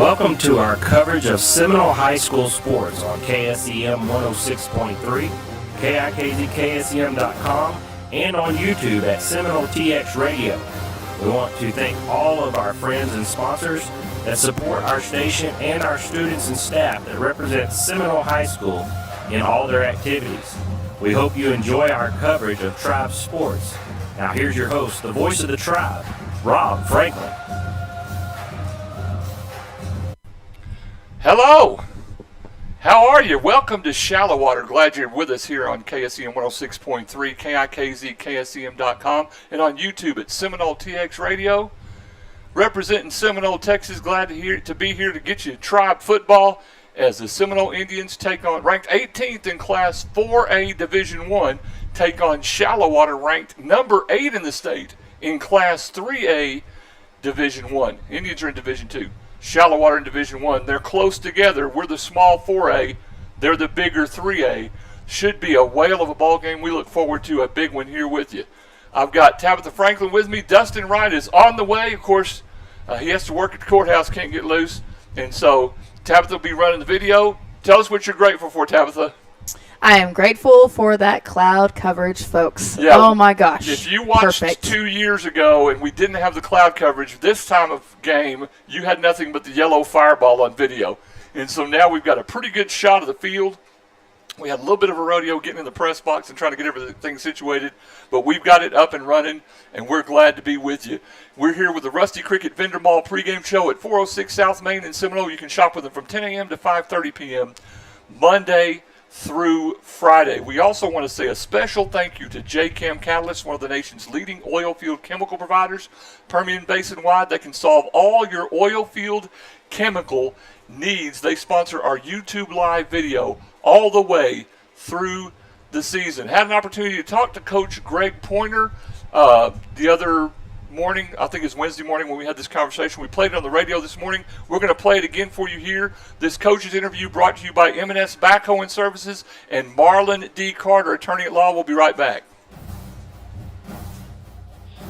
Welcome to our coverage of Seminole High School sports on KSEM 106.3, KIKZKSEM.com, and on YouTube at Seminole TX Radio. We want to thank all of our friends and sponsors that support our station and our students and staff that represent Seminole High School in all their activities. We hope you enjoy our coverage of Tribe sports. Now here's your host, the voice of the Tribe, Rob Franklin. Hello, how are you? Welcome to Shallowater. Glad you're with us here on KSEM 106.3, KIKZKSEM.com, and on YouTube at Seminole TX Radio. Representing Seminole, Texas, glad to be here to get you Tribe football as the Seminole Indians take on, ranked 18th in Class 4A Division I, take on Shallowater, ranked number 8 in the state in Class 3A Division I. Indians are in Division II. Shallowater in Division I. They're close together. We're the small 4A. They're the bigger 3A. Should be a whale of a ball game. We look forward to a big one here with you. I've got Tabitha Franklin with me. Dustin Wright is on the way. Of course, he has to work at the courthouse, can't get loose. And so Tabitha will be running the video. Tell us what you're grateful for, Tabitha. I am grateful for that cloud coverage, folks. Yeah, oh, my gosh. If you watched 2 years ago and we didn't have the cloud coverage, this time of game, you had nothing but the yellow fireball on video. And so now we've got a pretty good shot of the field. We had a little bit of a rodeo getting in the press box and trying to get everything situated, but we've got it up and running, and we're glad to be with you. We're here with the Rusty Cricket Vendor Mall pregame show at 406 South Main in Seminole. You can shop with them from 10 a.m. to 5:30 p.m. Monday through Friday. We also want to say a special thank you to J-Chem Catalyst, one of the nation's leading oil field chemical providers. Permian Basin wide, they can solve all your oil field chemical needs. They sponsor our YouTube live video all the way through the season. Had an opportunity to talk to Coach Greg Pointer the other morning. I think it's Wednesday morning when we had this conversation. We played it on the radio this morning. We're going to play it again for you here. This coach's interview brought to you by M&S Backhoe and Services and Marlon D. Carter, attorney at law. We'll be right back.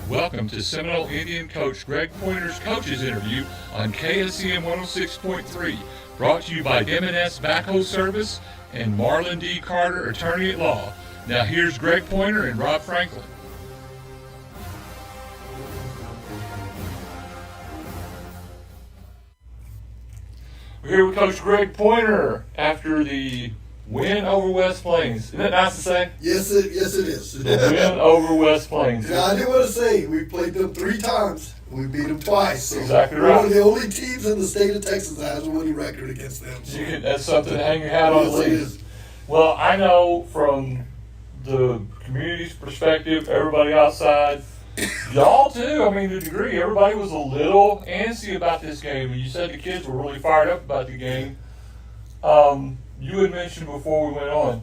Welcome to Seminole Indian coach Greg Pointer's coach's interview on KSEM 106.3, brought to you by M&S Backhoe Service and Marlon D. Carter, attorney at law. Now here's Greg Pointer and Rob Franklin. We're here with Coach Greg Pointer after the win over West Plains. Isn't that nice to say? Yes, it is. The win over West Plains. Yeah, I didn't want to say we played them 3 times. We beat them twice. So exactly right. We're one of the only teams in the state of Texas that has a winning record against them. So. That's something to hang your hat on, at least. Well, I know from the community's perspective, everybody outside, y'all too, I mean, to a degree, everybody was a little antsy about this game. And you said the kids were really fired up about the game. You had mentioned before we went on,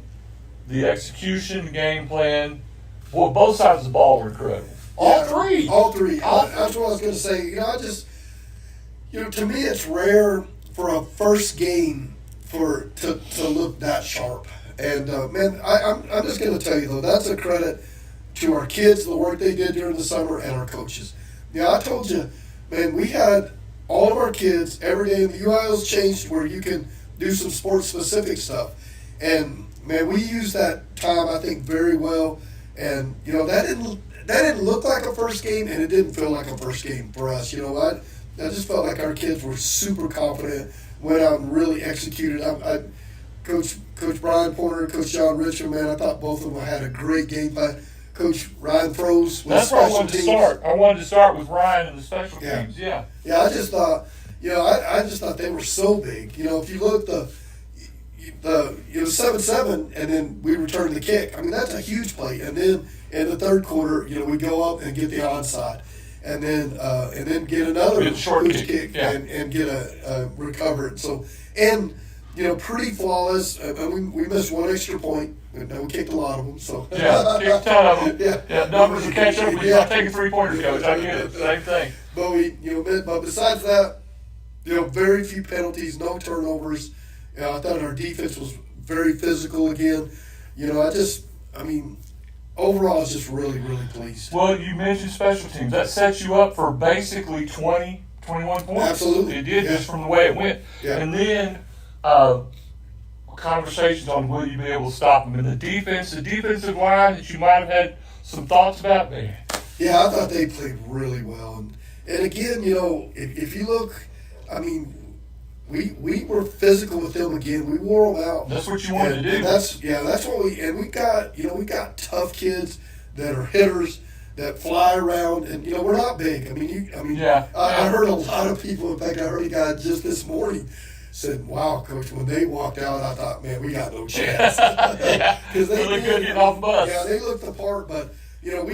the execution, the game plan. Well, both sides of the ball were incredible. All three. That's what I was going to say. To me, it's rare for a first game to look that sharp. And, man, I'm just going to tell you, though, that's a credit to our kids, the work they did during the summer, and our coaches. I told you, man, we had all of our kids every day, and the UIL's changed where you can do some sports-specific stuff. And, man, we used that time, I think, very well. And, that didn't look like a first game, and it didn't feel like a first game for us. I just felt like our kids were super confident, went out and really executed. Coach Brian Porter, Coach John Richmond, man, I thought both of them had a great game plan. Coach Ryan Froese with special teams. That's where I wanted to start. I wanted to start with Ryan and the special teams. Yeah, I just thought, I just thought they were so big. If you look the 7-7, and then we return the kick. I mean, that's a huge play. And then in the third quarter, we go up and get the onside, and then get another short kick. and get a recover it. So pretty flawless. We missed one extra point. We kicked a lot of them. So kicked a ton of them. Yeah, numbers will catch up with you. I'm taking 3-pointers, coach. I get it. Same thing. But but besides that, very few penalties, no turnovers. I thought our defense was very physical again. Overall, I was just really, really pleased. Well, you mentioned special teams. That sets you up for basically 20 21 points. Absolutely. It did, Yeah. just from the way it went. Yeah. And then conversations on will you be able to stop them. And the defensive line that you might have had some thoughts about, man. Yeah, I thought they played really well. And again, you know, if you look, I mean, we were physical with them again. We wore them out. That's what you wanted to do. And that's what we got tough kids that are hitters that fly around, and you know we're not big. I heard a lot of people. In fact, I heard a guy just this morning said, "Wow, coach, when they walked out, I thought, man, we got no chance." Because they look good getting off the bus. Yeah, they looked the part, but you know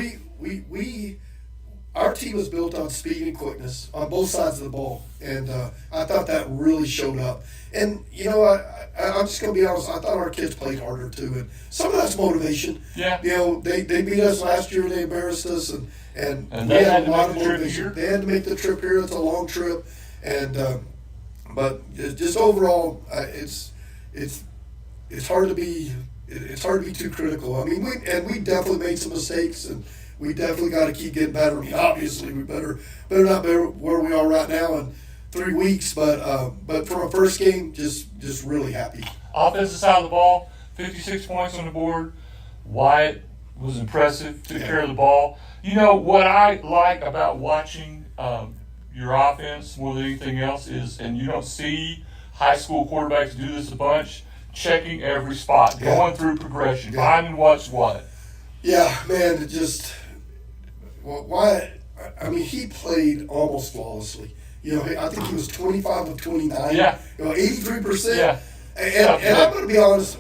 our team is built on speed and quickness on both sides of the ball, and I thought that really showed up. And you know, I'm just gonna be honest. I thought our kids played harder too, and some of that's motivation. Yeah. You know, they beat us last year. They embarrassed us, and they had had a lot to of make the trip motivation. here. They had to make the trip here. It's a long trip, and but just overall, it's hard to be too critical. I mean, we definitely made some mistakes, and we definitely got to keep getting better. I mean, obviously, we better not be where we are right now in 3 weeks, but for a first game, just really happy. Offensive side of the ball, 56 points on the board. Wyatt was impressive, took care of the ball. You know, what I like about watching your offense more than anything else is, and you don't see high school quarterbacks do this a bunch, checking every spot, going through progression, finding what's what. Yeah, man, Wyatt, I mean, he played almost flawlessly. You know, I think he was 25 of 29. Yeah. You know, 83%. Yeah. And I'm going to be honest.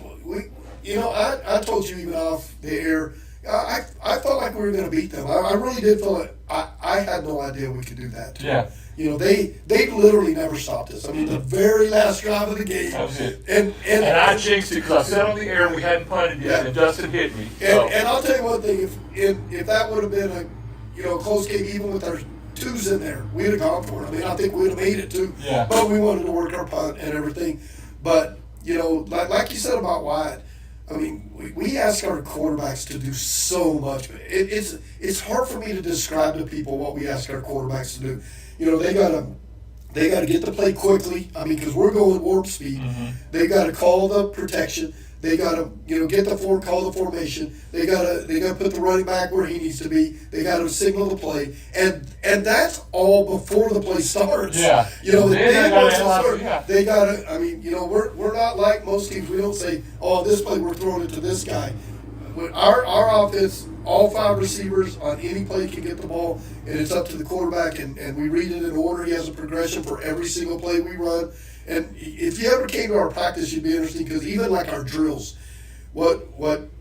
I told you even off the air, I felt like we were going to beat them. I really did feel like I had no idea we could do that. Yeah. You know, they literally never stopped us. I mean, the very last drive of the game. That was it. And I jinxed it because I said on the air and we hadn't punted yet, and Dustin hit me. And I'll tell you one thing: if that would have been a close game, even with our twos in there, we'd have gone for it. I mean, I think we'd have made it too. Yeah. But we wanted to work our punt and everything. But you know, like you said about Wyatt, I mean, we ask our quarterbacks to do so much. It's hard for me to describe to people what we ask our quarterbacks to do. You know, they gotta get the play quickly. I mean, because we're going warp speed. Mm-hmm. They gotta call the protection. They gotta get the call the formation. They gotta put the running back where he needs to be. They gotta signal the play, and that's all before the play starts. Yeah. You know, Then once it gotta starts, they gotta. I mean, you know, we're not like most teams. We don't say, "Oh, this play we're throwing it to this guy." Our offense, all 5 receivers on any play can get the ball, and it's up to the quarterback, and we read it in order. He has a progression for every single play we run. And if you ever came to our practice, you'd be interesting because even like our drills, what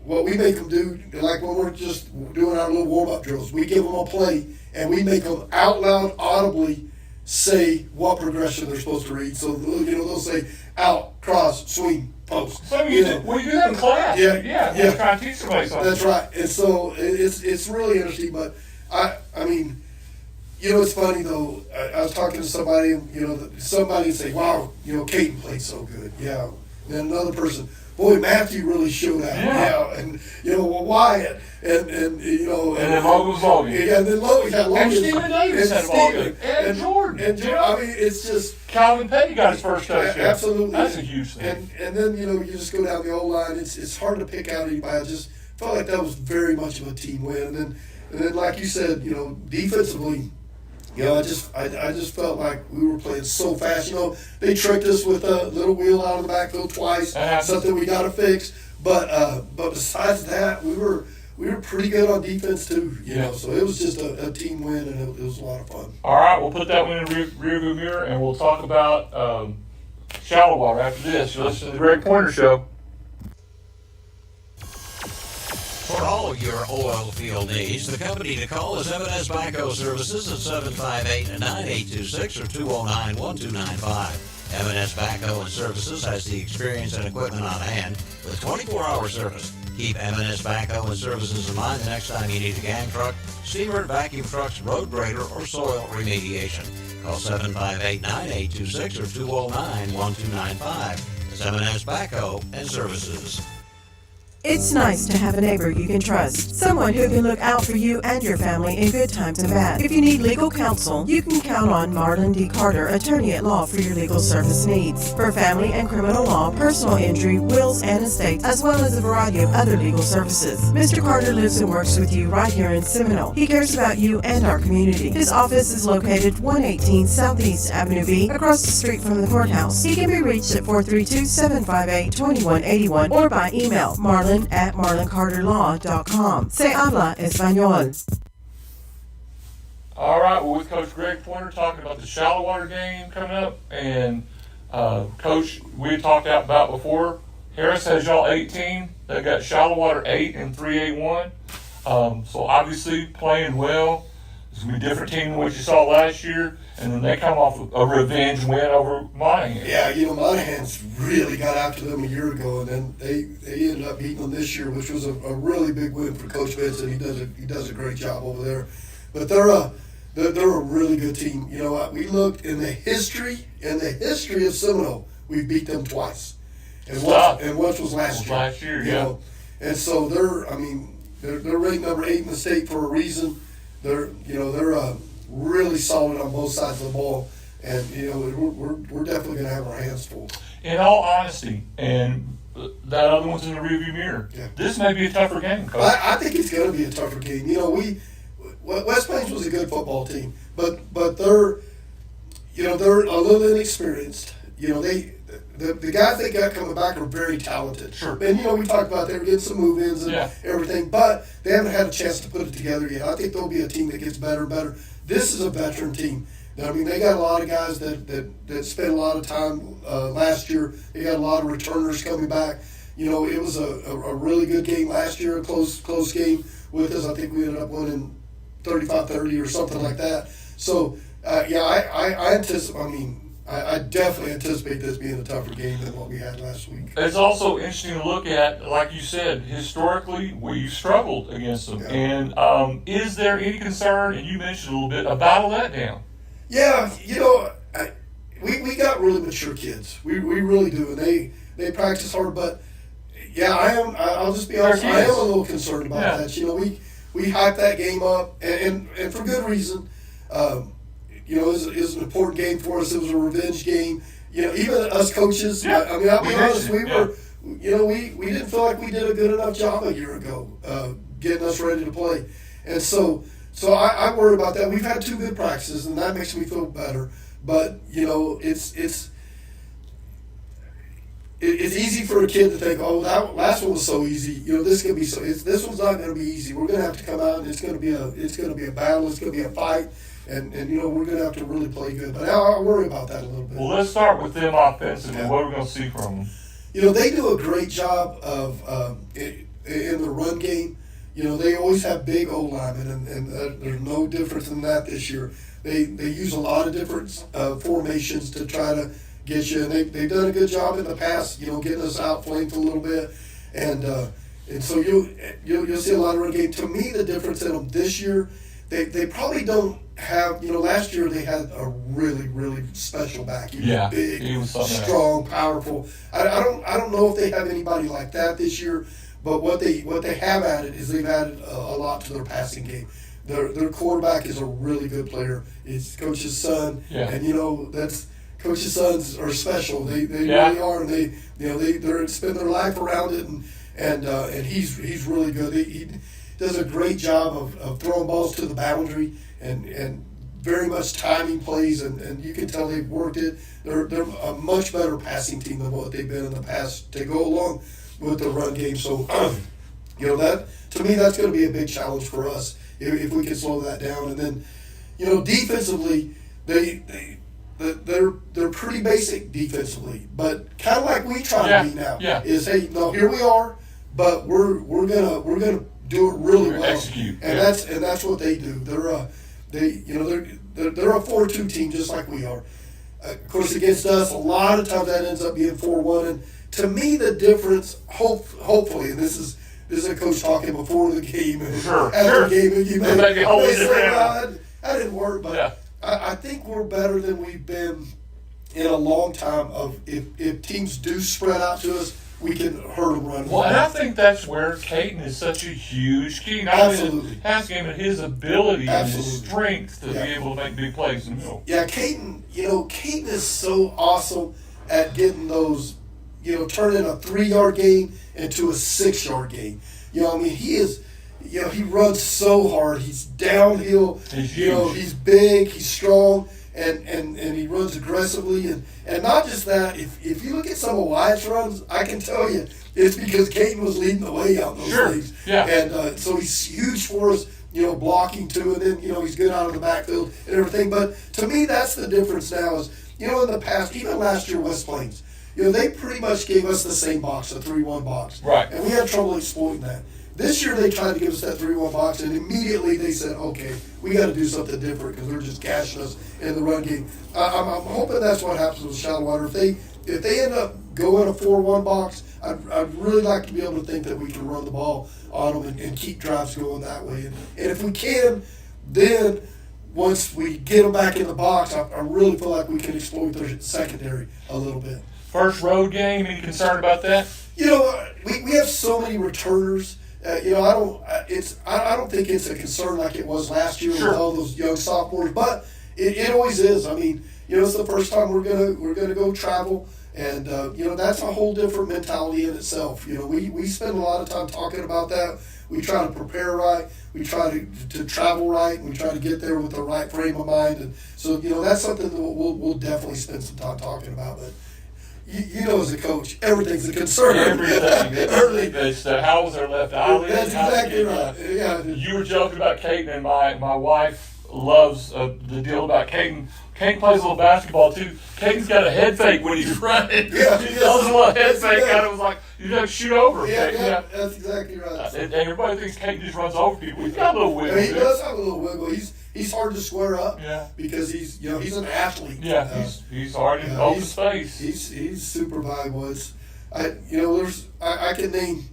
we make them do, like when we're just doing our little warm-up drills, we give them a play, and we make them out loud, audibly say what progression they're supposed to read. So, they'll say out, cross, swing, post. So we do that in class. Yeah. We're trying to teach somebody something. That's right. And so it's really interesting. But I mean, you know, it's funny though. I was talking to somebody, and somebody say, "Wow, Caden played so good." Yeah. And another person, "Boy, Matthew really showed out." Yeah. And Wyatt, and then Logan. Yeah, and then Logan. And Stephen Davis had a ball good. And Jordan. And I mean, it's just Calvin Petty got his first touchdown. Absolutely. That's a huge thing. And then you just go down the old line. It's hard to pick out anybody. I just felt like that was very much of a team win. And then like you said, defensively. I just felt like we were playing so fast. They tricked us with a little wheel out of the backfield twice, something we got to fix. But besides that, we were pretty good on defense too. So it was just a team win, and it was a lot of fun. All right, we'll put that one in the rearview mirror, and we'll talk about Shallowater after this. You're listening to the Greg Pointer Show. For all your oil field needs, the company to call is M&S Backhoe Services at 758-9826 or 209-1295. M&S Backhoe and Services has the experience and equipment on hand with 24-hour service. Keep M&S Backhoe and Services in mind the next time you need a gang truck, steamer, vacuum trucks, road grader, or soil remediation. Call 758-9826 or 209-1295. It's M&S Backhoe and Services. It's nice to have a neighbor you can trust, someone who can look out for you and your family in good times and bad. If you need legal counsel, you can count on Marlon D. Carter, attorney at law, for your legal service needs. For family and criminal law, personal injury, wills, and estates, as well as a variety of other legal services. Mr. Carter lives and works with you right here in Seminole. He cares about you and our community. His office is located 118 Southeast Avenue B, across the street from the courthouse. He can be reached at 432-758-2181 or by email marlon@marloncarterlaw.com. Se habla español. All right, well, with Coach Greg Pointer talking about the Shallowater game coming up, and Coach, we talked about before, Harris has y'all 18. They got Shallowater 8 and 3A1. So obviously playing well. It's going to be a different team than what you saw last year. And then they come off a revenge win over Monahan. Yeah, Monahan's really got after them a year ago, and then they ended up beating them this year, which was a really big win for Coach Benson. He does a great job over there. But they're a really good team. We looked in the history of Seminole, we beat them twice. And once was last year. Last year, yeah. And so they're ranked number 8 in the state for a reason. They're really solid on both sides of the ball, and we're definitely going to have our hands full. In all honesty, and that other one's in the rearview mirror. Yeah. this may be a tougher game, Coach. I think it's going to be a tougher game. West Plains was a good football team, but they're a little inexperienced. The guys they got coming back are very talented. Sure. And we talked about they were getting some move-ins and everything, but they haven't had a chance to put it together yet. I think they'll be a team that gets better and better. This is a veteran team. They got a lot of guys that spent a lot of time last year. They got a lot of returners coming back. It was a really good game last year, a close game with us. I think we ended up winning 35-30 or something like that. So, I definitely anticipate this being a tougher game than what we had last week. It's also interesting to look at, like you said, historically we've struggled against them. Yeah. And is there any concern, and you mentioned a little bit, about a letdown? Yeah, we got really mature kids. We really do, and they practice hard. But yeah, I'll just be honest. I am a little concerned about that. We hyped that game up, and for good reason. It was an important game for us. It was a revenge game. Even us coaches. Yeah. I'll be honest. We didn't feel like we did a good enough job a year ago getting us ready to play, and so I worry about that. We've had 2 good practices, and that makes me feel better. But it's easy for a kid to think, oh, that last one was so easy. This could be so. This one's not going to be easy. We're going to have to come out, and it's going to be a battle. It's going to be a fight. And we're going to have to really play good. But I worry about that a little bit. Well, let's start with them offensively. What are we going to see from them? They do a great job of in the run game. They always have big O-linemen, and there's no difference in that this year. They use a lot of different formations to try to get you. And they've done a good job in the past, getting us outflanked a little bit. And so you'll see a lot of run game. To me, the difference in them this year, they probably don't have, last year they had a really, really special back. He was big, he was strong, powerful. I don't know if they have anybody like that this year, but what they have added is they've added a lot to their passing game. Their quarterback is a really good player. It's Coach's son, and that's Coach's sons are special. They really are, and they spend their life around it, and he's really good. He does a great job of throwing balls to the boundary and very much timing plays, and you can tell they've worked it. They're a much better passing team than what they've been in the past to go along with the run game. So, that to me that's going to be a big challenge for us if we can slow that down. And then, defensively, they're pretty basic defensively, but kind of like we try to be now. Yeah. Is hey, no, here we are, but we're gonna do it really well. Execute. And that's what they do. They're a 4-2 team just like we are. Of course, against us, a lot of times that ends up being 4-1. And to me, the difference, hopefully, and this is a coach talking before the game and after the game, and you may say, that didn't work, but I think we're better than we've been in a long time. Of if teams do spread out to us, we can hurt them running. Well, and I think that's where Caden is such a huge key. Not only Absolutely. his pass game, but his ability and his Absolutely. strength to Yeah. be able to make big plays in the middle. Yeah, Caden, Caden is so awesome at getting those, turning a 3-yard gain into a 6-yard gain. He is, he runs so hard. He's downhill. He's huge. He's big. He's strong, and he runs aggressively. And not just that. If you look at some of Wyatt's runs, I can tell you it's because Caden was leading the way on those Sure. things. Yeah. And so he's huge for us. Blocking too, and then he's good out of the backfield and everything. But to me, that's the difference now. Is in the past, even last year, West Plains, they pretty much gave us the same box, a 3-1 box, Right. and we had trouble exploiting that. This year, they tried to give us that 3-1 box, and immediately they said, "Okay, we got to do something different because they're just gashing us in the run game." I'm hoping that's what happens with Shallowater. If they end up going a 4-1 box, I'd really like to be able to think that we can run the ball on them and keep drives going that way. And if we can, then once we get them back in the box, I really feel like we can exploit their secondary a little bit. First road game, any concern about that? We have so many returners. I don't think it's a concern like it was last year Sure. with all those young sophomores, but it always is. I mean, it's the first time we're gonna go travel. And, that's a whole different mentality in itself. We spend a lot of time talking about that. We try to prepare right. We try to travel right. And we try to get there with the right frame of mind. And so, that's something that we'll definitely spend some time talking about. But, as a coach, everything's a concern. Everything. It's how was their left eyelid? That's exactly right. Yeah. You were joking about Caden, and my wife loves the deal about Caden. Caden plays a little basketball too. Caden's got a head fake when he's running. Yeah, He does a little head fake. And it was like, shoot over. Yeah, Caden. that's exactly right. And everybody thinks Caden just runs over people. He's got a little wiggle. He does have a little wiggle. He's hard to square up. Yeah. Because he's an athlete. Yeah, he's hard in open space. He's super valuable. I can name,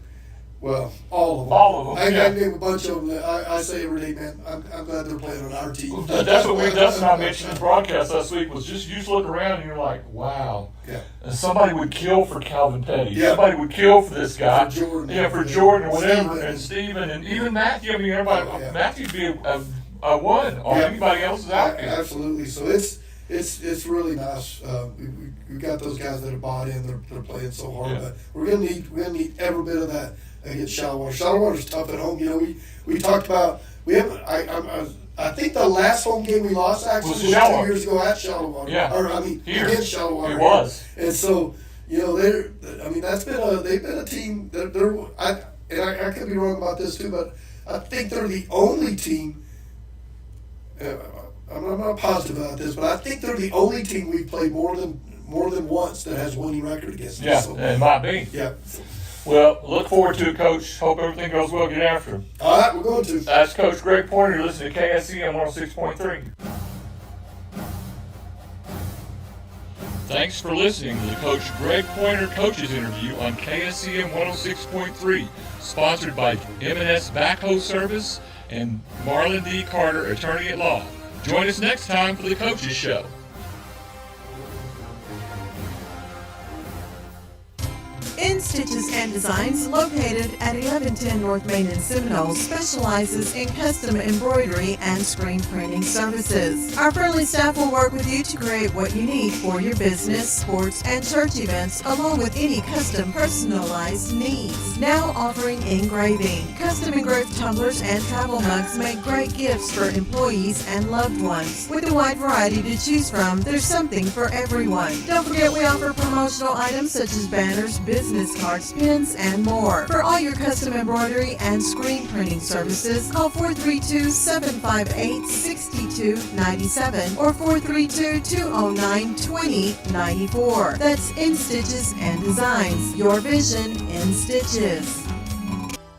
all of them. All of them, I yeah. can name a bunch of them that I say every day, man. I'm glad they're playing on our team. That's what Dustin and I mentioned in the broadcast last week was just you just look around and you're like, wow. Yeah. And somebody would kill for Calvin Petty. Yeah. Somebody would kill for this guy. For Jordan. Yeah, for Jordan or whatever. Steven. And Steven and even Matthew. I mean, everybody. Oh, yeah. Matthew'd be a one on Yeah. anybody else's outfit. Absolutely. So it's really nice. We got those guys that are bought in. They're playing so hard, Yeah. but we're gonna need every bit of that against Shallowater. Shallowater's tough at home. We talked about I think the last home game we lost actually was 2 Shallowater. years ago at Shallowater. Yeah. Here. Against Shallowater. It was. And so they've been a team that I could be wrong about this too, but I think they're the only team. I'm not positive about this, but I think they're the only team we've played more than once that has winning record against us. Yeah, So, it might be. yeah. Well, look forward to it, Coach. Hope everything goes well. Get after him. All right, we're going to. That's Coach Greg Pointer. You're listening to KSCM 106.3. Thanks for listening to the Coach Greg Pointer Coaches Interview on KSCM 106.3, sponsored by M&S Backhoe Service and Marlon D. Carter, Attorney at Law. Join us next time for the Coaches Show. In Stitches and Designs, located at 1110 North Main in Seminole, specializes in custom embroidery and screen printing services. Our friendly staff will work with you to create what you need for your business, sports, and church events, along with any custom personalized needs. Now offering engraving. Custom engraved tumblers and travel mugs make great gifts for employees and loved ones. With a wide variety to choose from, there's something for everyone. Don't forget we offer promotional items such as banners, business cards, pins, and more. For all your custom embroidery and screen printing services, call 432-758-6297 or 432-209-2094. That's In Stitches and Designs. Your vision in stitches.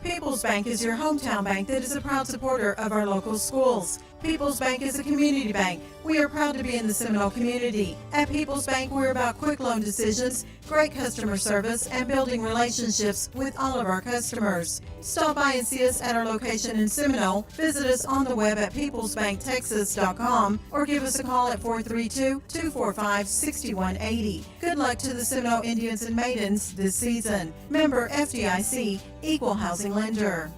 People's Bank is your hometown bank that is a proud supporter of our local schools. People's Bank is a community bank. We are proud to be in the Seminole community. At People's Bank, we're about quick loan decisions, great customer service, and building relationships with all of our customers. Stop by and see us at our location in Seminole. Visit us on the web at peoplesbanktexas.com or give us a call at 432-245-6180. Good luck to the Seminole Indians and Maidens this season. Member FDIC, Equal Housing Lender.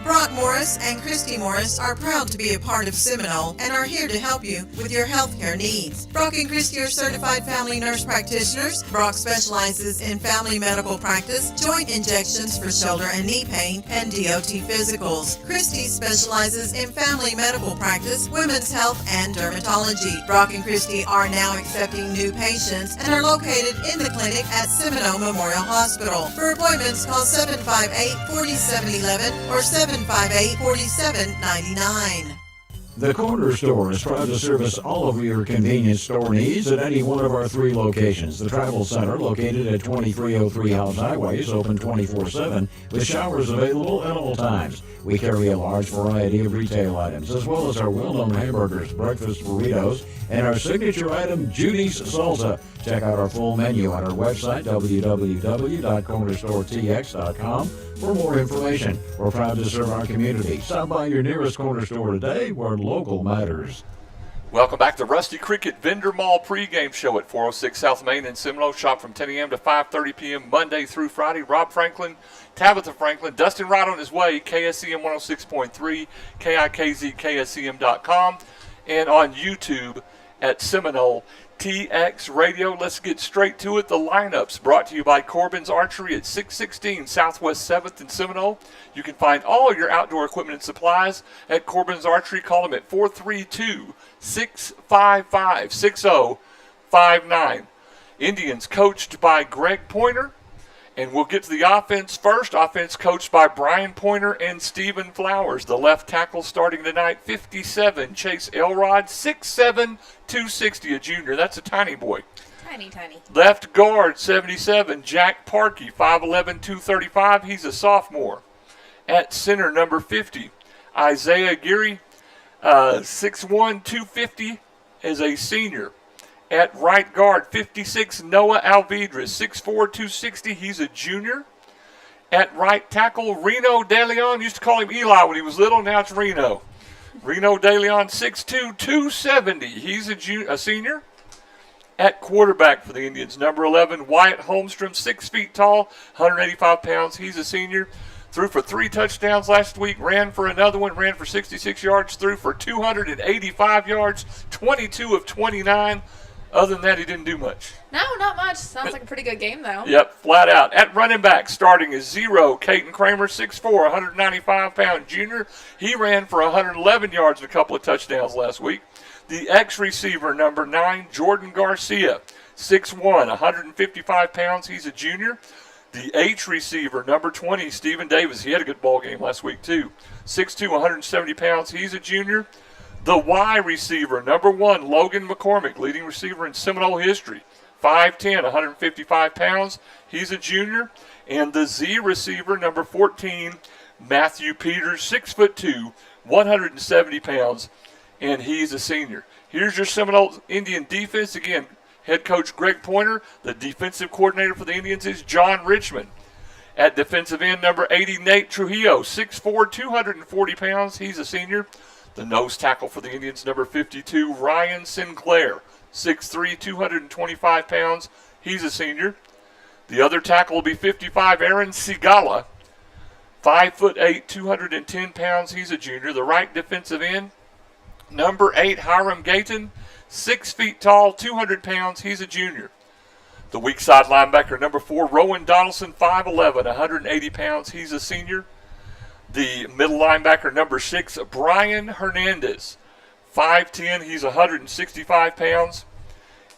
Brock Morris and Christy Morris are proud to be a part of Seminole and are here to help you with your healthcare needs. Brock and Christy are certified family nurse practitioners. Brock specializes in family medical practice, joint injections for shoulder and knee pain, and DOT physicals. Christy specializes in family medical practice, women's health, and dermatology. Brock and Christy are now accepting new patients and are located in the clinic at Seminole Memorial Hospital. For appointments, call 758-4711 or 758-4799. The Corner Store is proud to service all of your convenience store needs at any one of our 3 locations. The Travel Center, located at 2303 House Highway, is open 24/7 with showers available at all times. We carry a large variety of retail items, as well as our well-known hamburgers, breakfast burritos, and our signature item, Judy's Salsa. Check out our full menu on our website, www.cornerstoretx.com, for more information. We're proud to serve our community. Stop by your nearest corner store today, where local matters. Welcome back to Rusty Cricket Vendor Mall pregame show at 406 South Main in Seminole. Shop from 10 a.m. to 5:30 p.m. Monday through Friday. Rob Franklin, Tabitha Franklin, Dustin Wright on his way. KSCM 106.3, KIKZ, KSCM.com, and on YouTube at Seminole TX Radio. Let's get straight to it. The lineups brought to you by Corbin's Archery at 616 Southwest 7th in Seminole. You can find all your outdoor equipment and supplies at Corbin's Archery. Call them at 432-655-6059. Indians coached by Greg Pointer. And we'll get to the offense first. Offense coached by Brian Pointer and Stephen Flowers. The left tackle starting tonight, 57, Chase Elrod, 6'7", 260, a junior. That's a tiny boy. Tiny. Left guard, 77, Jack Parkey, 5'11", 235. He's a sophomore. At center, number 50, Isaiah Geary, 6'1", 250, is a senior. At right guard, 56, Noah Alvidrez, 6'4", 260. He's a junior. At right tackle, Reno De Leon. Used to call him Eli when he was little. Now it's Reno. Reno De Leon, 6'2", 270. He's a senior. At quarterback for the Indians, number 11, Wyatt Holmstrom, 6 feet tall, 185 pounds. He's a senior. Threw for 3 touchdowns last week, ran for another one, ran for 66 yards, threw for 285 yards, 22 of 29. Other than that, he didn't do much. No, not much. Sounds like a pretty good game, though. Yep, flat out. At running back, starting is 0, Caden Kramer, 6'4", 195-pound junior. He ran for 111 yards and a couple of touchdowns last week. The X-receiver, number 9, Jordan Garcia, 6'1", 155 pounds. He's a junior. The H-receiver, number 20, Stephen Davis. He had a good ball game last week, too. 6'2", 170 pounds. He's a junior. The Y receiver, number 1, Logan McCormick, leading receiver in Seminole history, 5'10", 155 pounds. He's a junior. And the Z receiver, number 14, Matthew Peters, 6'2", 170 pounds, and he's a senior. Here's your Seminole Indian defense. Again, head coach Greg Pointer. The defensive coordinator for the Indians is John Richmond. At defensive end, number 80, Nate Trujillo, 6'4", 240 pounds. He's a senior. The nose tackle for the Indians, number 52, Ryan Sinclair, 6'3", 225 pounds. He's a senior. The other tackle will be 55, Aaron Sigala, 5'8", 210 pounds. He's a junior. The right defensive end, number 8, Hiram Gayton, 6 feet tall, 200 pounds. He's a junior. The weak side linebacker, number 4, Rowan Donaldson, 5'11", 180 pounds. He's a senior. The middle linebacker, number 6, Brian Hernandez, 5'10". He's 165 pounds,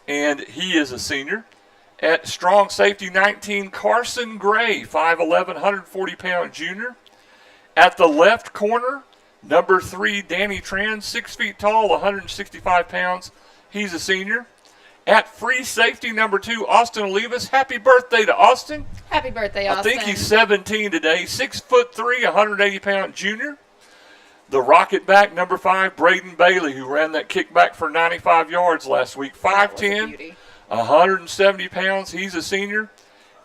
and he is a senior. At strong safety, 19, Carson Gray, 5'11", 140-pound junior. At the left corner, number 3, Danny Tran, 6 feet tall, 165 pounds. He's a senior. At free safety, number 2, Austin Olivas. Happy birthday to Austin. Happy birthday, Austin. I think he's 17 today. 6'3", 180-pound junior. The Rocket back, number 5, Braden Bailey, who ran that kickback for 95 yards last week. 5'10", 170 pounds. He's a senior.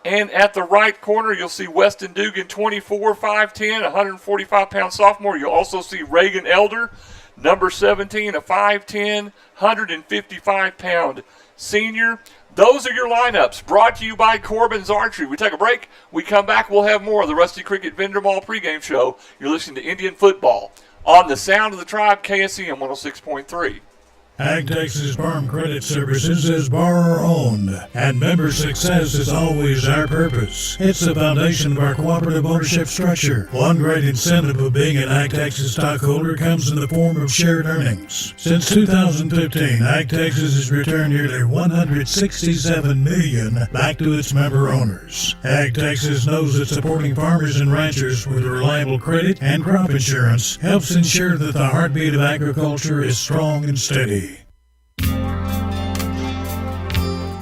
And at the right corner, you'll see Weston Dugan, 24, 5'10", 145-pound sophomore. You'll also see Reagan Elder, number 17, a 5'10", 155-pound senior. Those are your lineups, brought to you by Corbin's Archery. We take a break. We come back, we'll have more of the Rusty Cricket Vendor Mall pregame show. You're listening to Indian Football on the Sound of the Tribe, KSEM 106.3. Ag Texas Farm Credit Services is borrower-owned, and member success is always our purpose. It's the foundation of our cooperative ownership structure. One great incentive of being an Ag Texas stockholder comes in the form of shared earnings. Since 2015, Ag Texas has returned nearly $167 million back to its member owners. Ag Texas knows that supporting farmers and ranchers with reliable credit and crop insurance helps ensure that the heartbeat of agriculture is strong and steady.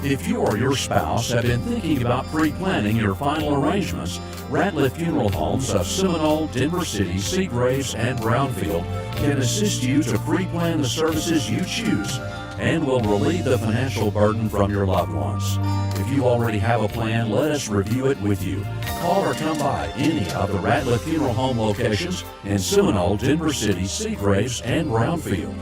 If you or your spouse have been thinking about pre-planning your final arrangements, Ratliff Funeral Homes of Seminole, Denver City, Seagraves, and Brownfield can assist you to pre-plan the services you choose and will relieve the financial burden from your loved ones. If you already have a plan, let us review it with you. Call or come by any of the Ratliff Funeral Home locations in Seminole, Denver City, Seagraves, and Brownfield.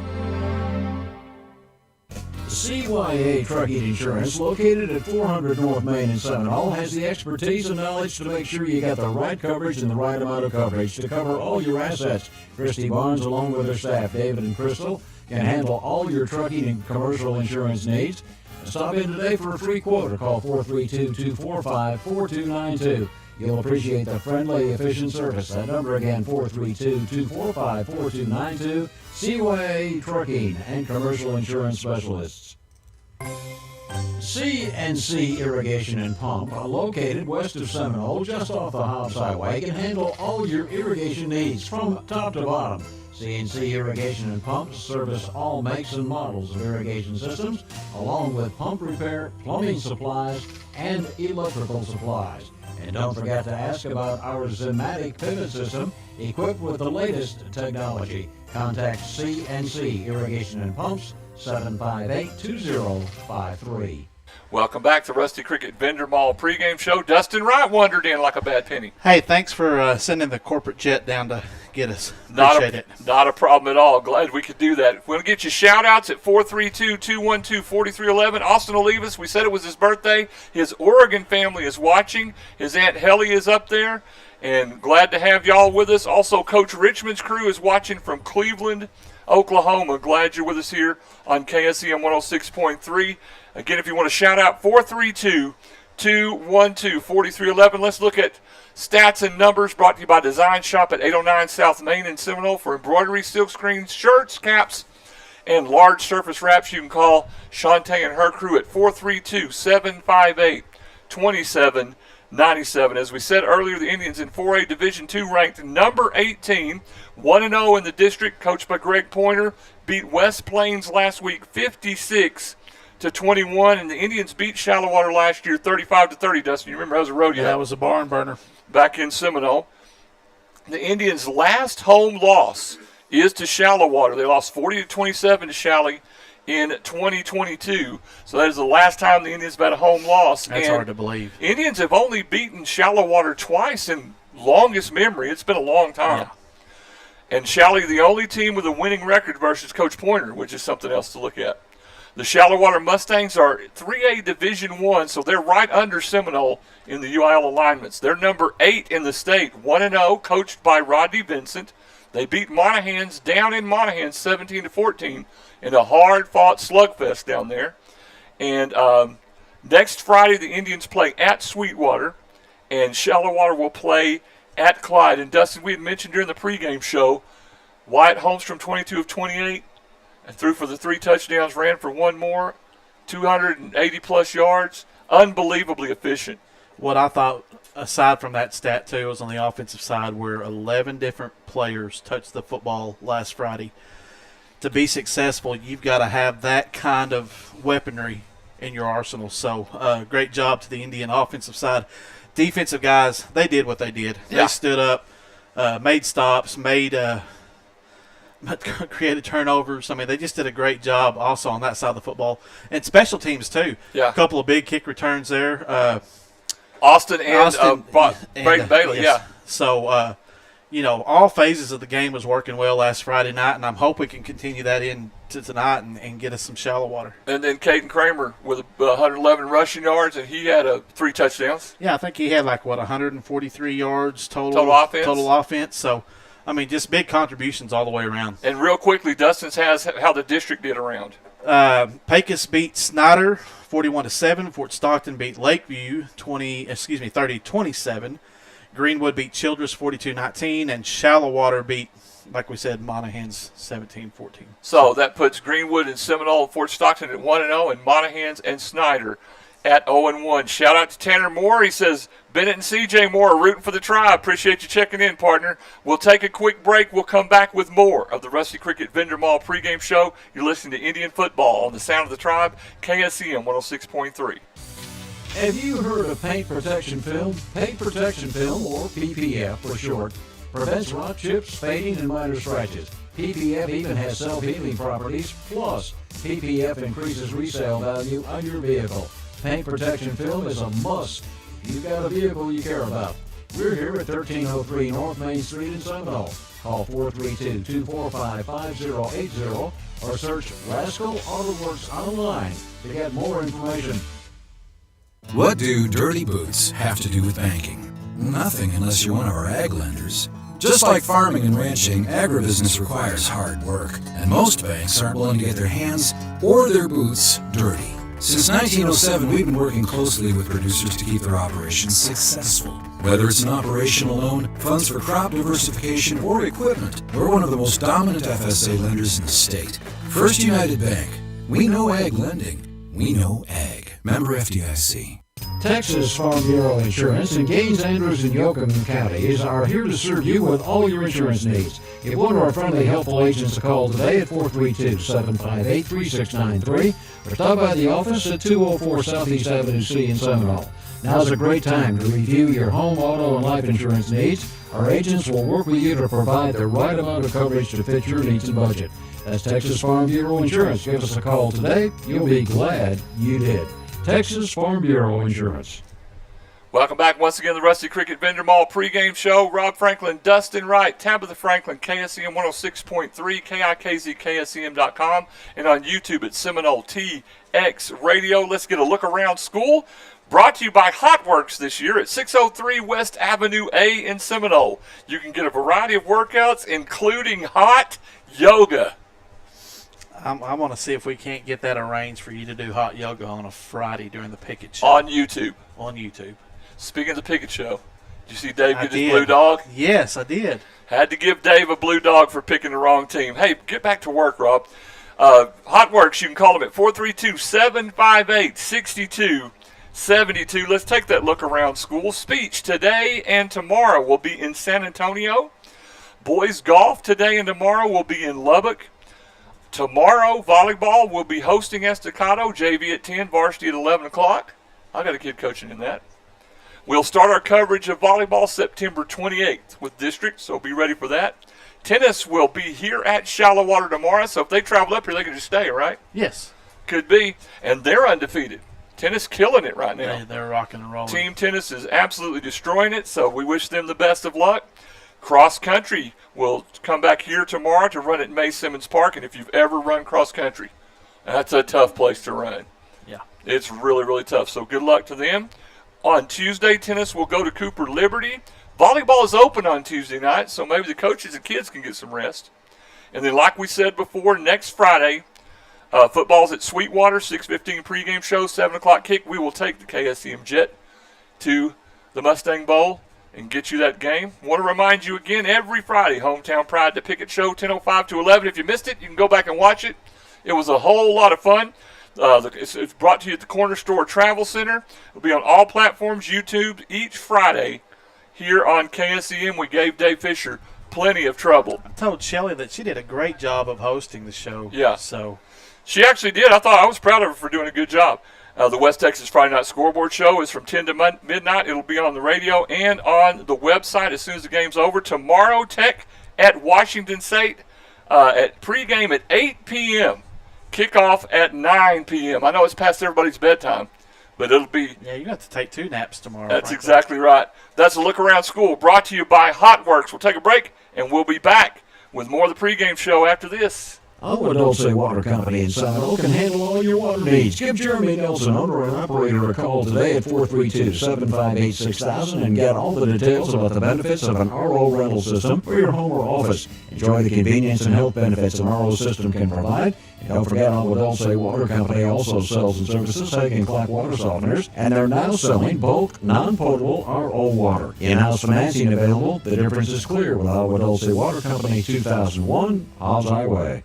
CYA Trucking Insurance, located at 400 North Main in Seminole, has the expertise and knowledge to make sure you got the right coverage and the right amount of coverage to cover all your assets. Christy Barnes, along with her staff, David and Crystal, can handle all your trucking and commercial insurance needs. Stop in today for a free quote or call 432-245-4292. You'll appreciate the friendly, efficient service. That number again, 432-245-4292. CYA Trucking and Commercial Insurance Specialists. C&C Irrigation and Pump, located west of Seminole, just off the Hobbs Highway, can handle all your irrigation needs from top to bottom. C&C Irrigation and Pumps service all makes and models of irrigation systems, along with pump repair, plumbing supplies, and electrical supplies. And don't forget to ask about our Zematic pivot system, equipped with the latest technology. Contact C&C Irrigation and Pumps, 758-2053. Welcome back to Rusty Cricket Vendor Mall pregame show. Dustin Wright wandered in like a bad penny. Hey, thanks for sending the corporate jet down to get us. Appreciate it. Not a problem at all. Glad we could do that. We're going to get you shout-outs at 432-212-4311. Austin Olivas, we said it was his birthday. His Oregon family is watching. His Aunt Helly is up there. And glad to have y'all with us. Also, Coach Richmond's crew is watching from Cleveland, Oklahoma. Glad you're with us here on KSEM 106.3. Again, if you want to shout out, 432-212-4311. Let's look at stats and numbers brought to you by Design Shop at 809 South Main in Seminole for embroidery, silk screens, shirts, caps, and large surface wraps. You can call Shantae and her crew at 432-758-2797. As we said earlier, the Indians in 4A Division II ranked number 18, 1-0 in the district, coached by Greg Pointer, beat West Plains last week 56-21, and the Indians beat Shallowater last year 35-30. Dustin, you remember that was a rodeo? Yeah, that was a barn burner. Back in Seminole. The Indians' last home loss is to Shallowater. They lost 40-27 to Shalley in 2022. So that is the last time the Indians have had a home loss. That's hard to believe. Indians have only beaten Shallowater twice in longest memory. It's been a long time. Yeah. And Shalley, the only team with a winning record versus Coach Pointer, which is something else to look at. The Shallowater Mustangs are 3A Division I, so they're right under Seminole in the UIL alignments. They're number 8 in the state, 1-0, coached by Rodney Vincent. They beat Monahans down in Monahans 17-14 in a hard-fought slugfest down there. And next Friday, the Indians play at Sweetwater, and Shallowater will play at Clyde. And Dustin, we had mentioned during the pregame show, Wyatt Holmstrom, 22 of 28, and threw for the 3 touchdowns, ran for 1 more, 280-plus yards. Unbelievably efficient. What I thought, aside from that stat, too, was on the offensive side where 11 different players touched the football last Friday. To be successful, you've got to have that kind of weaponry in your arsenal. So, great job to the Indian offensive side. Defensive guys, they did what they did. Yeah. They stood up, made stops, made but created turnovers. I mean, they just did a great job also on that side of the football. And special teams, too. Yeah. A couple of big kick returns there. Austin and Braden Bailey, yes. yeah. So, all phases of the game was working well last Friday night, and I'm hoping we can continue that into tonight and get us some Shallowater. And then Caden Kramer with 111 rushing yards, and he had 3 touchdowns. Yeah, I think he had 143 yards total offense. So, I mean, just big contributions all the way around. And real quickly, Dustin's has how the district did around. Pecos beat Snyder 41-7. Fort Stockton beat Lakeview 30-27. Greenwood beat Childress 42-19, and Shallowater beat, like we said, Monahans 17-14. So that puts Greenwood and Seminole and Fort Stockton at 1-0, and Monahans and Snyder at 0-1. Shout out to Tanner Moore. He says, Bennett and CJ Moore are rooting for the Tribe. Appreciate you checking in, partner. We'll take a quick break. We'll come back with more of the Rusty Cricket Vendor Mall pregame show. You're listening to Indian Football on the Sound of the Tribe, KSEM 106.3. Have you heard of paint protection film? Paint protection film, or PPF for short, prevents rot, chips, fading, and minor scratches. PPF even has self-healing properties, plus PPF increases resale value on your vehicle. Paint protection film is a must. You've got a vehicle you care about. We're here at 1303 North Main Street in Seminole. Call 432-245-5080 or search Rascal Auto Works online to get more information. What do dirty boots have to do with banking? Nothing unless you're one of our ag lenders. Just like farming and ranching, agribusiness requires hard work, and most banks aren't willing to get their hands or their boots dirty. Since 1907, we've been working closely with producers to keep their operations successful. Whether it's an operational loan, funds for crop diversification, or equipment, we're one of the most dominant FSA lenders in the state. First United Bank. We know ag lending. We know ag. Member FDIC. Texas Farm Bureau Insurance in Gaines, Andrews, and Yoakum counties are here to serve you with all your insurance needs. Give one of our friendly, helpful agents a call today at 432-758-3693 or stop by the office at 204 Southeast Avenue C in Seminole. Now's a great time to review your home, auto, and life insurance needs. Our agents will work with you to provide the right amount of coverage to fit your needs and budget. That's Texas Farm Bureau Insurance. Give us a call today. You'll be glad you did. Texas Farm Bureau Insurance. Welcome back once again to the Rusty Cricket Vendor Mall pregame show. Rob Franklin, Dustin Wright, Tabitha Franklin, KSEM 106.3, KIKZ, KSEM.com, and on YouTube at Seminole TX Radio. Let's get a look around school. Brought to you by Hot Works this year at 603 West Avenue A in Seminole. You can get a variety of workouts, including hot yoga. I want to see if we can't get that arranged for you to do hot yoga on a Friday during the Picket Show. On YouTube. On YouTube. Speaking of the Picket Show, did you see Dave get his blue dog? Yes, I did. Had to give Dave a blue dog for picking the wrong team. Hey, get back to work, Rob. Hot Works, you can call them at 432-758-6272. Let's take that look around school. Speech today and tomorrow will be in San Antonio. Boys golf today and tomorrow will be in Lubbock. Tomorrow, volleyball will be hosting Estacado, JV at 10, varsity at 11 o'clock. I got a kid coaching in that. We'll start our coverage of volleyball September 28th with district, so be ready for that. Tennis will be here at Shallowater tomorrow, so if they travel up here, they can just stay, right? Yes. Could be, and they're undefeated. Tennis killing it right now. They're rocking and rolling. Team tennis is absolutely destroying it, so we wish them the best of luck. Cross country will come back here tomorrow to run at May Simmons Park, and if you've ever run cross country, that's a tough place to run. Yeah. It's really, really tough, so good luck to them. On Tuesday, tennis will go to Cooper Liberty. Volleyball is open on Tuesday night, so maybe the coaches and kids can get some rest. And then like we said before, next Friday, football's at Sweetwater, 6:15 pregame show, 7 o'clock kick. We will take the KSEM Jet to the Mustang Bowl and get you that game. Want to remind you again, every Friday, Hometown Pride to Picket Show, 10:05 to 11. If you missed it, you can go back and watch it. It was a whole lot of fun. It's brought to you at the Corner Store Travel Center. It'll be on all platforms, YouTube, each Friday here on KSEM. We gave Dave Fisher plenty of trouble. I told Shelly that she did a great job of hosting the show. Yeah. So she actually did. I was proud of her for doing a good job. The West Texas Friday Night Scoreboard Show is from 10 to midnight. It'll be on the radio and on the website as soon as the game's over. Tomorrow, Tech at Washington State. at pregame at 8 p.m., kickoff at 9 p.m. I know it's past everybody's bedtime, but it'll be... Yeah, you got to take 2 naps tomorrow. That's exactly right. That's a Look Around School brought to you by Hotworks. We'll take a break, and we'll be back with more of the pregame show after this. Agua Dulce Water Company in Seminole can handle all your water needs. Give Jeremy Nelson, owner and operator, a call today at 432-758-6000 and get all the details about the benefits of an RO rental system for your home or office. Enjoy the convenience and health benefits an RO system can provide. And don't forget, Agua Dulce Water Company also sells and services Hague and Clack water softeners, and they're now selling bulk, non-potable RO water. In-house financing available. The difference is clear with Agua Dulce Water Company, 2001 Hobbs Highway.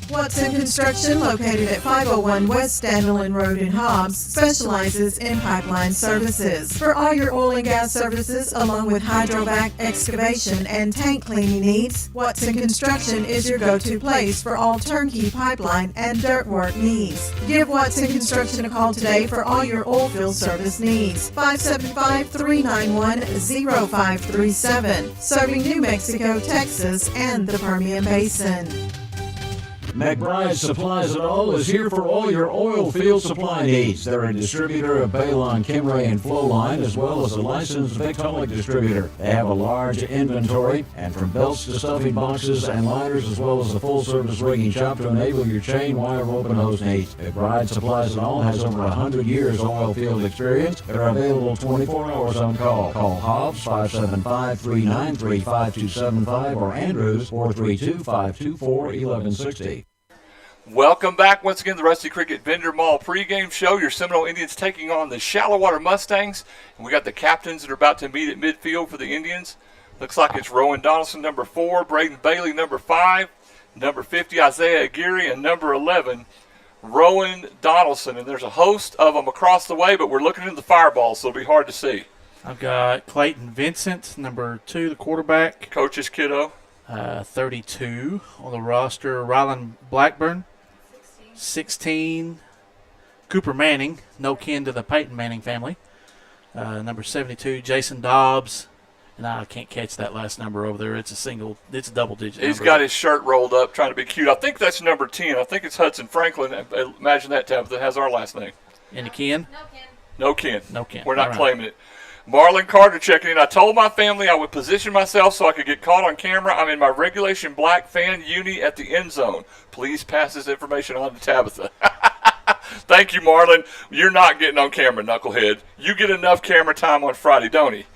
Watson Construction, located at 501 West Dandelion Road in Hobbs, specializes in pipeline services. For all your oil and gas services, along with hydrovac, excavation, and tank cleaning needs, Watson Construction is your go-to place for all turnkey pipeline and dirt work needs. Give Watson Construction a call today for all your oil field service needs. 575-391-0537, serving New Mexico, Texas, and the Permian Basin. McBride Supplies It All is here for all your oil field supply needs. They're a distributor of Baylon, Kimray, and Flowline, as well as a licensed Victolic distributor. They have a large inventory, and from belts to stuffing boxes and liners, as well as a full-service rigging shop to enable your chain, wire, rope, and hose needs. McBride Supplies It All has over 100 years oil field experience. They're available 24 hours on call. Call Hobbs 575-393-5275 or Andrews 432-524-1160. Welcome back once again to the Rusty Cricket Vendor Mall pregame show. Your Seminole Indians taking on the Shallowater Mustangs. And we got the captains that are about to meet at midfield for the Indians. Looks like it's Rowan Donaldson, number 4, Braden Bailey, number 5, number 50, Isaiah Aguirre, and number 11, Rowan Donaldson. And there's a host of them across the way, but we're looking at the fireball, so it'll be hard to see. I've got Clayton Vincent, number 2, the quarterback. Coach's kiddo. 32 on the roster. Rylan Blackburn. 16, Cooper Manning, no kin to the Peyton Manning family. Number 72, Jason Dobbs. And I can't catch that last number over there. It's a double digit He's number. got his shirt rolled up trying to be cute. I think that's number 10. I think it's Hudson Franklin. Imagine that, Tab, that has our last name. Any kin? No kin. No kin. We're not All right. claiming it. Marlon Carter checking in. I told my family I would position myself so I could get caught on camera. I'm in my regulation black fan uni at the end zone. Please pass this information on to Tabitha. Thank you, Marlon. You're not getting on camera, knucklehead. You get enough camera time on Friday, don't he?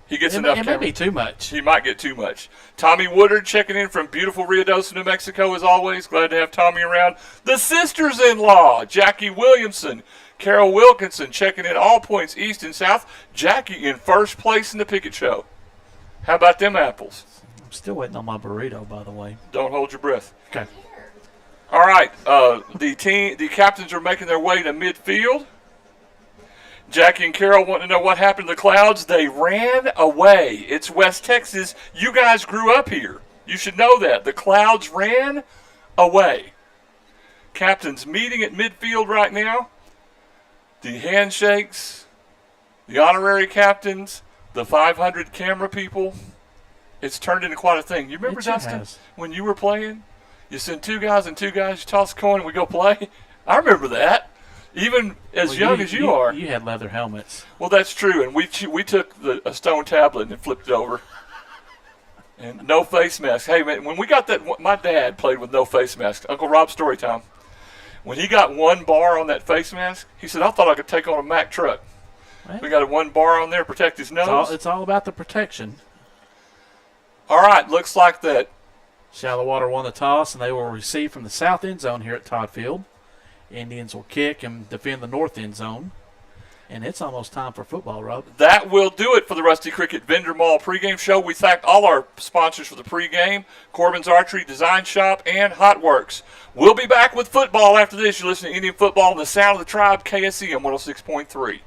He gets enough camera. It may be too much. He might get too much. Tommy Woodard checking in from beautiful Ruidoso, New Mexico, as always. Glad to have Tommy around. The sisters-in-law, Jackie Williamson, Carol Wilkinson checking in all points east and south. Jackie in first place in the Pickett Show. How about them apples? I'm still waiting on my burrito, by the way. Don't hold your breath. Okay. All right. The captains are making their way to midfield. Jackie and Carol want to know what happened to the Clouds. They ran away. It's West Texas. You guys grew up here. You should know that. The Clouds ran away. Captains meeting at midfield right now. The handshakes, the honorary captains, the 500 camera people. It's turned into quite a thing. You remember, Dustin, when you were playing? You send 2 guys and 2 guys, you toss a coin and we go play? I remember that. Even as young as you are. You had leather helmets. Well, that's true. And we took a stone tablet and flipped it over. And no face mask. Hey, man, when we got that, my dad played with no face mask. Uncle Rob's story time. When he got 1 bar on that face mask, he said, I thought I could take on a Mack truck. Right. We got a 1 bar on there to protect his nose. It's all about the protection. All right, looks like that. Shallowater won the toss, and they will receive from the south end zone here at Todd Field. Indians will kick and defend the north end zone. And it's almost time for football, Rob. That will do it for the Rusty Cricket Vendor Mall pregame show. We thank all our sponsors for the pregame, Corbin's Archery Design Shop, and Hotworks. We'll be back with football after this. You're listening to Indian Football on the Sound of the Tribe, KSEM 106.3.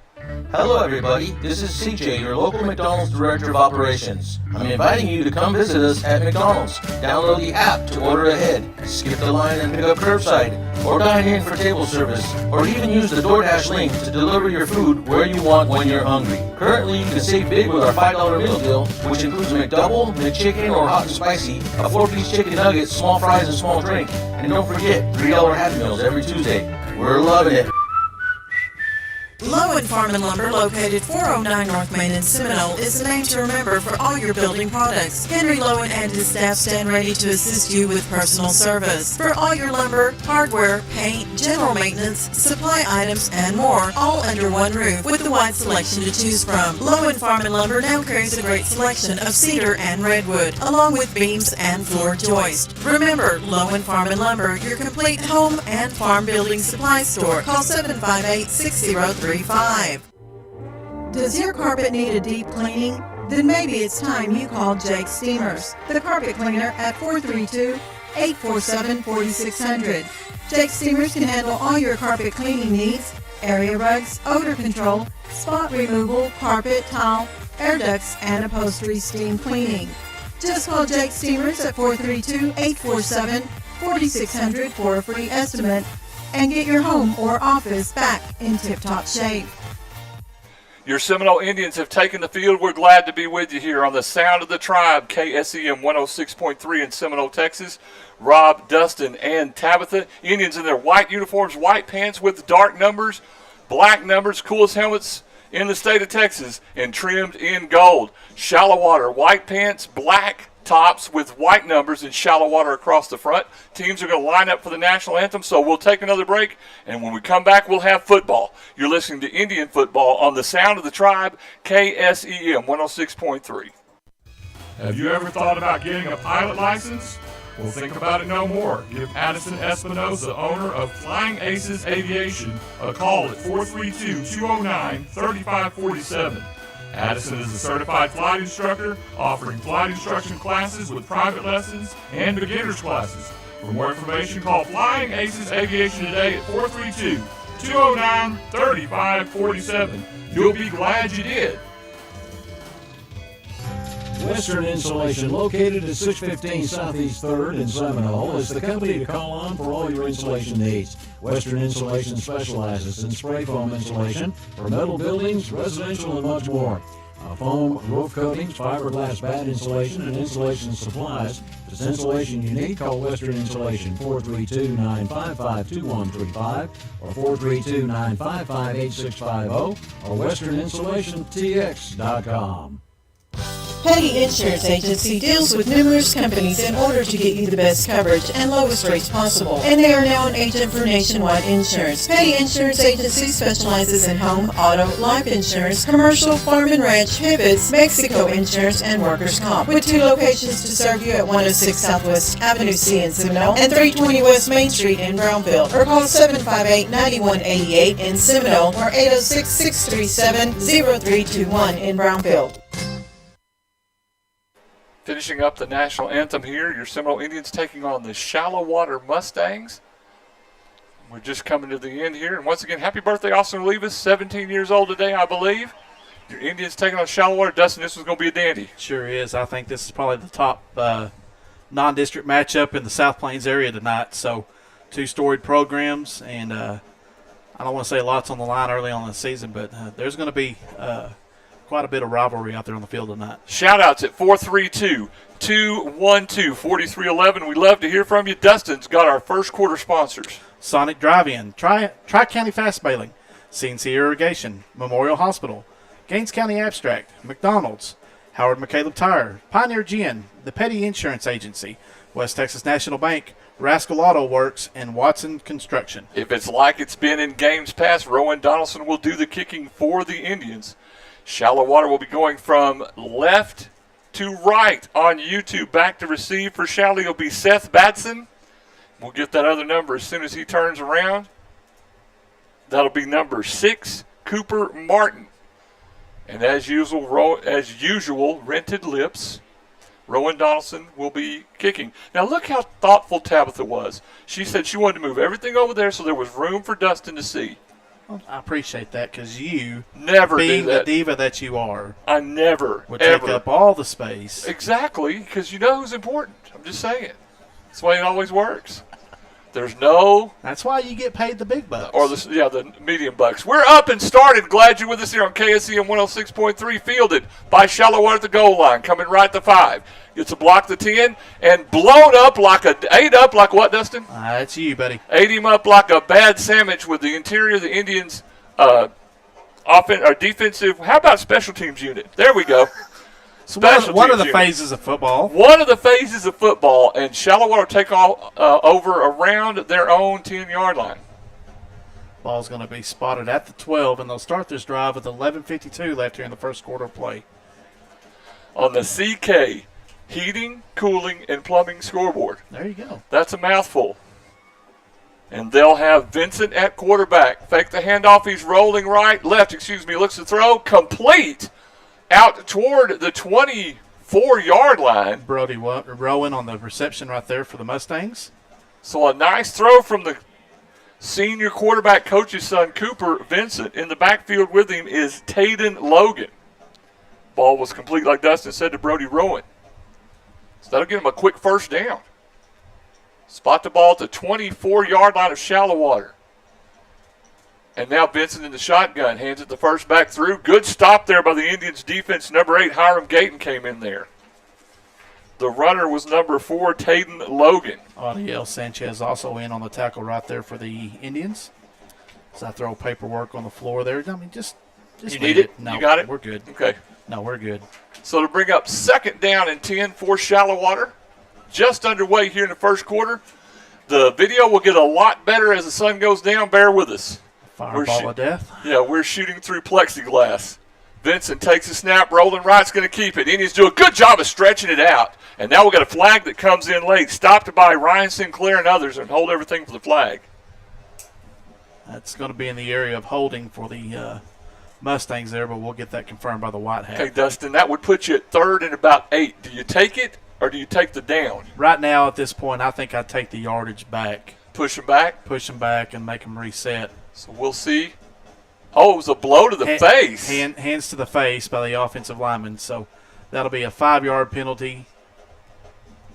Hello everybody, this is CJ, your local McDonald's Director of Operations. I'm inviting you to come visit us at McDonald's. Download the app to order ahead, skip the line and pick up curbside, or dine in for table service, or even use the DoorDash link to deliver your food where you want when you're hungry. Currently, you can save big with our $5 meal deal, which includes a McDouble, McChicken, or hot and spicy, a 4-piece chicken nugget, small fries, and small drink. And don't forget, $3 Happy Meals every Tuesday. We're loving it. Lowen Farm and Lumber, located 409 North Main in Seminole, is the name to remember for all your building products. Henry Lowen and his staff stand ready to assist you with personal service. For all your lumber, hardware, paint, general maintenance, supply items, and more, all under one roof with a wide selection to choose from. Lowen Farm and Lumber now carries a great selection of cedar and redwood, along with beams and floor joist. Remember, Lowen Farm and Lumber, your complete home and farm building supply store. Call 758-6035. Does your carpet need a deep cleaning? Then maybe it's time you call Jake Steamers, the carpet cleaner at 432-847-4600. Jake Steamers can handle all your carpet cleaning needs, area rugs, odor control, spot removal, carpet, tile, air ducts, and upholstery steam cleaning. Just call Jake Steamers at 432-847-4600 for a free estimate and get your home or office back in tip-top shape. Your Seminole Indians have taken the field. We're glad to be with you here on the Sound of the Tribe, KSEM 106.3 in Seminole, Texas. Rob, Dustin, and Tabitha. Indians in their white uniforms, white pants with dark numbers, black numbers, coolest helmets in the state of Texas, and trimmed in gold. Shallowater, white pants, black tops with white numbers and Shallowater across the front. Teams are going to line up for the national anthem, so we'll take another break, and when we come back, we'll have football. You're listening to Indian football on the Sound of the Tribe, KSEM 106.3. Have you ever thought about getting a pilot license? Well, think about it no more. Give Addison Espinosa, owner of Flying Aces Aviation, a call at 432-209-3547. Addison is a certified flight instructor offering flight instruction classes with private lessons and beginner's classes. For more information, call Flying Aces Aviation today at 432-209-3547. You'll be glad you did. Western Insulation, located at 615 Southeast 3rd in Seminole, is the company to call on for all your insulation needs. Western Insulation specializes in spray foam insulation for metal buildings, residential, and much more. Foam roof coatings, fiberglass bat insulation, and insulation supplies. If it's insulation you need, call Western Insulation 432-955-2135 or 432-955-8650 or westerninsulationtx.com. Petty Insurance Agency deals with numerous companies in order to get you the best coverage and lowest rates possible, and they are now an agent for Nationwide Insurance. Petty Insurance Agency specializes in home, auto, life insurance, commercial, farm and ranch, pivots, Mexico insurance, and workers' comp, with 2 locations to serve you at 106 Southwest Avenue C in Seminole and 320 West Main Street in Brownfield, or call 758-9188 in Seminole or 806-637-0321 in Brownfield. Finishing up the national anthem here, your Seminole Indians taking on the Shallowater Mustangs. We're just coming to the end here. And once again, happy birthday, Austin Olivas, 17 years old today, I believe. Your Indians taking on Shallowater. Dustin, this was going to be a dandy. Sure is. I think this is probably the top non-district matchup in the South Plains area tonight. So 2 storied programs, and I don't want to say lots on the line early on in the season, but there's going to be quite a bit of rivalry out there on the field tonight. Shout-outs at 432-212-4311. We'd love to hear from you. Dustin's got our first quarter sponsors. Sonic Drive-In, Tri-County Fast Bailing, CNC Irrigation, Memorial Hospital, Gaines County Abstract, McDonald's, Howard McCaleb Tire, Pioneer Gin, the Petty Insurance Agency, West Texas National Bank, Rascal Auto Works, and Watson Construction. If it's like it's been in games past, Rowan Donaldson will do the kicking for the Indians. Shallowater will be going from left to right on YouTube. Back to receive for Shally will be Seth Batson. We'll get that other number as soon as he turns around. That'll be number 6, Cooper Martin. And as usual, Rented Lips, Rowan Donaldson will be kicking. Now look how thoughtful Tabitha was. She said she wanted to move everything over there so there was room for Dustin to see. Well, I appreciate that because you, Never being do that. the diva that you are, I never, would ever. take up all the space. Exactly, because you know who's important. I'm just saying. That's the way it always works. There's no... That's why you get paid the big bucks. Or the medium bucks. We're up and started. Glad you're with us here on KSCM 106.3. Fielded by Shallowater at the goal line. Coming right to 5. Gets a block to 10. And blown up like ate up like what, Dustin? That's you, buddy. Ate him up like a bad sandwich with the interior of the Indians' defensive. How about special teams unit? There we go. One of the phases of football. One of the phases of football, and Shallowater take over around their own 10-yard line. Ball's going to be spotted at the 12, and they'll start this drive with 11:52 left here in the first quarter of play. On the CK Heating, Cooling, and Plumbing scoreboard. There you go. That's a mouthful. And they'll have Vincent at quarterback. Fake the handoff. He's rolling left, looks to throw. Complete. Out toward the 24-yard line. Brody Rowan on the reception right there for the Mustangs. So a nice throw from the senior quarterback coach's son, Cooper Vincent. In the backfield with him is Tayden Logan. Ball was complete, like Dustin said, to Brody Rowan. So that'll give him a quick first down. Spot the ball at the 24-yard line of Shallowater. And now Vincent in the shotgun, hands it the first back through. Good stop there by the Indians defense. Number 8, Hiram Gayton came in there. The runner was number 4, Tayden Logan. Adiel Sanchez also in on the tackle right there for the Indians. As I throw paperwork on the floor there. I mean, just you need it? No, you got it? We're good. Okay. No, we're good. So to bring up second down and 10 for Shallowater. Just underway here in the first quarter. The video will get a lot better as the sun goes down. Bear with us. Fireball of death. Yeah, we're shooting through plexiglass. Vincent takes a snap, rolling right's going to keep it. Indians do a good job of stretching it out. And now we've got a flag that comes in late, stopped by Ryan Sinclair and others, and hold everything for the flag. That's going to be in the area of holding for the Mustangs there, but we'll get that confirmed by the White Hat. Okay, Dustin, that would put you at third and about 8. Do you take it or do you take the down? Right now at this point, I think I'd take the yardage back. Push them back? Push them back and make them reset. So we'll see. Oh, it was a blow to the face. Hands to the face by the offensive lineman. So that'll be a 5-yard penalty.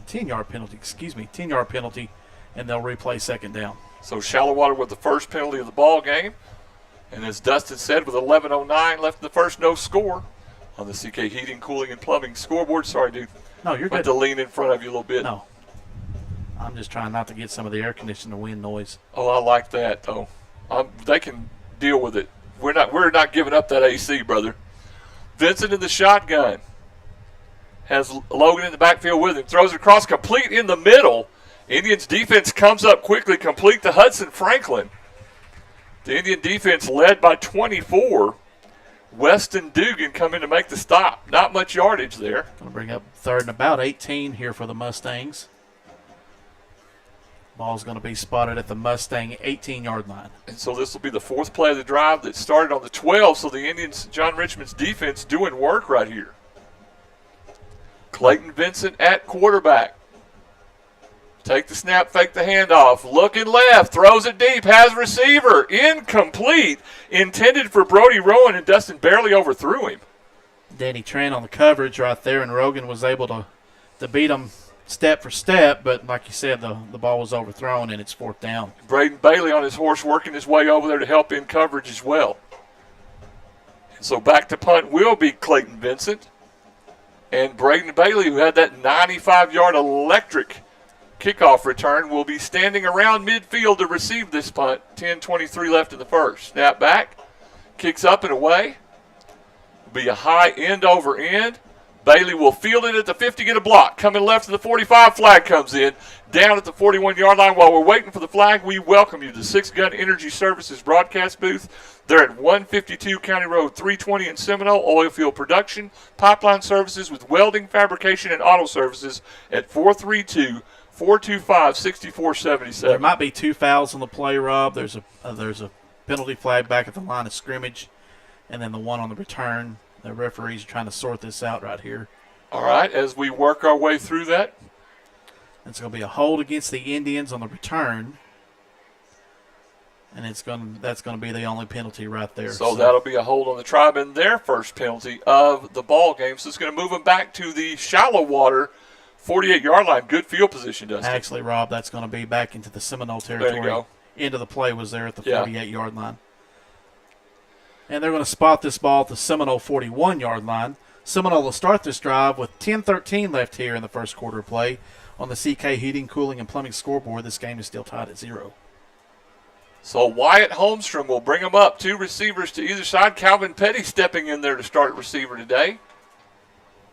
10-yard penalty, 10-yard penalty, and they'll replay second down. So Shallowater with the first penalty of the ball game. And as Dustin said, with 11:09 left in the first, no score on the CK Heating, Cooling, and Plumbing scoreboard. Sorry, dude. No, you're good. To lean in front of you a little bit. No. I'm just trying not to get some of the air conditioner wind noise. Oh, I like that, though. They can deal with it. We're not giving up that AC, brother. Vincent in the shotgun. Has Logan in the backfield with him. Throws it across, complete in the middle. Indians defense comes up quickly, complete to Hudson Franklin. The Indian defense led by 24. Weston Dugan come in to make the stop. Not much yardage there. Going to bring up third and about 18 here for the Mustangs. Ball's going to be spotted at the Mustang 18-yard line. And so this will be the fourth play of the drive that started on the 12. So the Indians, John Richmond's defense, doing work right here. Clayton Vincent at quarterback. Take the snap, fake the handoff. Looking left, throws it deep, has receiver. Incomplete. Intended for Brody Rowan, and Dustin barely overthrew him. Danny Tran on the coverage right there, and Rogan was able to beat him step for step, but like you said, the ball was overthrown, and it's fourth down. Braden Bailey on his horse working his way over there to help in coverage as well. And so back to punt will be Clayton Vincent. And Braden Bailey, who had that 95-yard electric kickoff return, will be standing around midfield to receive this punt. 10:23 left in the first. Snap back. Kicks up and away. Will be a high end over end. Bailey will field it at the 50, get a block. Coming left to the 45, flag comes in. Down at the 41-yard line. While we're waiting for the flag, we welcome you to the Six Gun Energy Services broadcast booth. They're at 152 County Road 320 in Seminole. Oil field production, pipeline services with welding, fabrication, and auto services at 432-425-6477. There might be 2 fouls on the play, Rob. There's a penalty flag back at the line of scrimmage, and then the one on the return. The referees are trying to sort this out right here. All right, as we work our way through that. It's going to be a hold against the Indians on the return. And that's going to be the only penalty right there. So that'll be a hold on the Tribe in their first penalty of the ball game. So it's going to move them back to the Shallowater 48-yard line. Good field position, Dustin. Actually, Rob, that's going to be back into the Seminole territory. There you go. End of the play was there at the 48-yard line. And they're going to spot this ball at the Seminole 41-yard line. Seminole will start this drive with 10:13 left here in the first quarter of play. On the CK Heating, Cooling, and Plumbing scoreboard, this game is still tied at 0. So Wyatt Holmstrom will bring them up. 2 receivers to either side. Calvin Petty stepping in there to start at receiver today.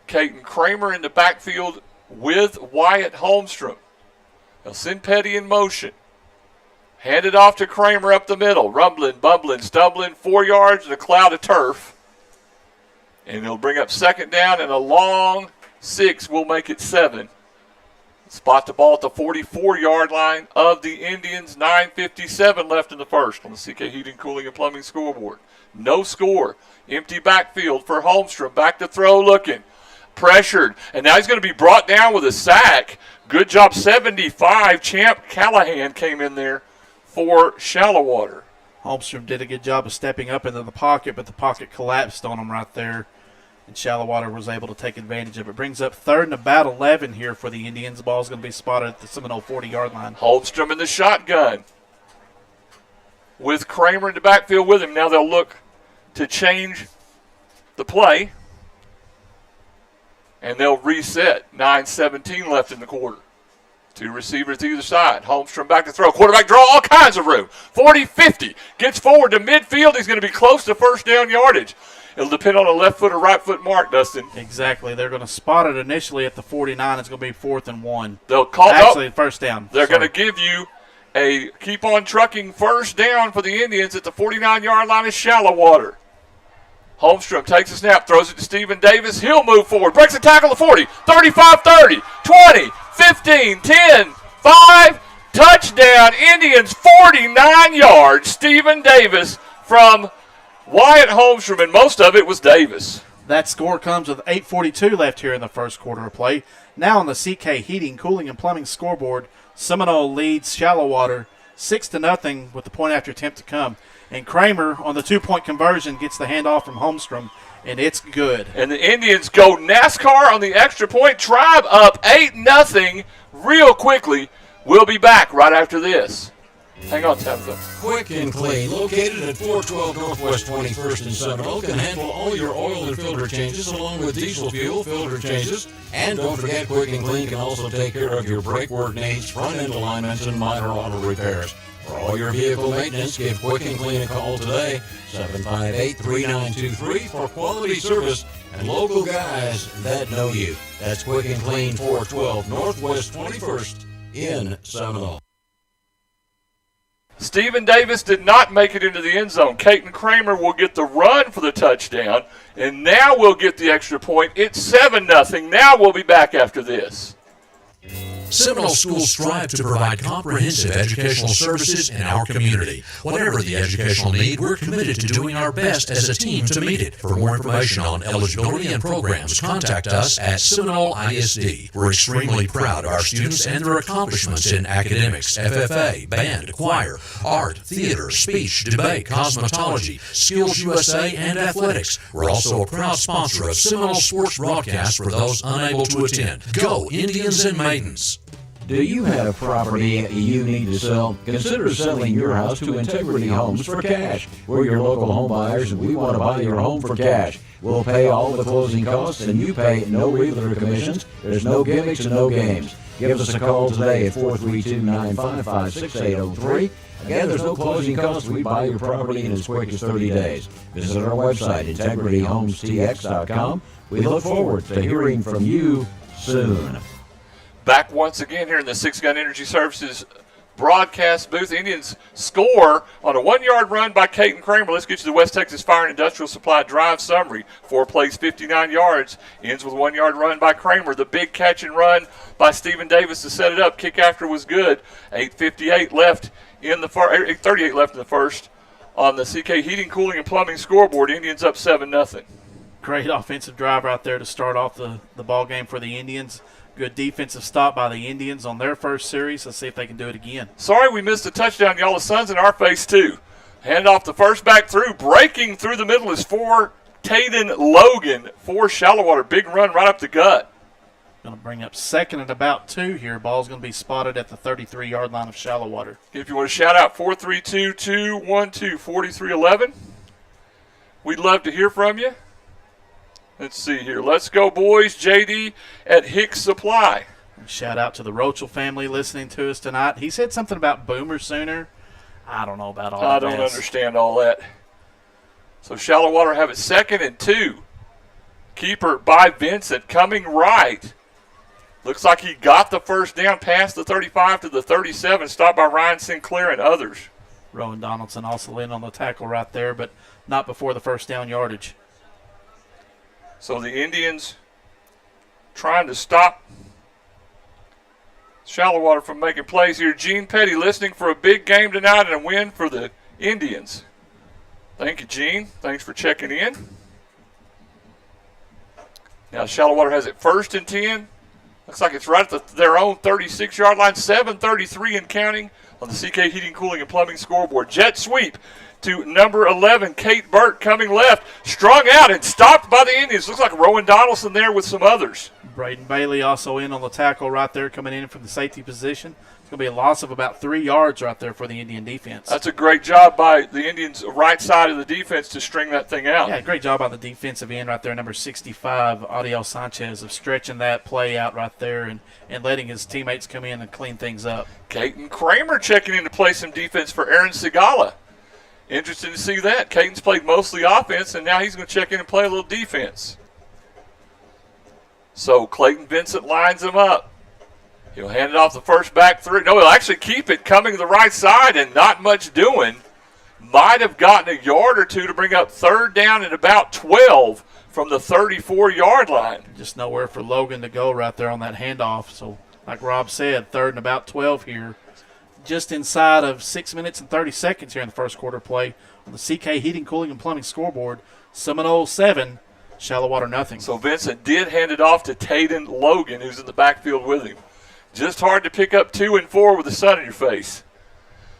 Caden Kramer in the backfield with Wyatt Holmstrom. They'll send Petty in motion. Hand it off to Kramer up the middle. Rumbling, bumbling, stumbling. 4 yards and a cloud of turf. And he'll bring up second down, and a long 6 will make it 7. Spot the ball at the 44-yard line of the Indians. 9:57 left in the first on the CK Heating, Cooling, and Plumbing scoreboard. No score. Empty backfield for Holmstrom. Back to throw looking. Pressured. And now he's going to be brought down with a sack. Good job, 75. Champ Callahan came in there for Shallowater. Holmstrom did a good job of stepping up into the pocket, but the pocket collapsed on him right there. And Shallowater was able to take advantage of it. Brings up 3rd and about 11 here for the Indians. The ball's going to be spotted at the Seminole 40-yard line. Holmstrom in the shotgun with Kramer in the backfield with him. Now they'll look to change the play, and they'll reset. 9:17 left in the quarter. 2 receivers to either side. Holmstrom back to throw. Quarterback draw, all kinds of room. 40, 50. Gets forward to midfield. He's going to be close to first down yardage. It'll depend on a left foot or right foot mark, Dustin. Exactly. They're going to spot it initially at the 49. It's going to be 4th and 1. They'll call first down. They're going to give you a keep on trucking first down for the Indians at the 49-yard line of Shallowater. Holmstrom takes a snap, throws it to Stephen Davis. He'll move forward. Breaks the tackle to 40, 35, 30, 20, 15, 10, 5. Touchdown, Indians, 49 yards. Stephen Davis from Wyatt Holmstrom, and most of it was Davis. That score comes with 8:42 left here in the first quarter of play. Now on the CK Heating, Cooling, and Plumbing scoreboard, Seminole leads Shallowater 6-0 with the point after attempt to come. And Kramer on the 2-point conversion gets the handoff from Holmstrom, and it's good. And the Indians go NASCAR on the extra point. Tribe up 8-0 real quickly. We'll be back right after this. Hang on, Tabitha. Quick and Clean, located at 412 Northwest 21st in Seminole, can handle all your oil and filter changes along with diesel fuel filter changes. And don't forget, Quick and Clean can also take care of your brake work needs, front end alignments, and minor auto repairs. For all your vehicle maintenance, give Quick and Clean a call today, 758-3923 for quality service and local guys that know you. That's Quick and Clean, 412 Northwest 21st in Seminole. Stephen Davis did not make it into the end zone. Caden Kramer will get the run for the touchdown, and now we'll get the extra point. It's 7-0. Now we'll be back after this. Seminole schools strive to provide comprehensive educational services in our community. Whatever the educational need, we're committed to doing our best as a team to meet it. For more information on eligibility and programs, contact us at Seminole ISD. We're extremely proud of our students and their accomplishments in academics, FFA, band, choir, art, theater, speech, debate, cosmetology, Skills USA, and athletics. We're also a proud sponsor of Seminole sports broadcasts for those unable to attend. Go Indians and Maidens! Do you have property you need to sell? Consider selling your house to Integrity Homes for cash. We're your local home buyers, and we want to buy your home for cash. We'll pay all the closing costs, and you pay no realtor commissions. There's no gimmicks and no games. Give us a call today at 432-955-6803. Again, there's no closing costs. We buy your property in as quick as 30 days. Visit our website, integrityhomestx.com. We look forward to hearing from you soon. Back once again here in the Six Gun Energy Services broadcast booth. Indians score on a 1-yard run by Caden Kramer. Let's get you the West Texas Fire and Industrial Supply drive summary. 4 plays, 59 yards. Ends with a 1-yard run by Kramer. The big catch and run by Stephen Davis to set it up. Kick after was good. 8:58 left in the 8:38 left in the first on the CK Heating, Cooling, and Plumbing scoreboard. Indians up 7-0. Great offensive drive right there to start off the ball game for the Indians. Good defensive stop by the Indians on their first series. Let's see if they can do it again. Sorry we missed a touchdown. Y'all, the sun's in our face, too. Hand off the first back through. Breaking through the middle is for Taden Logan for Shallowater. Big run right up the gut. Going to bring up 2nd and about 2 here. Ball's going to be spotted at the 33-yard line of Shallowater. If you want to shout out 432-212-4311, we'd love to hear from you. Let's see here. Let's go, boys. JD at Hicks Supply. And shout out to the Rochel family listening to us tonight. He said something about Boomer Sooner. I don't know about all that. I don't understand all that. So Shallowater have it 2nd and 2. Keeper by Vincent coming right. Looks like he got the first down past the 35 to the 37, stopped by Ryan Sinclair and others. Rowan Donaldson also in on the tackle right there, but not before the first down yardage. So the Indians trying to stop Shallowater from making plays here. Gene Petty listening for a big game tonight and a win for the Indians. Thank you, Gene. Thanks for checking in. Now Shallowater has it 1st and 10. Looks like it's right at their own 36-yard line, 7:33 and counting on the CK Heating, Cooling, and Plumbing scoreboard. Jet sweep to number 11, Kate Burt coming left, strung out and stopped by the Indians. Looks like Rowan Donaldson there with some others. Braden Bailey also in on the tackle right there, coming in from the safety position. It's going to be a loss of about 3 yards right there for the Indian defense. That's a great job by the Indians' right side of the defense to string that thing out. Yeah, great job by the defensive end right there, number 65, Adiel Sanchez, of stretching that play out right there and letting his teammates come in and clean things up. Caden Kramer checking in to play some defense for Aaron Segala. Interesting to see that. Caden's played mostly offense, and now he's going to check in and play a little defense. So Clayton Vincent lines him up. He'll hand it off the first back through. No, he'll actually keep it coming to the right side and not much doing. Might have gotten a yard or two to bring up 3rd down and about 12 from the 34-yard line. Just nowhere for Logan to go right there on that handoff. So, like Rob said, 3rd and about 12 here. Just inside of 6 minutes and 30 seconds here in the first quarter play on the CK Heating, Cooling, and Plumbing scoreboard. Seminole 7, Shallowater nothing. So Vincent did hand it off to Taden Logan, who's in the backfield with him. Just hard to pick up 2 and 4 with the sun in your face.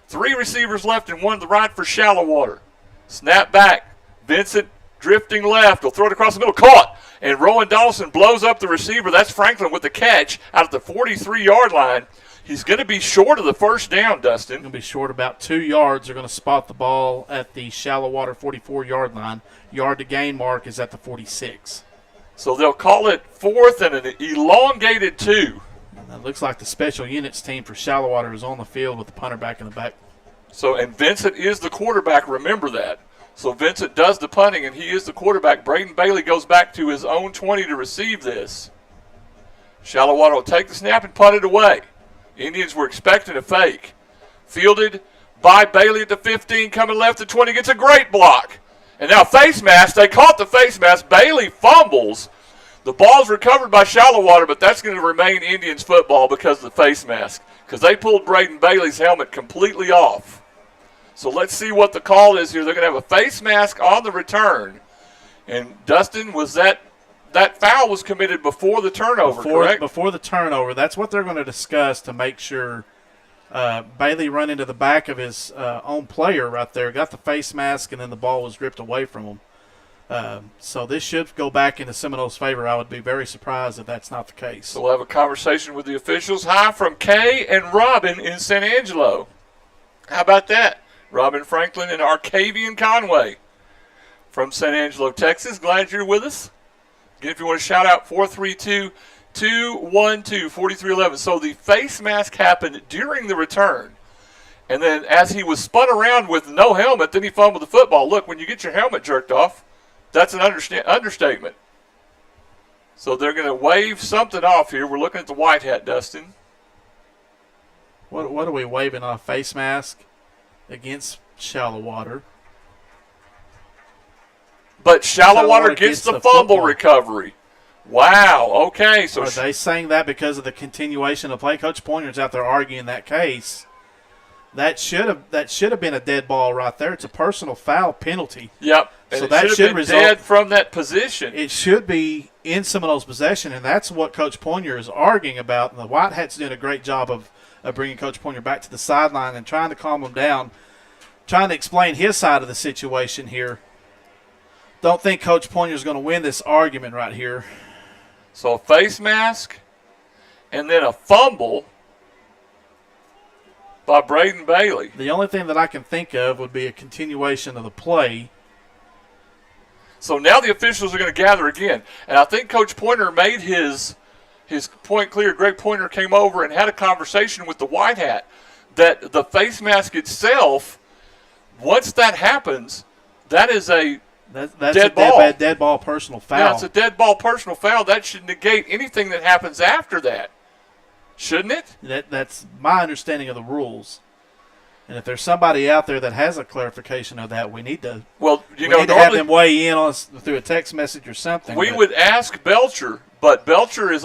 3 receivers left and 1 to the right for Shallowater. Snap back. Vincent drifting left. He'll throw it across the middle. Caught. And Rowan Donaldson blows up the receiver. That's Franklin with the catch out at the 43-yard line. He's going to be short of the first down, Dustin. Going to be short about 2 yards. They're going to spot the ball at the Shallowater 44-yard line. Yard to gain mark is at the 46. So they'll call it 4th and an elongated 2. It looks like the special units team for Shallowater is on the field with the punter back in the back. So, and Vincent is the quarterback, remember that. So Vincent does the punting, and he is the quarterback. Braden Bailey goes back to his own 20 to receive this. Shallowater will take the snap and punt it away. Indians were expecting a fake. Fielded by Bailey at the 15, coming left to 20, gets a great block. And now face mask, they caught the face mask. Bailey fumbles. The ball's recovered by Shallowater, but that's going to remain Indians football because of the face mask, because they pulled Braden Bailey's helmet completely off. So let's see what the call is here. They're going to have a face mask on the return. And Dustin, was that foul was committed before the turnover, correct? Before the turnover. That's what they're going to discuss to make sure Bailey run into the back of his own player right there, got the face mask, and then the ball was ripped away from him. So this should go back into Seminole's favor. I would be very surprised if that's not the case. So we'll have a conversation with the officials. Hi from Kay and Robin in San Angelo. How about that? Robin Franklin and Arcavian Conway from San Angelo, Texas. Glad you're with us. Again, if you want to shout out, 432-212-4311. So the face mask happened during the return. And then as he was spun around with no helmet, then he fumbled the football. Look, when you get your helmet jerked off, that's an understatement. So they're going to wave something off here. We're looking at the white hat, Dustin. What are we waving off? Face mask against Shallowater. But Shallowater gets the fumble recovery. Wow, okay. So are they saying that because of the continuation of play? Coach Pointer's out there arguing that case. That should have been a dead ball right there. It's a personal foul penalty. Yep. And so it that should been result dead from that position. It should be in Seminole's possession, and that's what Coach Poinier is arguing about. And the White Hats doing a great job of bringing Coach Poinier back to the sideline and trying to calm him down, trying to explain his side of the situation here. Don't think Coach Poinier is going to win this argument right here. So a face mask and then a fumble by Braden Bailey. The only thing that I can think of would be a continuation of the play. So now the officials are going to gather again. And I think Coach Pointer made his point clear. Greg Pointer came over and had a conversation with the White Hat that the face mask itself, once that happens, that is a that's dead ball. Dead ball personal foul. Yeah, it's a dead ball personal foul. That should negate anything that happens after that. Shouldn't it? That's my understanding of the rules. And if there's somebody out there that has a clarification of that, we need to have them weigh in on us through a text message or something. We would ask Belcher, but Belcher is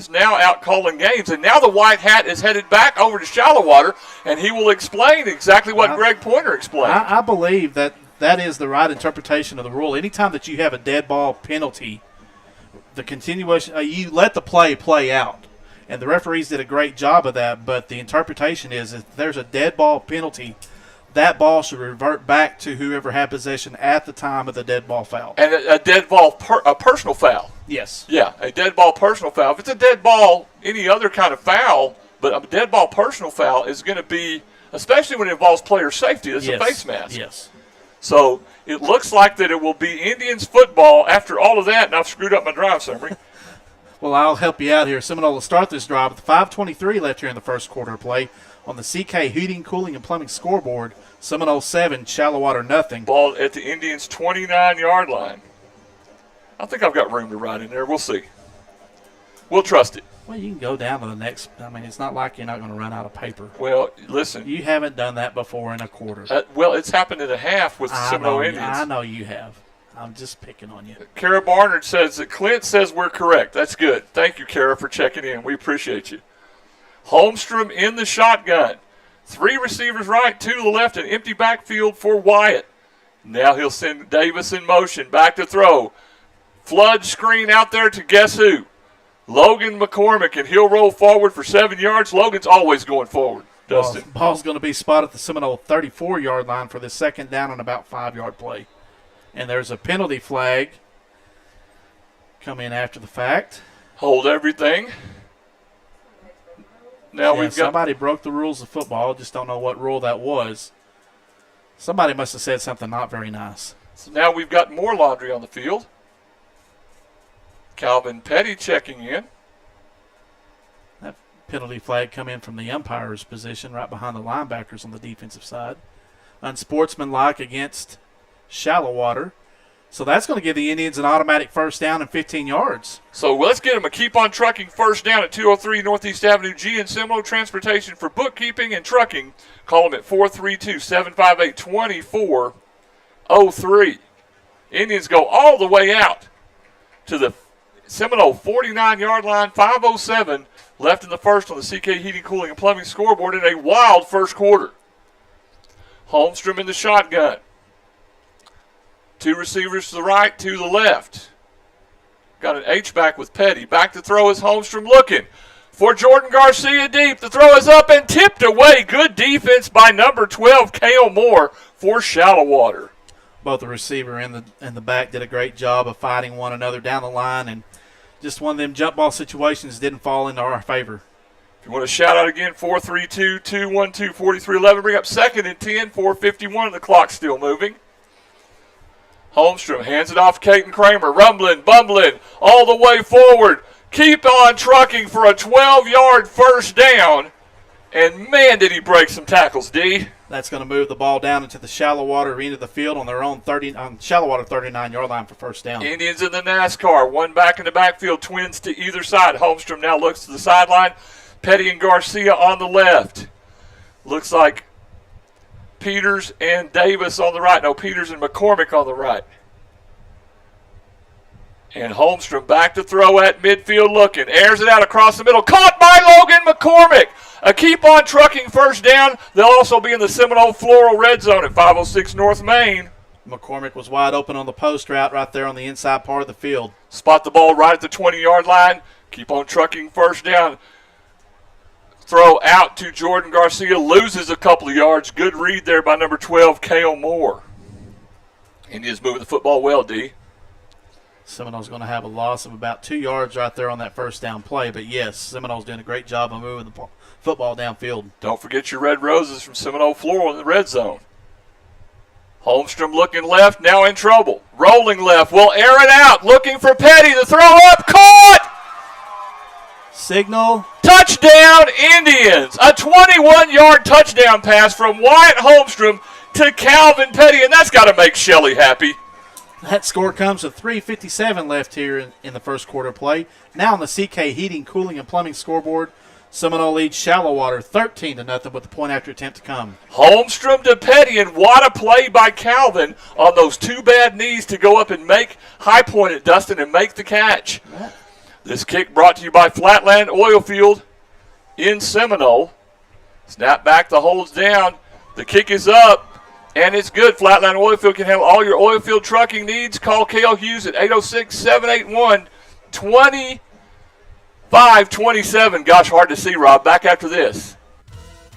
now out calling games, and now the White Hat is headed back over to Shallowater, and he will explain exactly what Greg Pointer explained. I believe that is the right interpretation of the rule. Anytime that you have a dead ball penalty, the continuation, you let the play out. And the referees did a great job of that, but the interpretation is if there's a dead ball penalty, that ball should revert back to whoever had possession at the time of the dead ball foul. And a dead ball, a personal foul. Yes. Yeah, a dead ball personal foul. If it's a dead ball, any other kind of foul, but a dead ball personal foul is going to be, especially when it involves player safety, that's a face mask. Yes. So it looks like that it will be Indians football after all of that, and I've screwed up my drive summary. Well, I'll help you out here. Seminole will start this drive with 5:23 left here in the first quarter of play. On the CK Heating, Cooling, and Plumbing scoreboard, Seminole 7, Shallowater nothing. Ball at the Indians' 29-yard line. I think I've got room to ride in there. We'll see. We'll trust it. Well, you can go down to the next. I mean, it's not like you're not going to run out of paper. Well, listen. You haven't done that before in a quarter. Well, it's happened in a half with the Seminole Indians. I know you have. I'm just picking on you. Kara Barnard says that Clint says we're correct. That's good. Thank you, Kara, for checking in. We appreciate you. Holmstrom in the shotgun. 3 receivers right, 2 to the left, an empty backfield for Wyatt. Now he'll send Davis in motion, back to throw. Flood screen out there to guess who? Logan McCormick, and he'll roll forward for 7 yards. Logan's always going forward, Dustin. Ball's going to be spotted at the Seminole 34-yard line for the second down and about 5-yard play. And there's a penalty flag come in after the fact. Hold everything. Now we've got somebody broke the rules of football. Just don't know what rule that was. Somebody must have said something not very nice. So now we've got more laundry on the field. Calvin Petty checking in. That penalty flag come in from the umpire's position right behind the linebackers on the defensive side. Unsportsmanlike against Shallowater. So that's going to give the Indians an automatic first down and 15 yards. So let's get them a Keep On Trucking first down at 203 Northeast Avenue G in Seminole. Transportation for bookkeeping and trucking. Call them at 432-758-2403. Indians go all the way out to the Seminole 49-yard line. 5:07 left in the first on the CK Heating, Cooling, and Plumbing scoreboard in a wild first quarter. Holmstrom in the shotgun. 2 receivers to the right, 2 to the left. Got an H-back with Petty. Back to throw is Holmstrom looking for Jordan Garcia deep. The throw is up and tipped away. Good defense by number 12, Cale Moore, for Shallowater. Both the receiver and the back did a great job of fighting one another down the line, and just one of them jump ball situations didn't fall into our favor. If you want to shout out again, 432-212-4311. Bring up 2nd and 10, 4:51, and the clock's still moving. Holmstrom hands it off to Caden Kramer, rumbling, bumbling, all the way forward. Keep on trucking for a 12-yard first down. And, man, did he break some tackles, D. That's going to move the ball down into the Shallowater end of the field on their own Shallowater 39-yard line for first down. Indians in the NASCAR, one back in the backfield, twins to either side. Holmstrom now looks to the sideline. Petty and Garcia on the left. Looks like Peters and Davis on the right. No, Peters and McCormick on the right. And Holmstrom back to throw at midfield looking. Airs it out across the middle. Caught by Logan McCormick. A Keep On Trucking first down. They'll also be in the Seminole Floral Red Zone at 506 North Main. McCormick was wide open on the post route right there on the inside part of the field. Spot the ball right at the 20-yard line. Keep On Trucking first down. Throw out to Jordan Garcia. Loses a couple of yards. Good read there by number 12, Cale Moore. Indians moving the football well, D. Seminole's going to have a loss of about 2 yards right there on that first down play. But, yes, Seminole's doing a great job of moving the football downfield. Don't forget your red roses from Seminole Floral in the red zone. Holmstrom looking left, now in trouble. Rolling left, will air it out. Looking for Petty. The throw up, caught! Signal. Touchdown, Indians. A 21-yard touchdown pass from Wyatt Holmstrom to Calvin Petty, and that's got to make Shelley happy. That score comes with 3:57 left here in the first quarter play. Now on the CK Heating, Cooling, and Plumbing scoreboard, Seminole leads Shallowater 13-0 with the point after attempt to come. Holmstrom to Petty, and what a play by Calvin on those two bad knees to go up and make high point it, Dustin, and make the catch. This kick brought to you by Flatland Oil Field in Seminole. Snap back, the hold's down. The kick is up, and it's good. Flatland Oil Field can handle all your oil field trucking needs. Call Cale Hughes at 806-781-2527. Gosh, hard to see, Rob. Back after this.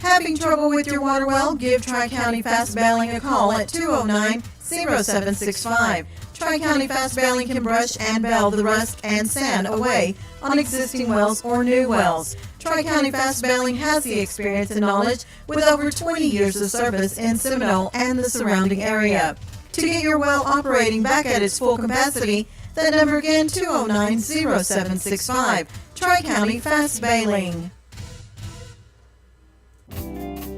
Having trouble with your water well? Give Tri-County Fast Bailing a call at 209-0765. Tri-County Fast Bailing can brush and bail the rust and sand away on existing wells or new wells. Tri-County Fast Bailing has the experience and knowledge with over 20 years of service in Seminole and the surrounding area. To get your well operating back at its full capacity, that number again, 209-0765. Tri-County Fast Bailing.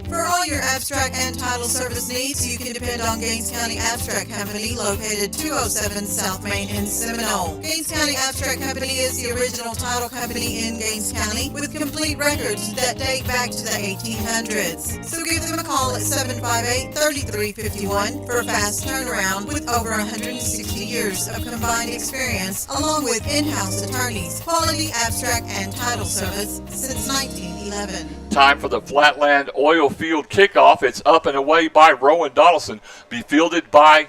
For all your abstract and title service needs, you can depend on Gaines County Abstract Company, located 207 South Main in Seminole. Gaines County Abstract Company is the original title company in Gaines County with complete records that date back to the 1800s. So give them a call at 758-3351 for a fast turnaround with over 160 years of combined experience, along with in-house attorneys. Quality abstract and title service since 1911. Time for the Flatland Oil Field kickoff. It's up and away by Rowan Donaldson. Be fielded by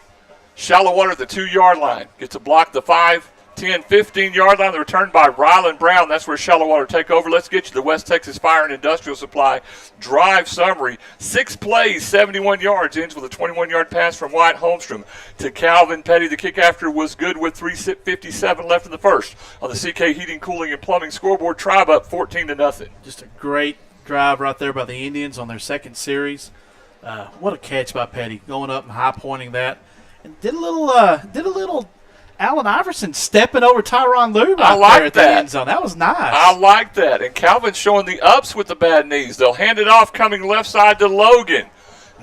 Shallowater at the 2-yard line. Gets a block the 5, 10, 15-yard line. The return by Ryland Brown. That's where Shallowater take over. Let's get you the West Texas Fire and Industrial Supply drive summary. 6 plays, 71 yards. Ends with a 21-yard pass from Wyatt Holmstrom to Calvin Petty. The kick after was good with 3:57 left in the first. On the CK Heating, Cooling, and Plumbing scoreboard, Tribe up 14-0. Just a great drive right there by the Indians on their second series. What a catch by Petty, going up and high pointing that, and did a little Allen Iverson stepping over Tyronn Lue right there at the end zone. That was nice. I like that. And Calvin's showing the ups with the bad knees. They'll hand it off coming left side to Logan.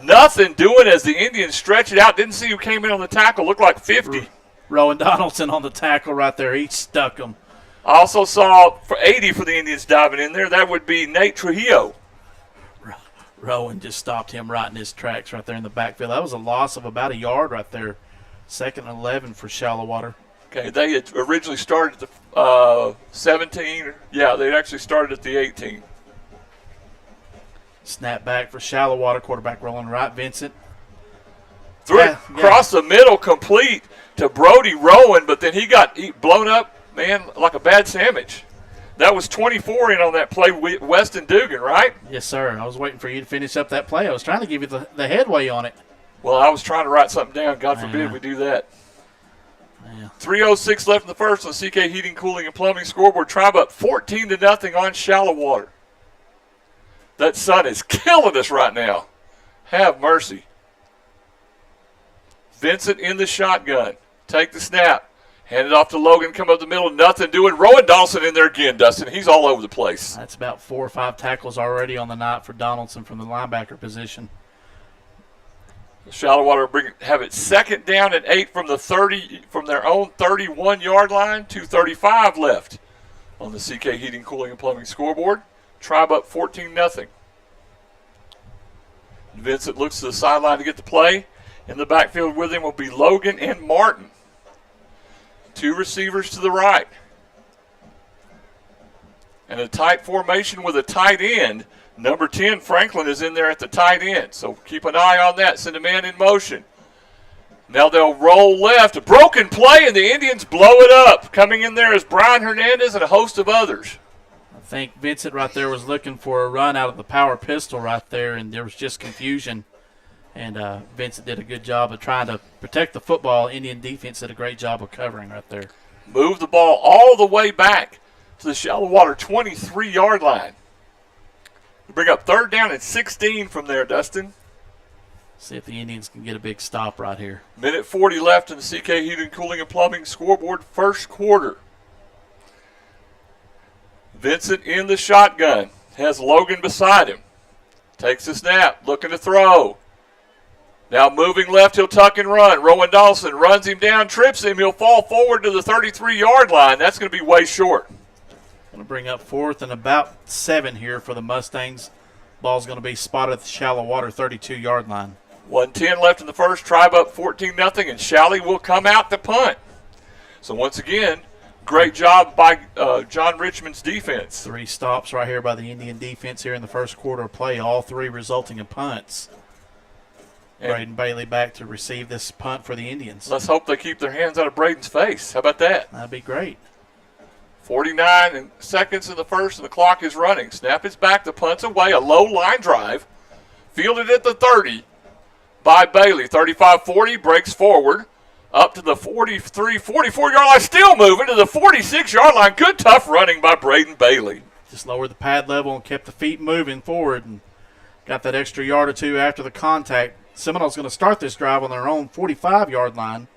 Nothing doing as the Indians stretch it out. Didn't see who came in on the tackle. Looked like 50. Rowan Donaldson on the tackle right there. He stuck him. I also saw for 80 for the Indians diving in there. That would be Nate Trujillo. Rowan just stopped him right in his tracks right there in the backfield. That was a loss of about a yard right there. 2nd and 11 for Shallowater. Okay, they had originally started at the 17. Yeah, they actually started at the 18. Snap back for Shallowater. Quarterback rolling right. Vincent. Across the middle, complete to Brody Rowan, but then he got blown up, man, like a bad sandwich. That was 24 in on that play, Weston Dugan, right? Yes, sir. I was waiting for you to finish up that play. I was trying to give you the headway on it. Well, I was trying to write something down. God forbid we do that. 3:06 left in the first on CK Heating, Cooling, and Plumbing scoreboard. Tribe up 14-0 on Shallowater. That sun is killing us right now. Have mercy. Vincent in the shotgun. Take the snap. Hand it off to Logan. Come up the middle. Nothing doing. Rowan Donaldson in there again, Dustin. He's all over the place. That's about 4 or 5 tackles already on the night for Donaldson from the linebacker position. Shallowater have it 2nd down and 8 from their own 31-yard line. 2:35 left on the CK Heating, Cooling, and Plumbing scoreboard. Tribe up 14-0. Vincent looks to the sideline to get the play. In the backfield with him will be Logan and Martin. 2 receivers to the right. And a tight formation with a tight end. Number 10, Franklin, is in there at the tight end, so keep an eye on that. Send a man in motion. Now they'll roll left. A broken play, and the Indians blow it up. Coming in there is Brian Hernandez and a host of others. I think Vincent right there was looking for a run out of the power pistol right there, and there was just confusion. And Vincent did a good job of trying to protect the football. Indian defense did a great job of covering right there. Move the ball all the way back to the Shallowater 23-yard line. We bring up 3rd down and 16 from there, Dustin. See if the Indians can get a big stop right here. Minute 40 left in the CK Heating, Cooling, and Plumbing scoreboard, first quarter. Vincent in the shotgun. Has Logan beside him. Takes the snap, looking to throw. Now moving left, he'll tuck and run. Rowan Dawson runs him down, trips him. He'll fall forward to the 33-yard line. That's going to be way short. Going to bring up 4th and about 7 here for the Mustangs. Ball's going to be spotted at the Shallowater 32-yard line. 1:10 left in the first. Tribe up 14-0, and Shalley will come out to punt. So once again, great job by John Richmond's defense. 3 stops right here by the Indian defense here in the first quarter of play, all 3 resulting in punts. Braden Bailey back to receive this punt for the Indians. Let's hope they keep their hands out of Braden's face. How about that? That'd be great. 49 seconds in the first, and the clock is running. Snap is back. The punt's away. A low line drive. Fielded at the 30 by Bailey. 35-40, breaks forward. Up to the 43, 44-yard line. Still moving to the 46-yard line. Good tough running by Braden Bailey. Just lowered the pad level and kept the feet moving forward and got that extra yard or two after the contact. Seminole's going to start this drive on their own 45-yard line.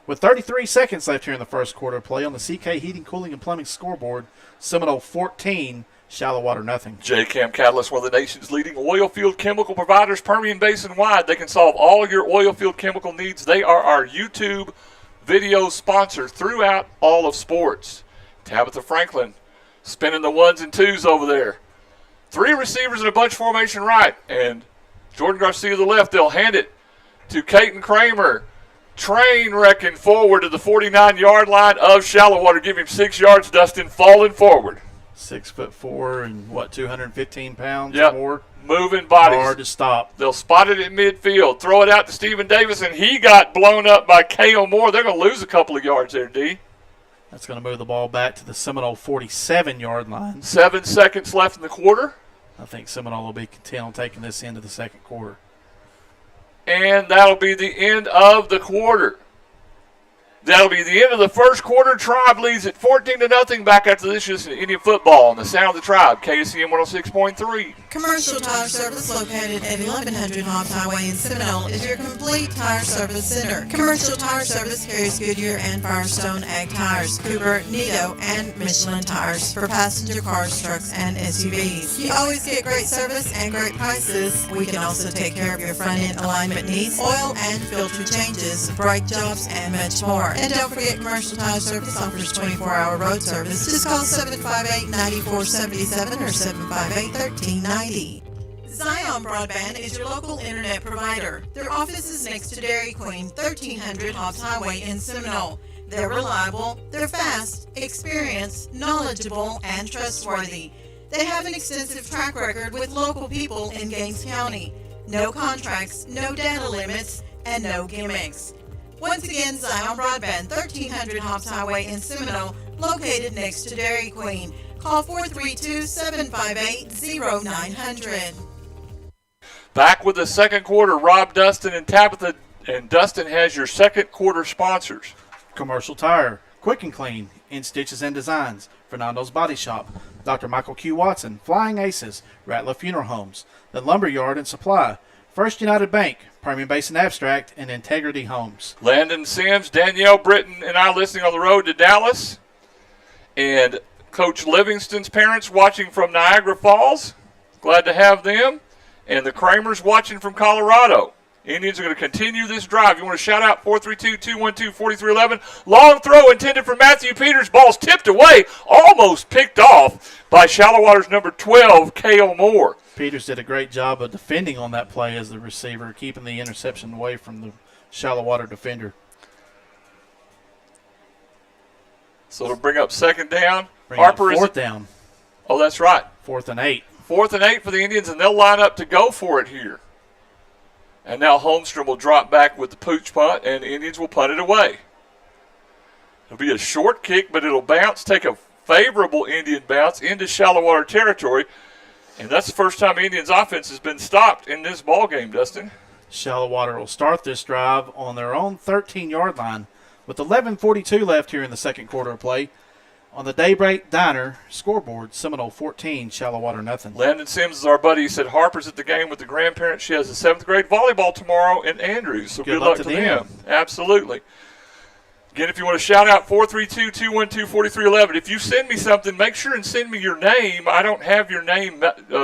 With 33 seconds left here in the first quarter of play on the CK Heating, Cooling, and Plumbing scoreboard, Seminole 14, Shallowater nothing. J-Cam Catalyst, one of the nation's leading oil field chemical providers, Permian Basin wide. They can solve all your oil field chemical needs. They are our YouTube video sponsor throughout all of sports. Tabitha Franklin spinning the 1s and 2s over there. 3 receivers in a bunch formation right, and Jordan Garcia to the left. They'll hand it to Caton Kramer. Train wrecking forward to the 49-yard line of Shallowater. Give him 6 yards, Dustin, falling forward. 6'4" and 215 pounds yep. or more. Moving bodies. Hard to stop. They'll spot it at midfield. Throw it out to Stephen Davis, and he got blown up by Kale Moore. They're going to lose a couple of yards there, D. That's going to move the ball back to the Seminole 47-yard line. 7 seconds left in the quarter. I think Seminole will be content on taking this into the second quarter. And that'll be the end of the quarter. That'll be the end of the first quarter. Tribe leads at 14-0 back after this is Indian football on the Sound of the Tribe, KSCM 106.3. Commercial Tire Service located at 1100 Hobbs Highway in Seminole is your complete tire service center. Commercial Tire Service carries Goodyear and Firestone Ag tires, Cooper, Nido, and Michelin tires for passenger cars, trucks, and SUVs. You always get great service and great prices. We can also take care of your front end alignment needs, oil and filter changes, brake jobs, and much more. And don't forget, Commercial Tire Service offers 24-hour road service. Just call 758-9477 or 758-1390. Zion Broadband is your local internet provider. Their office is next to Dairy Queen, 1300 Hobbs Highway in Seminole. They're reliable, they're fast, experienced, knowledgeable, and trustworthy. They have an extensive track record with local people in Gaines County. No contracts, no data limits, and no gimmicks. Once again, Zion Broadband, 1300 Hobbs Highway in Seminole, located next to Dairy Queen. Call 432-758-0900. Back with the second quarter, Rob, Dustin, and Tabitha. And Dustin has your second quarter sponsors. Commercial Tire, Quick and Clean, In Stitches and Designs, Fernando's Body Shop, Dr. Michael Q. Watson, Flying Aces, Rattler Funeral Homes, The Lumber Yard and Supply, First United Bank, Permian Basin Abstract, and Integrity Homes. Landon Sims, Danielle Britton, and I listening on the road to Dallas. And Coach Livingston's parents watching from Niagara Falls. Glad to have them. And the Kramers watching from Colorado. Indians are going to continue this drive. You want to shout out 432-212-4311. Long throw intended for Matthew Peters. Ball's tipped away, almost picked off by Shallowater's number 12, Kale Moore. Peters did a great job of defending on that play as the receiver, keeping the interception away from the Shallowater defender. So it'll bring up second down. Harper is fourth down. Oh, that's right. 4th and 8. 4th and 8 for the Indians, and they'll line up to go for it here. And now Holmstrom will drop back with the pooch punt, and the Indians will punt it away. It'll be a short kick, but it'll bounce, take a favorable Indian bounce into Shallowater territory. And that's the first time Indians offense has been stopped in this ball game, Dustin. Shallowater will start this drive on their own 13-yard line with 11:42 left here in the second quarter of play. On the Daybreak Diner scoreboard, Seminole 14, Shallowater nothing. Landon Sims is our buddy. He said Harper's at the game with the grandparents. She has a 7th grade volleyball tomorrow in Andrews, so good luck to them. Absolutely. Again, if you want to shout out 432-212-4311, if you send me something, make sure and send me your name. I don't have your name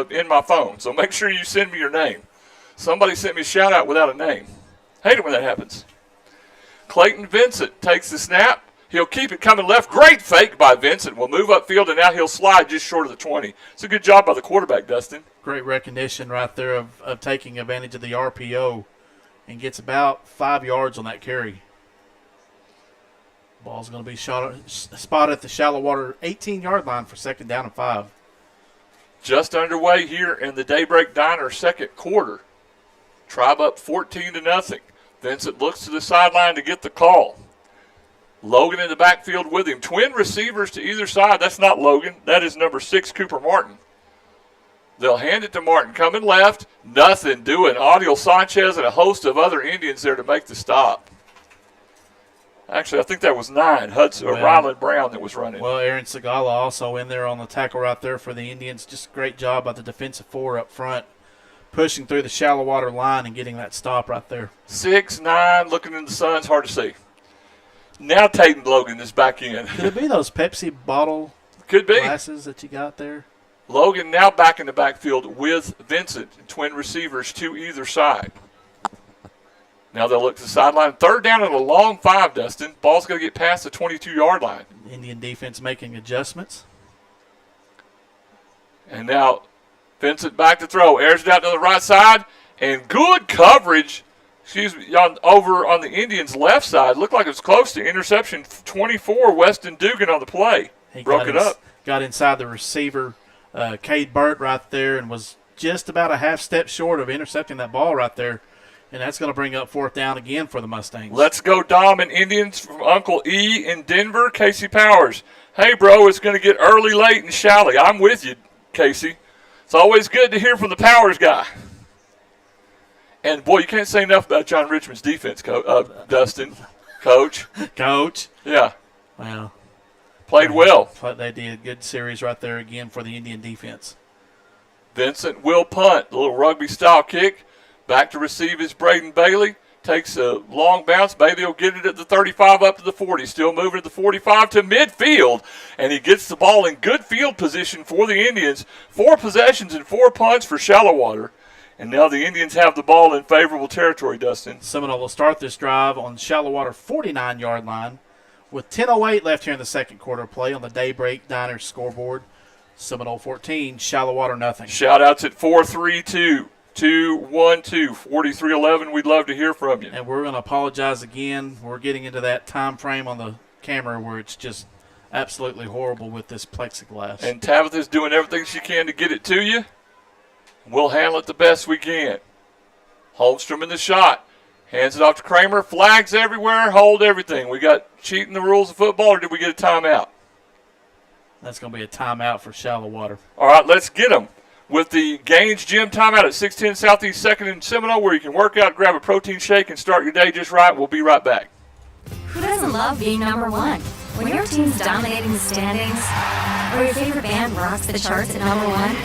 in my phone, so make sure you send me your name. Somebody sent me a shout out without a name. Hate it when that happens. Clayton Vincent takes the snap. He'll keep it coming left. Great fake by Vincent. Will move upfield, and now he'll slide just short of the 20. It's a good job by the quarterback, Dustin. Great recognition right there of taking advantage of the RPO and gets about 5 yards on that carry. Ball's going to be spotted at the Shallowater 18-yard line for 2nd down and 5. Just underway here in the Daybreak Diner second quarter. Tribe up 14-0. Vincent looks to the sideline to get the call. Logan in the backfield with him. Twin receivers to either side. That's not Logan. That is number 6, Cooper Martin. They'll hand it to Martin. Coming left, nothing doing. Audiel Sanchez and a host of other Indians there to make the stop. Actually, I think that was 9, Hudson or Ryland Brown that was running. Well, Aaron Segala also in there on the tackle right there for the Indians. Just a great job by the defensive 4 up front, pushing through the Shallowater line and getting that stop right there. 6'9", looking in the sun. It's hard to see. Now Tatum Logan is back in. Could it be those Pepsi bottle glasses that you got there? Logan now back in the backfield with Vincent, twin receivers to either side. Now they'll look to the sideline. 3rd down and a long 5, Dustin. Ball's going to get past the 22-yard line. Indian defense making adjustments. And now Vincent back to throw. Airs it out to the right side. And good coverage, over on the Indians' left side. Looked like it was close to interception 24, Weston Dugan on the play. He broke it up. Got inside the receiver, Cade Burt, right there, and was just about a half step short of intercepting that ball right there. And that's going to bring up 4th down again for the Mustangs. Let's go, Dom and Indians from Uncle E in Denver, Casey Powers. Hey, bro, it's going to get early, late, and shally. I'm with you, Casey. It's always good to hear from the Powers guy. And, boy, you can't say enough about John Richmond's defense, Dustin. Coach. Coach. Yeah. Well. Played well. They did. Good series right there again for the Indian defense. Vincent will punt. A little rugby-style kick. Back to receive is Braden Bailey. Takes a long bounce. Bailey will get it at the 35 up to the 40. Still moving at the 45 to midfield. And he gets the ball in good field position for the Indians. 4 possessions and 4 punts for Shallowater. And now the Indians have the ball in favorable territory, Dustin. Seminole will start this drive on Shallowater 49-yard line with 10:08 left here in the second quarter of play on the Daybreak Diner scoreboard. Seminole 14, Shallowater nothing. Shout-outs at 432-212-4311. We'd love to hear from you. And we're going to apologize again. We're getting into that time frame on the camera where it's just absolutely horrible with this plexiglass. And Tabitha's doing everything she can to get it to you. We'll handle it the best we can. Holmstrom in the shot. Hands it off to Kramer. Flags everywhere. Hold everything. We got cheating the rules of football, or did we get a timeout? That's going to be a timeout for Shallowater. All right, let's get them. With the Gaines Gym timeout at 610 Southeast 2nd and Seminole, where you can work out, grab a protein shake, and start your day just right. We'll be right back. Who doesn't love being number one? When your team's dominating the standings, or your favorite band rocks the charts at number one,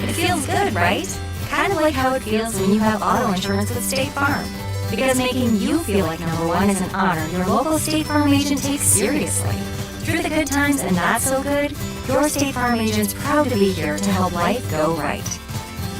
it feels good, right? Kind of like how it feels when you have auto insurance with State Farm. Because making you feel like number one is an honor your local State Farm agent takes seriously. Through the good times and not so good, your State Farm agent's proud to be here to help life go right.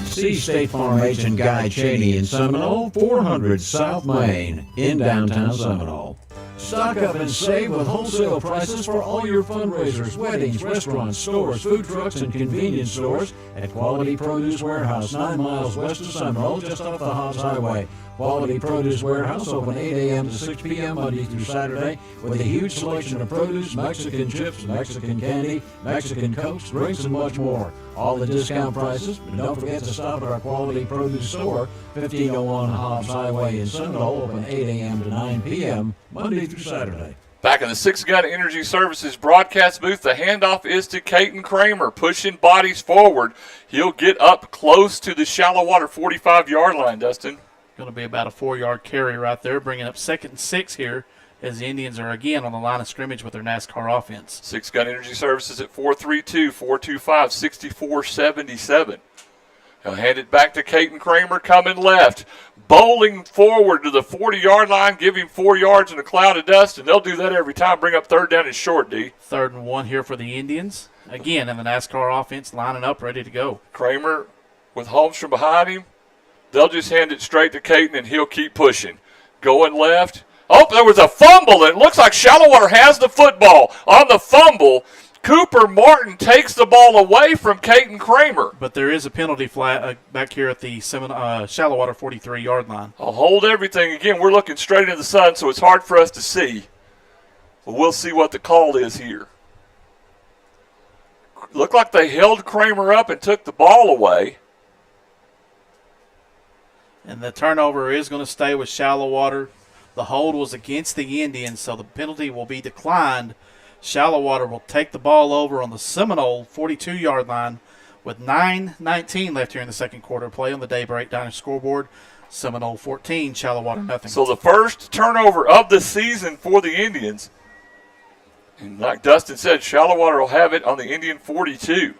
See State Farm agent Guy Cheney in Seminole, 400 South Main in downtown Seminole. Stock up and save with wholesale prices for all your fundraisers, weddings, restaurants, stores, food trucks, and convenience stores at Quality Produce Warehouse, 9 miles west of Seminole, just off the Hobbs Highway. Quality Produce Warehouse open 8 a.m. to 6 p.m. Monday through Saturday with a huge selection of produce, Mexican chips, Mexican candy, Mexican Cokes, drinks, and much more. All the discount prices, but don't forget to stop at our Quality Produce store, 1501 Hobbs Highway in Seminole, open 8 a.m. to 9 p.m. Monday through Saturday. Back in the Six Gun Energy Services broadcast booth, the handoff is to Caden Kramer, pushing bodies forward. He'll get up close to the Shallowater 45-yard line, Dustin. Going to be about a 4-yard carry right there, bringing up 2nd and 6 here as the Indians are again on the line of scrimmage with their NASCAR offense. Six Gun Energy Services at 432-425-6477. He'll hand it back to Caden Kramer coming left. Bowling forward to the 40-yard line, give him 4 yards in a cloud of dust, and they'll do that every time. Bring up 3rd down and short, D. 3rd and 1 here for the Indians. Again, in the NASCAR offense, lining up, ready to go. Kramer with Holmes from behind him. They'll just hand it straight to Caden, and he'll keep pushing. Going left. Oh, there was a fumble, and it looks like Shallowater has the football. On the fumble, Cooper Martin takes the ball away from Caden Kramer. But there is a penalty flag back here at the Shallowater 43-yard line. I'll hold everything. Again, we're looking straight in the sun, so it's hard for us to see. But we'll see what the call is here. Looked like they held Kramer up and took the ball away. And the turnover is going to stay with Shallowater. The hold was against the Indians, so the penalty will be declined. Shallowater will take the ball over on the Seminole 42-yard line with 9:19 left here in the second quarter play on the Daybreak Diner scoreboard. Seminole 14, Shallowater nothing. So the first turnover of the season for the Indians. And like Dustin said, Shallowater will have it on the Indian 42.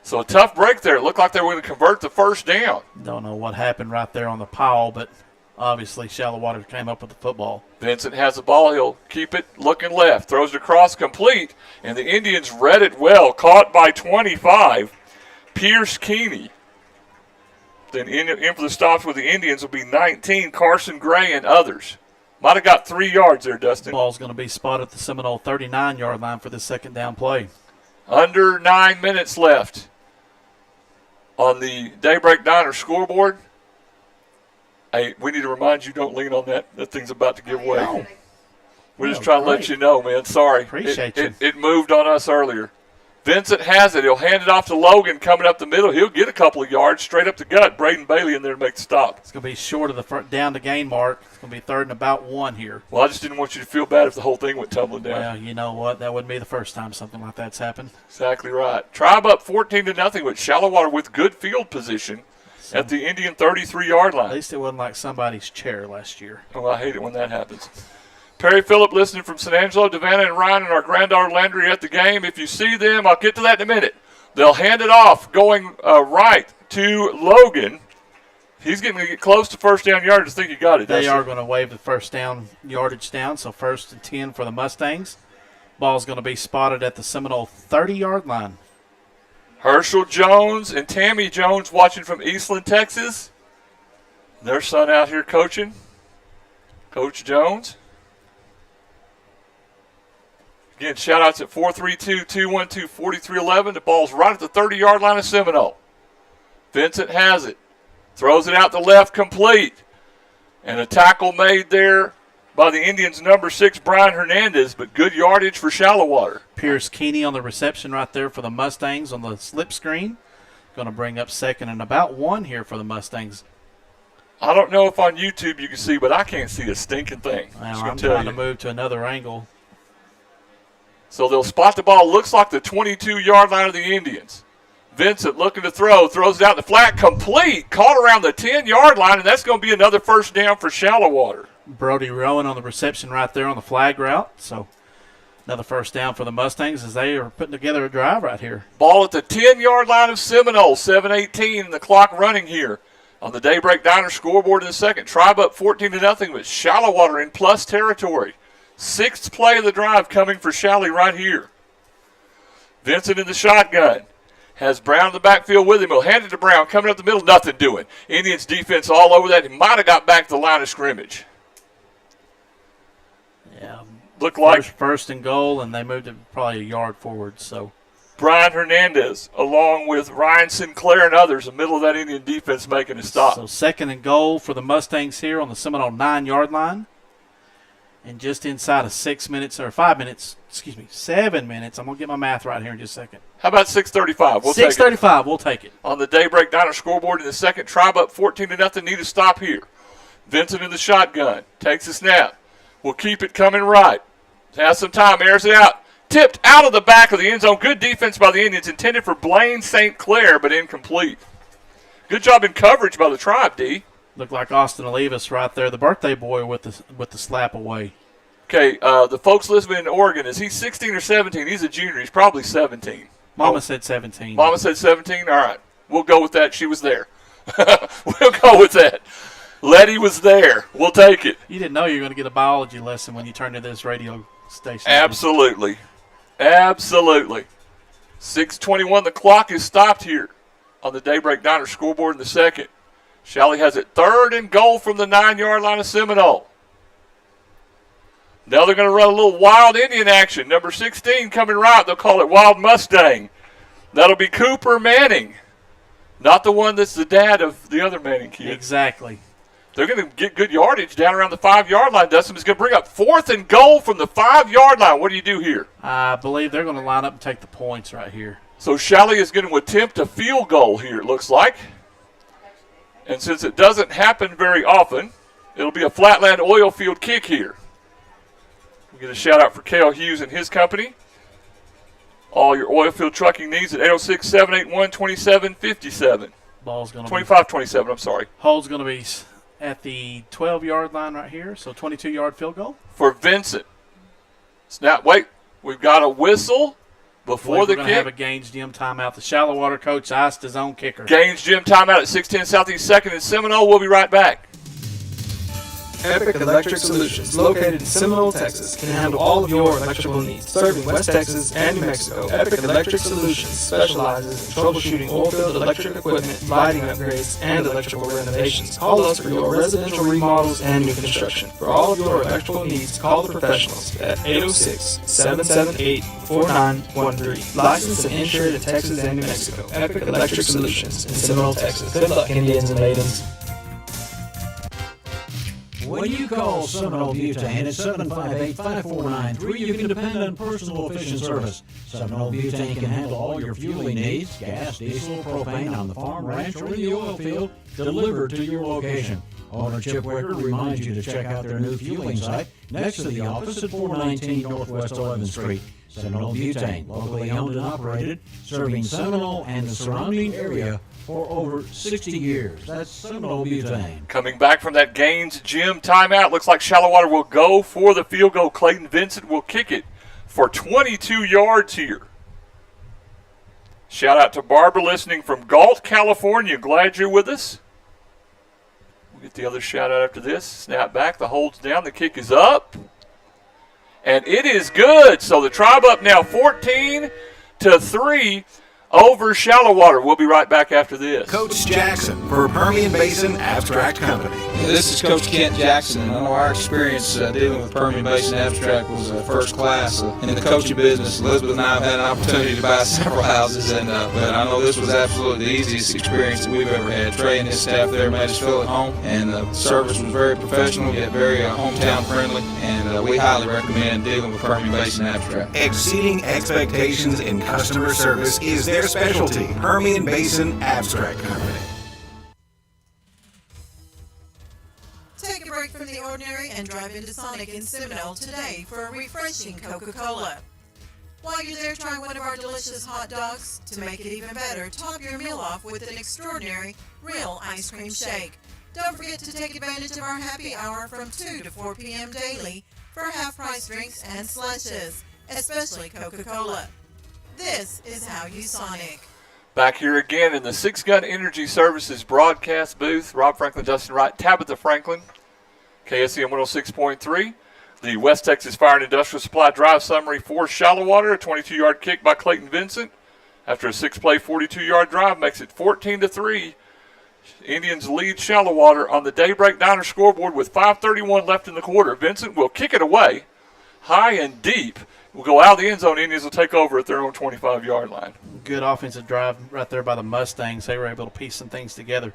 So a tough break there. It looked like they were going to convert the first down. Don't know what happened right there on the pile, but obviously Shallowater came up with the football. Vincent has the ball. He'll keep it looking left. Throws it across complete, and the Indians read it well. Caught by 25, Pierce Keeney. Then in for the stops with the Indians will be 19, Carson Gray and others. Might have got 3 yards there, Dustin. Ball's going to be spotted at the Seminole 39-yard line for the second down play. Under 9 minutes left on the Daybreak Diner scoreboard. Hey, we need to remind you, don't lean on that. That thing's about to give way. No. We're just trying to let you know, man. Sorry. Appreciate you. It moved on us earlier. Vincent has it. He'll hand it off to Logan coming up the middle. He'll get a couple of yards straight up the gut. Braden Bailey in there to make the stop. It's going to be short of the front down to gain mark. It's going to be 3rd and about 1 here. Well, I just didn't want you to feel bad if the whole thing went tumbling down. Well, you know what? That wouldn't be the first time something like that's happened. Exactly right. Tribe up 14-0 with Shallowater with good field position at the Indian 33-yard line. At least it wasn't like somebody's chair last year. Oh, I hate it when that happens. Perry Phillip listening from San Angelo, Davana and Ryan and our granddaughter Landry at the game. If you see them, I'll get to that in a minute. They'll hand it off going right to Logan. He's getting to get close to first down yardage. I think he got it. They are going to wave the first down yardage down, so 1st and 10 for the Mustangs. Ball's going to be spotted at the Seminole 30-yard line. Herschel Jones and Tammy Jones watching from Eastland, Texas. Their son out here coaching. Coach Jones. Again, shout-outs at 432-212-4311. The ball's right at the 30-yard line of Seminole. Vincent has it. Throws it out the left, complete. And a tackle made there by the Indians' number 6, Brian Hernandez, but good yardage for Shallowater. Pierce Keeney on the reception right there for the Mustangs on the slip screen. Going to bring up 2nd and about 1 here for the Mustangs. I don't know if on YouTube you can see, but I can't see a stinking thing. Well, I'm trying to move to another angle. So they'll spot the ball. Looks like the 22-yard line of the Indians. Vincent looking to throw. Throws it out the flat. Complete. Caught around the 10-yard line, and that's going to be another first down for Shallowater. Brody Rowan on the reception right there on the flag route. So another first down for the Mustangs as they are putting together a drive right here. Ball at the 10-yard line of Seminole. 7:18 and the clock running here on the Daybreak Diner scoreboard in the second. Tribe up 14-0 with Shallowater in plus territory. 6th play of the drive coming for Shally right here. Vincent in the shotgun. Has Brown in the backfield with him. He'll hand it to Brown. Coming up the middle, nothing doing. Indians defense all over that. He might have got back to the line of scrimmage. Yeah. Looked like first and goal, and they moved it probably a yard forward. So Brian Hernandez, along with Ryan Sinclair and others, in the middle of that Indian defense making a stop. So second and goal for the Mustangs here on the Seminole 9-yard line. And just inside of 7 minutes. I'm going to get my math right here in just a second. How about 6:35? We'll take it. 6:35, we'll take it. On the Daybreak Diner scoreboard in the second, Tribe up 14-0. Need a stop here. Vincent in the shotgun. Takes a snap. Will keep it coming right. Has some time. Airs it out. Tipped out of the back of the end zone. Good defense by the Indians. Intended for Blaine St. Clair, but incomplete. Good job in coverage by the Tribe, D. Looked like Austin Olivas right there, the birthday boy with the slap away. Okay, the folks listening in Oregon, is he 16 or 17? He's a junior. He's probably 17. Mama said 17. Mama said 17? All right. We'll go with that. She was there. We'll go with that. Letty was there. We'll take it. You didn't know you were going to get a biology lesson when you turned to this radio station. Absolutely. Absolutely. 6:21. The clock is stopped here on the Daybreak Diner scoreboard in the second. Shalley has it 3rd and goal from the 9-yard line of Seminole. Now they're going to run a little wild Indian action. Number 16 coming right. They'll call it Wild Mustang. That'll be Cooper Manning. Not the one that's the dad of the other Manning kid. Exactly. They're going to get good yardage down around the 5-yard line. Dustin is going to bring up 4th and goal from the 5-yard line. What do you do here? I believe they're going to line up and take the points right here. So Shalley is going to attempt a field goal here, it looks like. And since it doesn't happen very often, it'll be a flatland oil field kick here. We get a shout out for Cale Hughes and his company. All your oil field trucking needs at 806-781-2757. Ball's going to 25-27, I'm sorry. Hole's going to be at the 12-yard line right here, so 22-yard field goal. For Vincent. Snap, wait, we've got a whistle before the kick. We're going to have a Gaines Gym timeout. The Shallowater coach iced his own kicker. Gaines Gym timeout at 610 Southeast 2nd in Seminole. We'll be right back. Epic Electric Solutions, located in Seminole, Texas, can handle all of your electrical needs. Serving West Texas and New Mexico, Epic Electric Solutions specializes in troubleshooting oilfield electric equipment, lighting upgrades, and electrical renovations. Call us for your residential remodels and new construction. For all of your electrical needs, call the professionals at 806-778-4913. Licensed and insured in Texas and New Mexico. Epic Electric Solutions in Seminole, Texas. Good luck, Indians and maidens. When you call Seminole Butane at 758-5493, you can depend on personal efficient service. Seminole Butane can handle all your fueling needs, gas, diesel, propane on the farm, ranch, or in the oil field, delivered to your location. Owner Chip Wicker reminds you to check out their new fueling site next to the office at 419 Northwest 11th Street. Seminole Butane, locally owned and operated, serving Seminole and the surrounding area for over 60 years. That's Seminole Butane. Coming back from that Gaines Gym timeout, looks like Shallowater will go for the field goal. Clayton Vincent will kick it for 22 yards here. Shout out to Barbara listening from Galt, California. Glad you're with us. We'll get the other shout out after this. Snap back, the hold's down, the kick is up. And it is good. So the Tribe up now 14-3 over Shallowater. We'll be right back after this. Coach Jackson for Permian Basin Abstract Company. This is Coach Kent Jackson, and I know our experience dealing with Permian Basin Abstract was first class in the coaching business. Elizabeth and I have had an opportunity to buy several houses, but I know this was absolutely the easiest experience that we've ever had. Trey and his staff there made us feel at home, and the service was very professional, yet very hometown friendly, and we highly recommend dealing with Permian Basin Abstract. Exceeding expectations in customer service is their specialty. Permian Basin Abstract Company. Take a break from the ordinary and drive into Sonic in Seminole today for a refreshing Coca-Cola. While you're there, try one of our delicious hot dogs. To make it even better, top your meal off with an extraordinary real ice cream shake. Don't forget to take advantage of our happy hour from 2 to 4 p.m. daily for half-price drinks and slushes, especially Coca-Cola. This is how you Sonic. Back here again in the Six Gun Energy Services broadcast booth. Rob Franklin, Dustin Wright, Tabitha Franklin, KSCM 106.3. The West Texas Fire and Industrial Supply drive summary for Shallowater. A 22-yard kick by Clayton Vincent. After a 6-play, 42-yard drive makes it 14-3. Indians lead Shallowater on the Daybreak Diner scoreboard with 5:31 left in the quarter. Vincent will kick it away, high and deep. Will go out of the end zone. Indians will take over at their own 25-yard line. Good offensive drive right there by the Mustangs. They were able to piece some things together.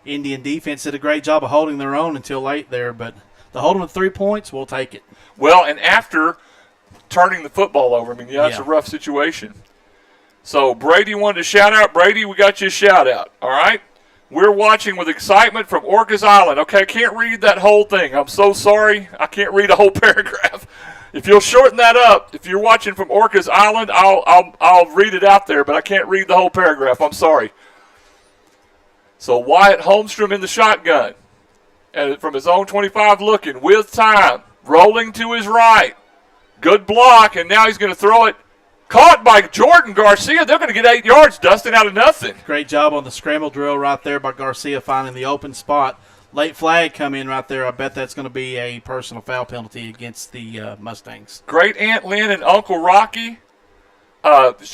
Indian defense did a great job of holding their own until late there, but to hold them with 3 points, we'll take it. Well, and after turning the football over, I mean, that's a rough situation. So Brady wanted to shout out. Brady, we got you a shout out, all right? We're watching with excitement from Orcas Island. Okay, I can't read that whole thing. I'm so sorry. I can't read a whole paragraph. If you'll shorten that up, if you're watching from Orcas Island, I'll read it out there, but I can't read the whole paragraph. I'm sorry. So Wyatt Holmstrom in the shotgun, and from his own 25 looking, with time, rolling to his right. Good block, and now he's going to throw it. Caught by Jordan Garcia. They're going to get 8 yards, Dustin, out of nothing. Great job on the scramble drill right there by Garcia finding the open spot. Late flag come in right there. I bet that's going to be a personal foul penalty against the Mustangs. Great Aunt Lynn and Uncle Rocky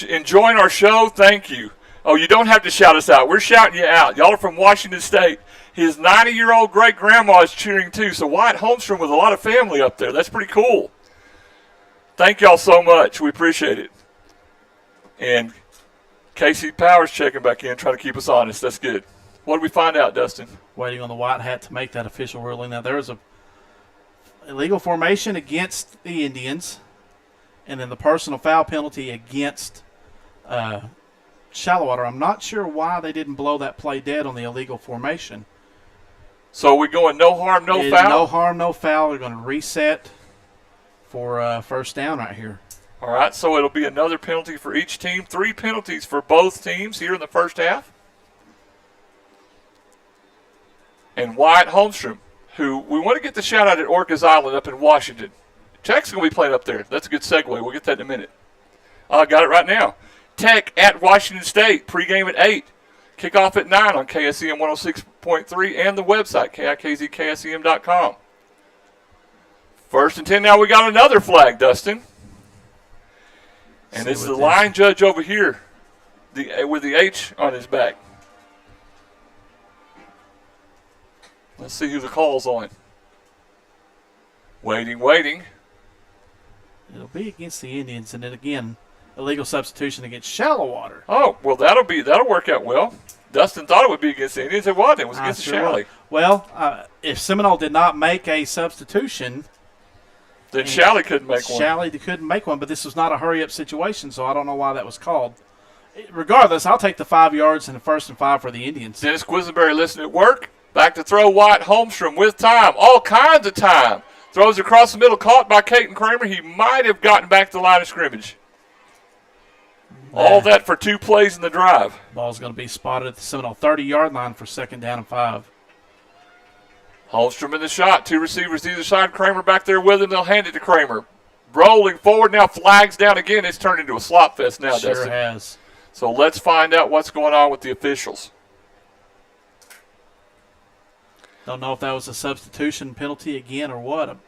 enjoying our show. Thank you. Oh, you don't have to shout us out. We're shouting you out. Y'all are from Washington State. His 90-year-old great-grandma is cheering too. So Wyatt Holmstrom with a lot of family up there. That's pretty cool. Thank y'all so much. We appreciate it. And Casey Powers checking back in, trying to keep us honest. That's good. What did we find out, Dustin? Waiting on the white hat to make that official ruling. Now, there was a illegal formation against the Indians, and then the personal foul penalty against Shallowater. I'm not sure why they didn't blow that play dead on the illegal formation. So we're going no harm, no foul? No harm, no foul. They're going to reset for first down right here. All right, so it'll be another penalty for each team. 3 penalties for both teams here in the first half. And Wyatt Holmstrom, who we want to get the shout out at Orcas Island up in Washington. Tech's going to be playing up there. That's a good segue. We'll get that in a minute. I got it right now. Tech at Washington State. Pregame at 8. Kickoff at 9 on KSEM 106.3 and the website, KIKZKSEM.com. 1st and 10 now. We got another flag, Dustin. And it's the line judge over here with the H on his back. Let's see who the call's on. Waiting. It'll be against the Indians, and then again, illegal substitution against Shallowater. Oh, well, that'll work out well. Dustin thought it would be against the Indians. It wasn't. It was against the Shalley. Well, if Seminole did not make a substitution, then Shalley couldn't make one. Shalley couldn't make one, but this was not a hurry-up situation, so I don't know why that was called. Regardless, I'll take the 5 yards and the 1st and 5 for the Indians. Dennis Quisenberry listening at work. Back to throw, Wyatt Holmstrom with time. All kinds of time. Throws across the middle, caught by Caton Kramer. He might have gotten back to the line of scrimmage. All that for 2 plays in the drive. Ball's going to be spotted at the Seminole 30-yard line for 2nd down and 5. Holmstrom in the shot. 2 receivers either side. Kramer back there with him. They'll hand it to Kramer. Rolling forward now. Flags down again. It's turned into a slop fest now, Sure Dustin. has. So let's find out what's going on with the officials. Don't know if that was a substitution penalty again or what. I'm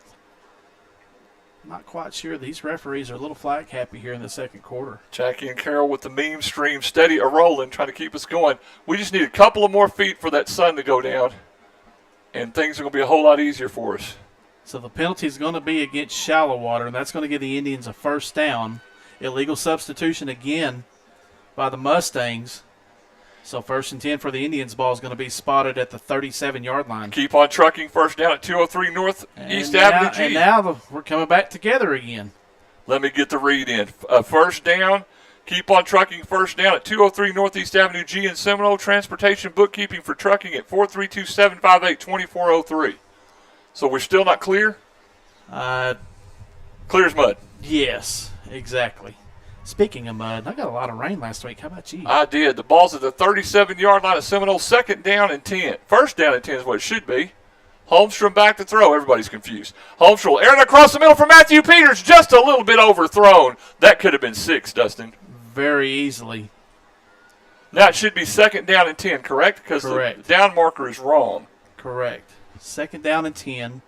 not quite sure. These referees are a little flag happy here in the second quarter. Jackie and Carol with the meme stream steady a-rolling, trying to keep us going. We just need a couple of more feet for that sun to go down, and things are going to be a whole lot easier for us. So the penalty is going to be against Shallowater, and that's going to give the Indians a 1st down. Illegal substitution again by the Mustangs. So 1st and 10 for the Indians. Ball is going to be spotted at the 37-yard line. Keep on trucking. 1st down at 203 North East Avenue G. And now we're coming back together again. Let me get the read in. 1st down. Keep on trucking. 1st down at 203 Northeast Avenue G in Seminole. Transportation bookkeeping for trucking at 432-758-2403. So we're still not clear? Clear as mud. Yes, exactly. Speaking of mud, I got a lot of rain last week. How about you? I did. The ball's at the 37-yard line of Seminole. 2nd down and 10. 1st down and 10 is what it should be. Holmstrom back to throw. Everybody's confused. Holmstrom will air it across the middle for Matthew Peters. Just a little bit overthrown. That could have been 6, Dustin. Very easily. Now it should be 2nd down and 10, correct? Because the down marker is wrong. Correct. 2nd down and 10.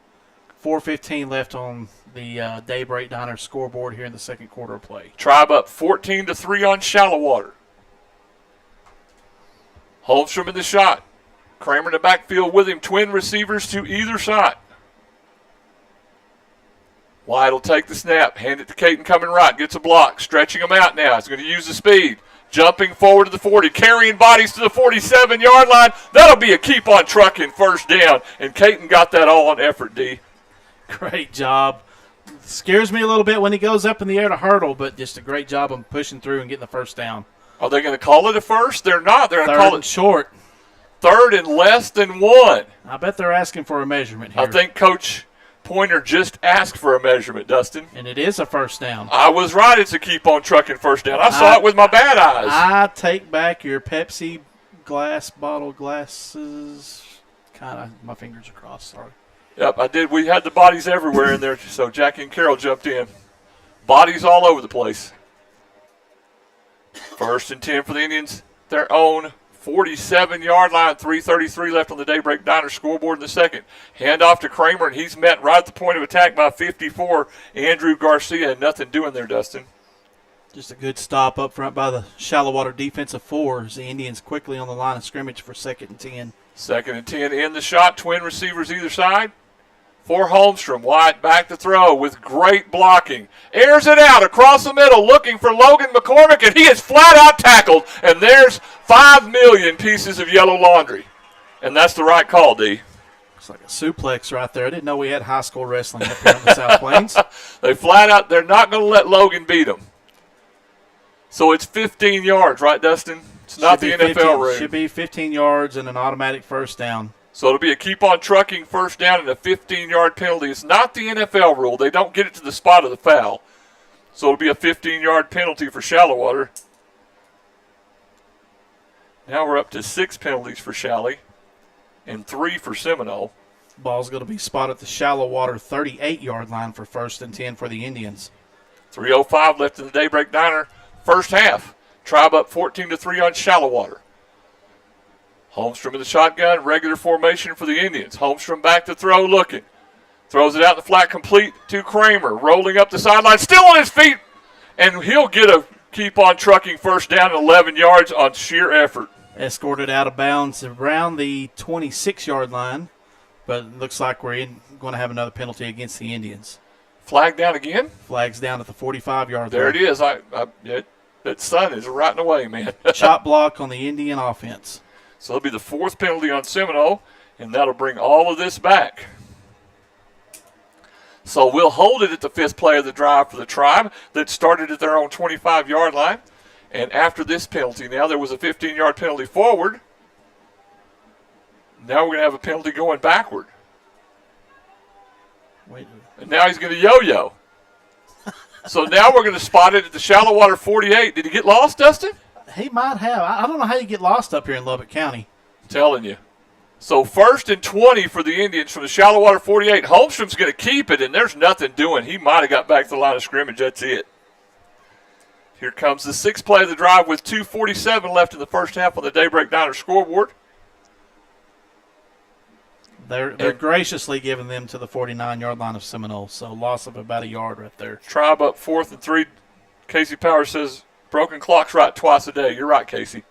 4:15 left on the Daybreak Diner scoreboard here in the second quarter of play. Tribe up 14-3 on Shallowater. Holmstrom in the shot. Kramer in the backfield with him. Twin receivers to either side. White will take the snap. Hand it to Caton coming right. Gets a block. Stretching him out now. He's going to use the speed. Jumping forward to the 40. Carrying bodies to the 47-yard line. That'll be a keep on trucking first down. And Caton got that all on effort, D. Great job. Scares me a little bit when he goes up in the air to hurdle, but just a great job of pushing through and getting the first down. Are they going to call it a first? They're not. They're going to call it short. Third and less than 1. I bet they're asking for a measurement here. I think Coach Pointer just asked for a measurement, Dustin. And it is a first down. I was right. It's a keep on trucking first down. I saw it with my bad eyes. I take back your Pepsi bottle glasses. Kind of, my fingers are crossed, sorry. Yep, I did. We had the bodies everywhere in there, so Jackie and Carol jumped in. Bodies all over the place. 1st and 10 for the Indians. Their own 47-yard line, 3:33 left on the Daybreak Diner scoreboard in the second. Hand off to Kramer, and he's met right at the point of attack by 54, Andrew Garcia. Nothing doing there, Dustin. Just a good stop up front by the Shallowater defensive fours. The Indians quickly on the line of scrimmage for 2nd and 10. 2nd and 10 in the shot. Twin receivers either side. For Holmstrom, White back to throw with great blocking. Airs it out across the middle, looking for Logan McCormick, and he is flat out tackled. And there's 5 million pieces of yellow laundry. And that's the right call, D. It's like a suplex right there. I didn't know we had high school wrestling up here on the South Plains. They flat out, they're not going to let Logan beat them. So it's 15 yards, right, Dustin? It's not the NFL room. Should be 15 yards and an automatic first down. So it'll be a keep-on-trucking first down and a 15-yard penalty. It's not the NFL rule. They don't get it to the spot of the foul. So it'll be a 15-yard penalty for Shallowater. Now we're up to 6 penalties for Shalley and 3 for Seminole. Ball's going to be spotted at the Shallowater 38-yard line for 1st and 10 for the Indians. 3:05 left in the Daybreak Diner. First half. Tribe up 14-3 on Shallowater. Holmstrom in the shotgun, regular formation for the Indians. Holmstrom back to throw, looking. Throws it out in the flat, complete to Kramer. Rolling up the sideline, still on his feet. And he'll get a keep-on-trucking first down at 11 yards on sheer effort. Escorted out of bounds around the 26-yard line. But it looks like we're going to have another penalty against the Indians. Flag down again? Flag's down at the 45-yard line. There it is. That sun is rotting away, man. Chop block on the Indian offense. So it'll be the 4th penalty on Seminole, and that'll bring all of this back. So we'll hold it at the 5th play of the drive for the Tribe that started at their own 25-yard line. And after this penalty, now there was a 15-yard penalty forward. Now we're going to have a penalty going backward. Wait. And now he's going to yo-yo. So now we're going to spot it at the Shallowater 48. Did he get lost, Dustin? He might have. I don't know how you get lost up here in Lubbock County. Telling you. So 1st and 20 for the Indians from the Shallowater 48. Holmstrom's going to keep it, and there's nothing doing. He might have got back to the line of scrimmage. That's it. Here comes the 6th play of the drive with 2:47 left in the first half on the Daybreak Diner scoreboard. They're graciously giving them to the 49-yard line of Seminole, so loss of about a yard right there. Tribe up 4th and 3. Casey Powers says, broken clock's right twice a day. You're right, Casey.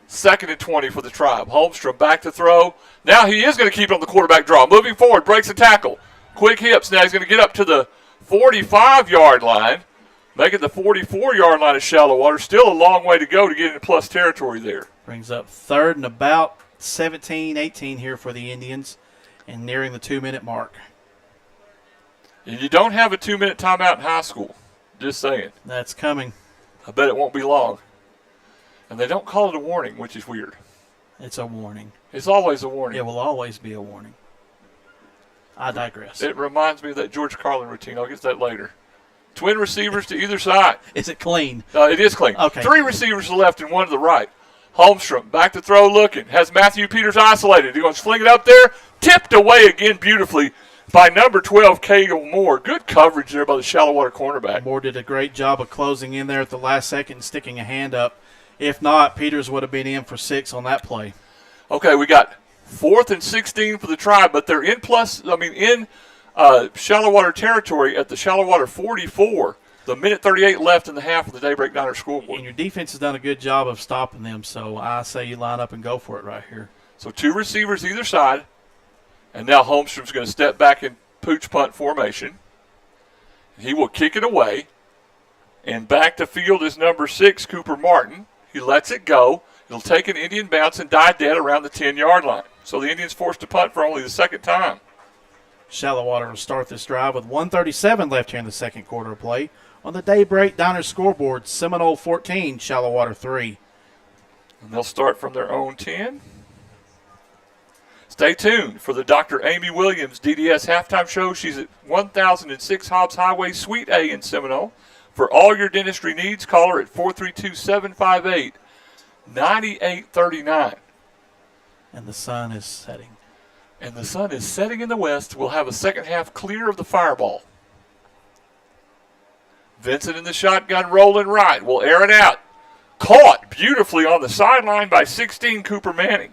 2nd and 20 for the Tribe. Holmstrom back to throw. Now he is going to keep it on the quarterback draw. Moving forward, breaks a tackle. Quick hips. Now he's going to get up to the 45-yard line. Make it the 44-yard line of Shallowater. Still a long way to go to get into plus territory there. Brings up 3rd and about 17, 18 here for the Indians and nearing the 2-minute mark. And you don't have a 2-minute timeout in high school. Just saying. That's coming. I bet it won't be long. And they don't call it a warning, which is weird. It's a warning. It's always a warning. It will always be a warning. I digress. It reminds me of that George Carlin routine. I'll get to that later. Twin receivers to either side. Is it clean? It is clean. Okay. 3 receivers to the left and 1 to the right. Holmstrom back to throw looking. Has Matthew Peters isolated. He's going to sling it up there. Tipped away again beautifully by number 12, Cagle Moore. Good coverage there by the Shallowater cornerback. Moore did a great job of closing in there at the last second and sticking a hand up. If not, Peters would have been in for 6 on that play. Okay, we got 4th and 16 for the Tribe, but they're in Shallowater territory at the Shallowater 44. The minute 38 left in the half of the Daybreak Diner scoreboard. And your defense has done a good job of stopping them, so I say you line up and go for it right here. So 2 receivers either side. And now Holmstrom's going to step back in pooch punt formation. He will kick it away. And back to field is number 6, Cooper Martin. He lets it go. It'll take an Indian bounce and die dead around the 10-yard line. So the Indians forced to punt for only the second time. Shallowater will start this drive with 1:37 left here in the second quarter of play. On the Daybreak Diner scoreboard, Seminole 14, Shallowater 3. And they'll start from their own 10. Stay tuned for the Dr. Amy Williams DDS halftime show. She's at 1006 Hobbs Highway, Suite A in Seminole. For all your dentistry needs, call her at 432-758-9839. And the sun is setting. And the sun is setting in the west. We'll have a second half clear of the fireball. Vincent in the shotgun rolling right. Will air it out. Caught beautifully on the sideline by 16 Cooper Manning.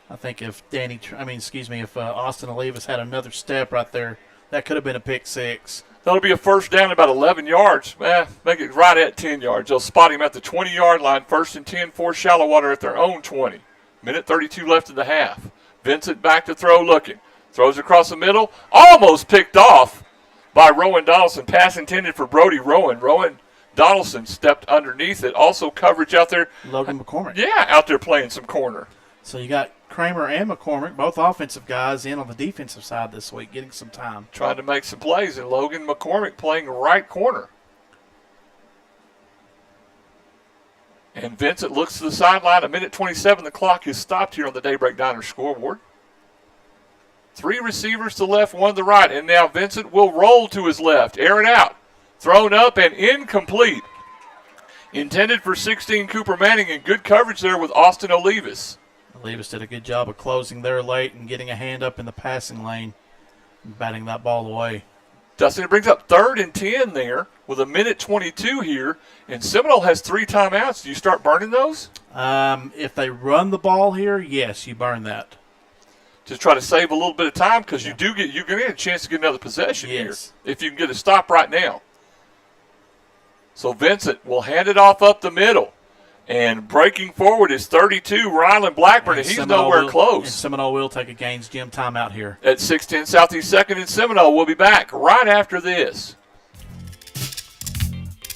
I think if Austin Olivas had another step right there, that could have been a pick 6. That'll be a first down about 11 yards. Make it right at 10 yards. They'll spot him at the 20-yard line. 1st and 10 for Shallowater at their own 20. Minute 32 left in the half. Vincent back to throw looking. Throws across the middle. Almost picked off by Rowan Donaldson. Pass intended for Brody Rowan. Rowan Donaldson stepped underneath it. Also coverage out there. Logan McCormick. Yeah, out there playing some corner. So you got Kramer and McCormick, both offensive guys, in on the defensive side this week, getting some time. Trying to make some plays, and Logan McCormick playing right corner. And Vincent looks to the sideline. A minute 27, the clock is stopped here on the Daybreak Diner scoreboard. 3 receivers to the left, 1 to the right. And now Vincent will roll to his left. Air it out. Thrown up and incomplete. Intended for 16 Cooper Manning, and good coverage there with Austin Olivas. Olivas did a good job of closing there late and getting a hand up in the passing lane and batting that ball away. Dustin, it brings up 3rd and 10 there with a minute 22 here. And Seminole has 3 timeouts. Do you start burning those? If they run the ball here, yes, you burn that. Just try to save a little bit of time because you're going to get a chance to get another possession here if you can get a stop right now. So Vincent will hand it off up the middle. And breaking forward is 32, Rylan Blackburn, and he's nowhere close. And Seminole will take a Gaines Gym timeout here. At 6:10 Southeast 2nd in Seminole. We'll be back right after this.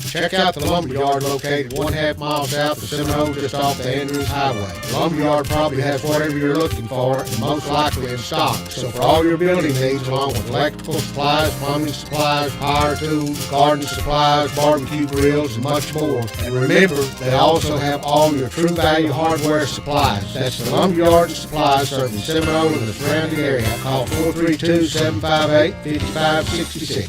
Check out the Lumberyard located 1/2 mile south of Seminole, just off the Andrews Highway. The Lumberyard probably has whatever you're looking for, and most likely in stock. So for all your building needs, along with electrical supplies, plumbing supplies, power tools, garden supplies, barbecue grills, and much more. And remember, they also have all your True Value hardware supplies. That's the Lumberyard and Supplies serving Seminole and the surrounding area. Call 432-758-5566.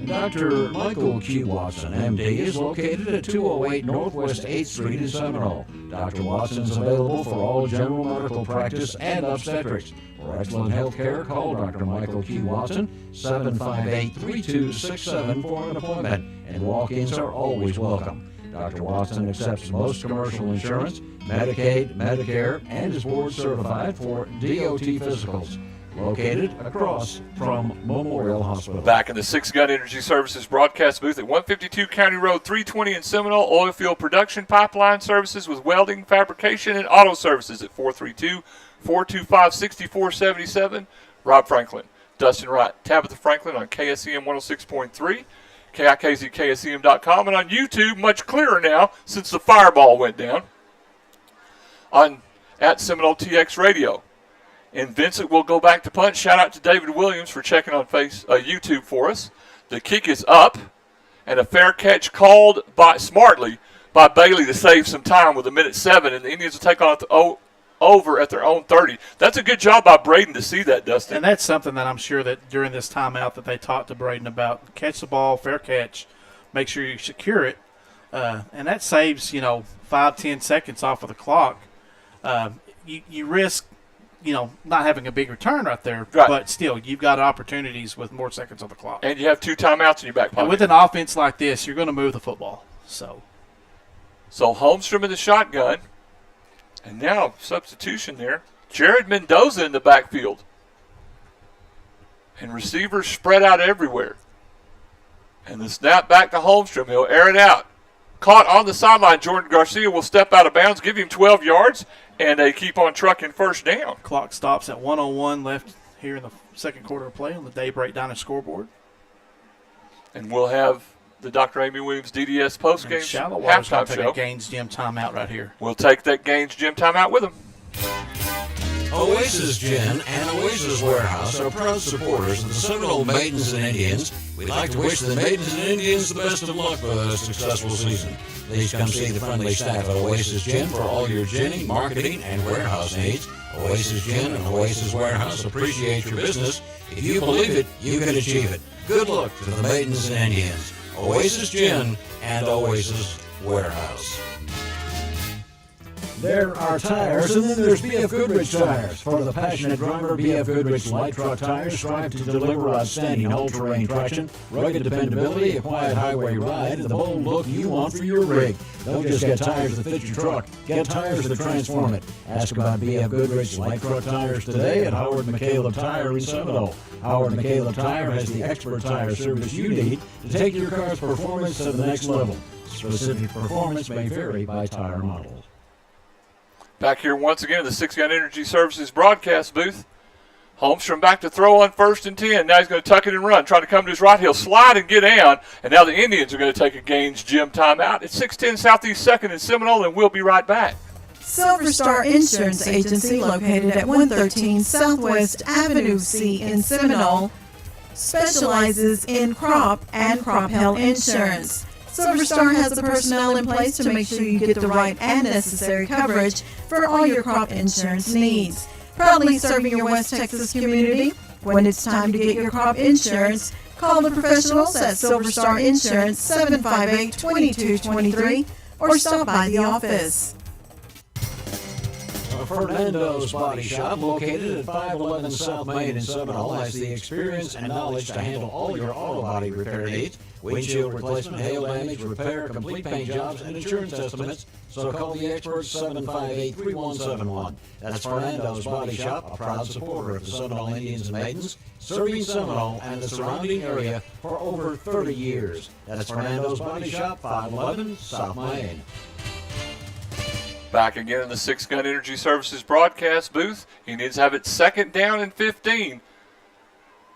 Dr. Michael Q. Watson, MD, is located at 208 Northwest 8th Street in Seminole. Dr. Watson is available for all general medical practice and obstetrics. For excellent health care, call Dr. Michael Q. Watson, 758-3267 for an appointment, and walk-ins are always welcome. Dr. Watson accepts most commercial insurance, Medicaid, Medicare, and is board certified for DOT physicals. Located across from Memorial Hospital. Back in the Six Gun Energy Services broadcast booth at 152 County Road 320 in Seminole. Oil field production, pipeline services with welding, fabrication, and auto services at 432-425-6477. Rob Franklin, Dustin Wright, Tabitha Franklin on KSEM 106.3, KIKZKSEM.com, and on YouTube, much clearer now since the fireball went down, at Seminole TX Radio. And Vincent will go back to punt. Shout out to David Williams for checking on YouTube for us. The kick is up, and a fair catch called smartly by Bailey to save some time with a minute 7, and the Indians will take on over at their own 30. That's a good job by Braden to see that, Dustin. And that's something that I'm sure that during this timeout that they talked to Braden about. Catch the ball, fair catch, make sure you secure it, and that saves 5-10 seconds off of the clock. You risk not having a big return right there, but still, you've got opportunities with more seconds on the clock. And you have 2 timeouts in your back pocket. And with an offense like this, you're going to move the football. So Holmstrom in the shotgun. And now, substitution there. Jared Mendoza in the backfield. And receivers spread out everywhere. And the snap back to Holmstrom. He'll air it out. Caught on the sideline. Jordan Garcia will step out of bounds, give him 12 yards, and they keep on trucking first down. Clock stops at 1:01 left here in the second quarter of play on the Daybreak Diner scoreboard. And we'll have the Dr. Amy Williams DDS postgame Shallowater's going halftime to take show. a Gaines Gym timeout right here. We'll take that Gaines Gym timeout with them. Oasis Gin and Oasis Warehouse are proud supporters of the Seminole Maidens and Indians. We'd like to wish the Maidens and Indians the best of luck with a successful season. Please come see the friendly staff at Oasis Gin for all your ginning, marketing, and warehouse needs. Oasis Gin and Oasis Warehouse appreciate your business. If you believe it, you can achieve it. Good luck to the Maidens and Indians. Oasis Gin and Oasis Warehouse. There are tires, and then there's B.F. Goodrich tires. For the passionate driver, B.F. Goodrich light truck tires strive to deliver outstanding all-terrain traction, rugged dependability, a quiet highway ride, and the bold look you want for your rig. Don't just get tires that fit your truck. Get tires that transform it. Ask about B.F. Goodrich light truck tires today at Howard McCaleb Tire in Seminole. Howard McCaleb Tire has the expert tire service you need to take your car's performance to the next level. Specific performance may vary by tire model. Back here once again in the Six Gun Energy Services broadcast booth. Holmstrom back to throw on 1st and 10. Now he's going to tuck it and run. Trying to come to his right. He'll slide and get down. And now the Indians are going to take a Gaines Gym timeout. It's 610 Southeast 2nd in Seminole, and we'll be right back. Silver Star Insurance Agency, located at 113 Southwest Avenue C in Seminole, specializes in crop and crop health insurance. Silver Star has the personnel in place to make sure you get the right and necessary coverage for all your crop insurance needs. Proudly serving your West Texas community. When it's time to get your crop insurance, call the professionals at Silver Star Insurance 758-2223 or stop by the office. Fernando's Body Shop, located at 511 South Main in Seminole, has the experience and knowledge to handle all your auto body repair needs. Windshield replacement, hail damage, repair, complete paint jobs, and insurance estimates. So call the experts 758-3171. That's Fernando's Body Shop, a proud supporter of the Seminole Indians and Maidens, serving Seminole and the surrounding area for over 30 years. That's Fernando's Body Shop, 511 South Main. Back again in the Six Gun Energy Services broadcast booth. Indians have it 2nd down and 15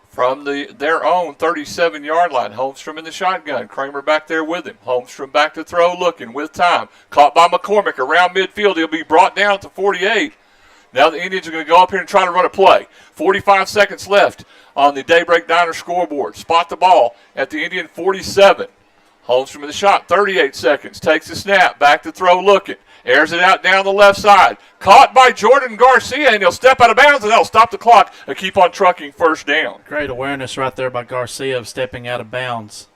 from their own 37-yard line. Holmstrom in the shotgun. Kramer back there with him. Holmstrom back to throw, looking with time. Caught by McCormick around midfield. He'll be brought down at the 48. Now the Indians are going to go up here and try to run a play. 45 seconds left on the Daybreak Diner scoreboard. Spot the ball at the Indian 47. Holmstrom in the shot. 38 seconds. Takes the snap. Back to throw, looking. Airs it out down the left side. Caught by Jordan Garcia, and he'll step out of bounds, and that'll stop the clock and keep on trucking first down. Great awareness right there by Garcia of stepping out of bounds.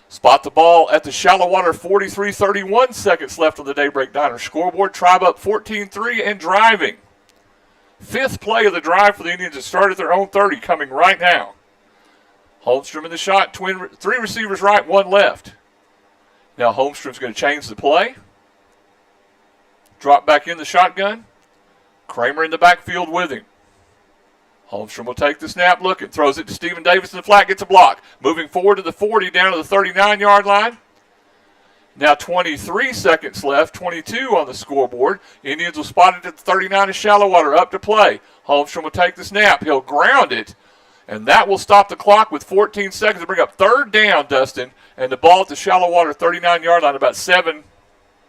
Spot the ball at the Shallowater 43, 31 seconds left on the Daybreak Diner scoreboard. Tribe up 14-3 and driving. 5th play of the drive for the Indians to start at their own 30 coming right now. Holmstrom in the shot. 3 receivers right, 1 left. Now Holmstrom's going to change the play. Drop back in the shotgun. Kramer in the backfield with him. Holmstrom will take the snap, looking. Throws it to Stephen Davis in the flat, gets a block. Moving forward to the 40, down to the 39-yard line. Now 23 seconds left, 22 on the scoreboard. Indians will spot it at the 39 of Shallowater, up to play. Holmstrom will take the snap. He'll ground it, and that will stop the clock with 14 seconds to bring up 3rd down, Dustin, and the ball at the Shallowater 39-yard line, about 7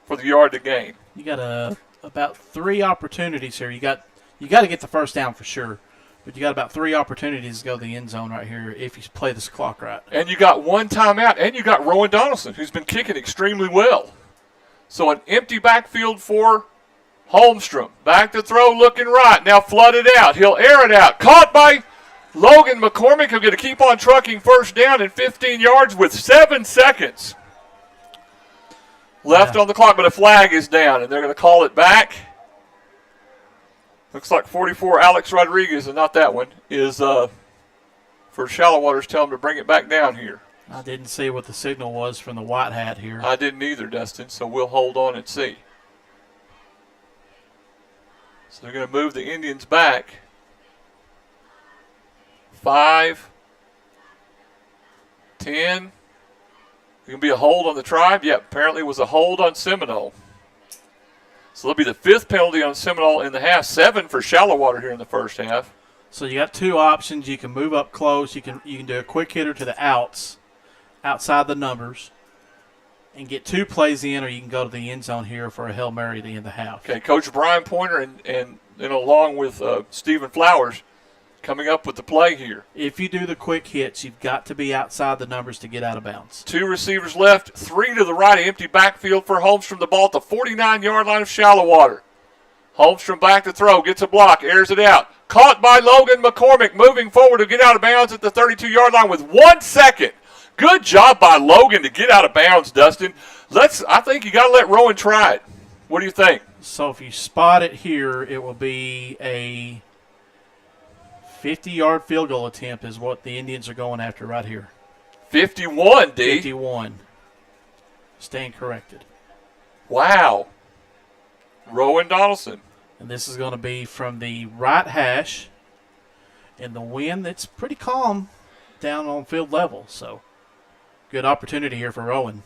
for the yard to gain. You got about 3 opportunities here. You got to get the first down for sure, but you got about 3 opportunities to go to the end zone right here if you play this clock right. And you got 1 timeout, and you got Rowan Donaldson, who's been kicking extremely well. So an empty backfield for Holmstrom. Back to throw, looking right. Now flooded out. He'll air it out. Caught by Logan McCormick, who's going to keep on trucking first down and 15 yards with 7 seconds left on the clock, but a flag is down, and they're going to call it back. Looks like 44, Alex Rodriguez, and not that one, is for Shallowater's telling him to bring it back down here. I didn't see what the signal was from the white hat here. I didn't either, Dustin, so we'll hold on and see. So they're going to move the Indians back. 5, 10, Going to be a hold on the Tribe? Yep, apparently it was a hold on Seminole. So that'll be the 5th penalty on Seminole in the half. 7 for Shallowater here in the first half. So you got 2 options. You can move up close. You can do a quick hitter to the outside the numbers, and get 2 plays in, or you can go to the end zone here for a Hail Mary at the end of the half. Okay, Coach Brian Pointer and along with Stephen Flowers coming up with the play here. If you do the quick hits, you've got to be outside the numbers to get out of bounds. 2 receivers left, 3 to the right, empty backfield for Holmstrom. The ball at the 49-yard line of Shallowater. Holmstrom back to throw, gets a block, airs it out. Caught by Logan McCormick, moving forward to get out of bounds at the 32-yard line with 1 second. Good job by Logan to get out of bounds, Dustin. I think you got to let Rowan try it. What do you think? So if you spot it here, it will be a 50-yard field goal attempt is what the Indians are going after right here. 51, D. 51. Stand corrected. Wow. Rowan Donaldson. And this is going to be from the right hash in the wind that's pretty calm down on field level. So good opportunity here for Rowan.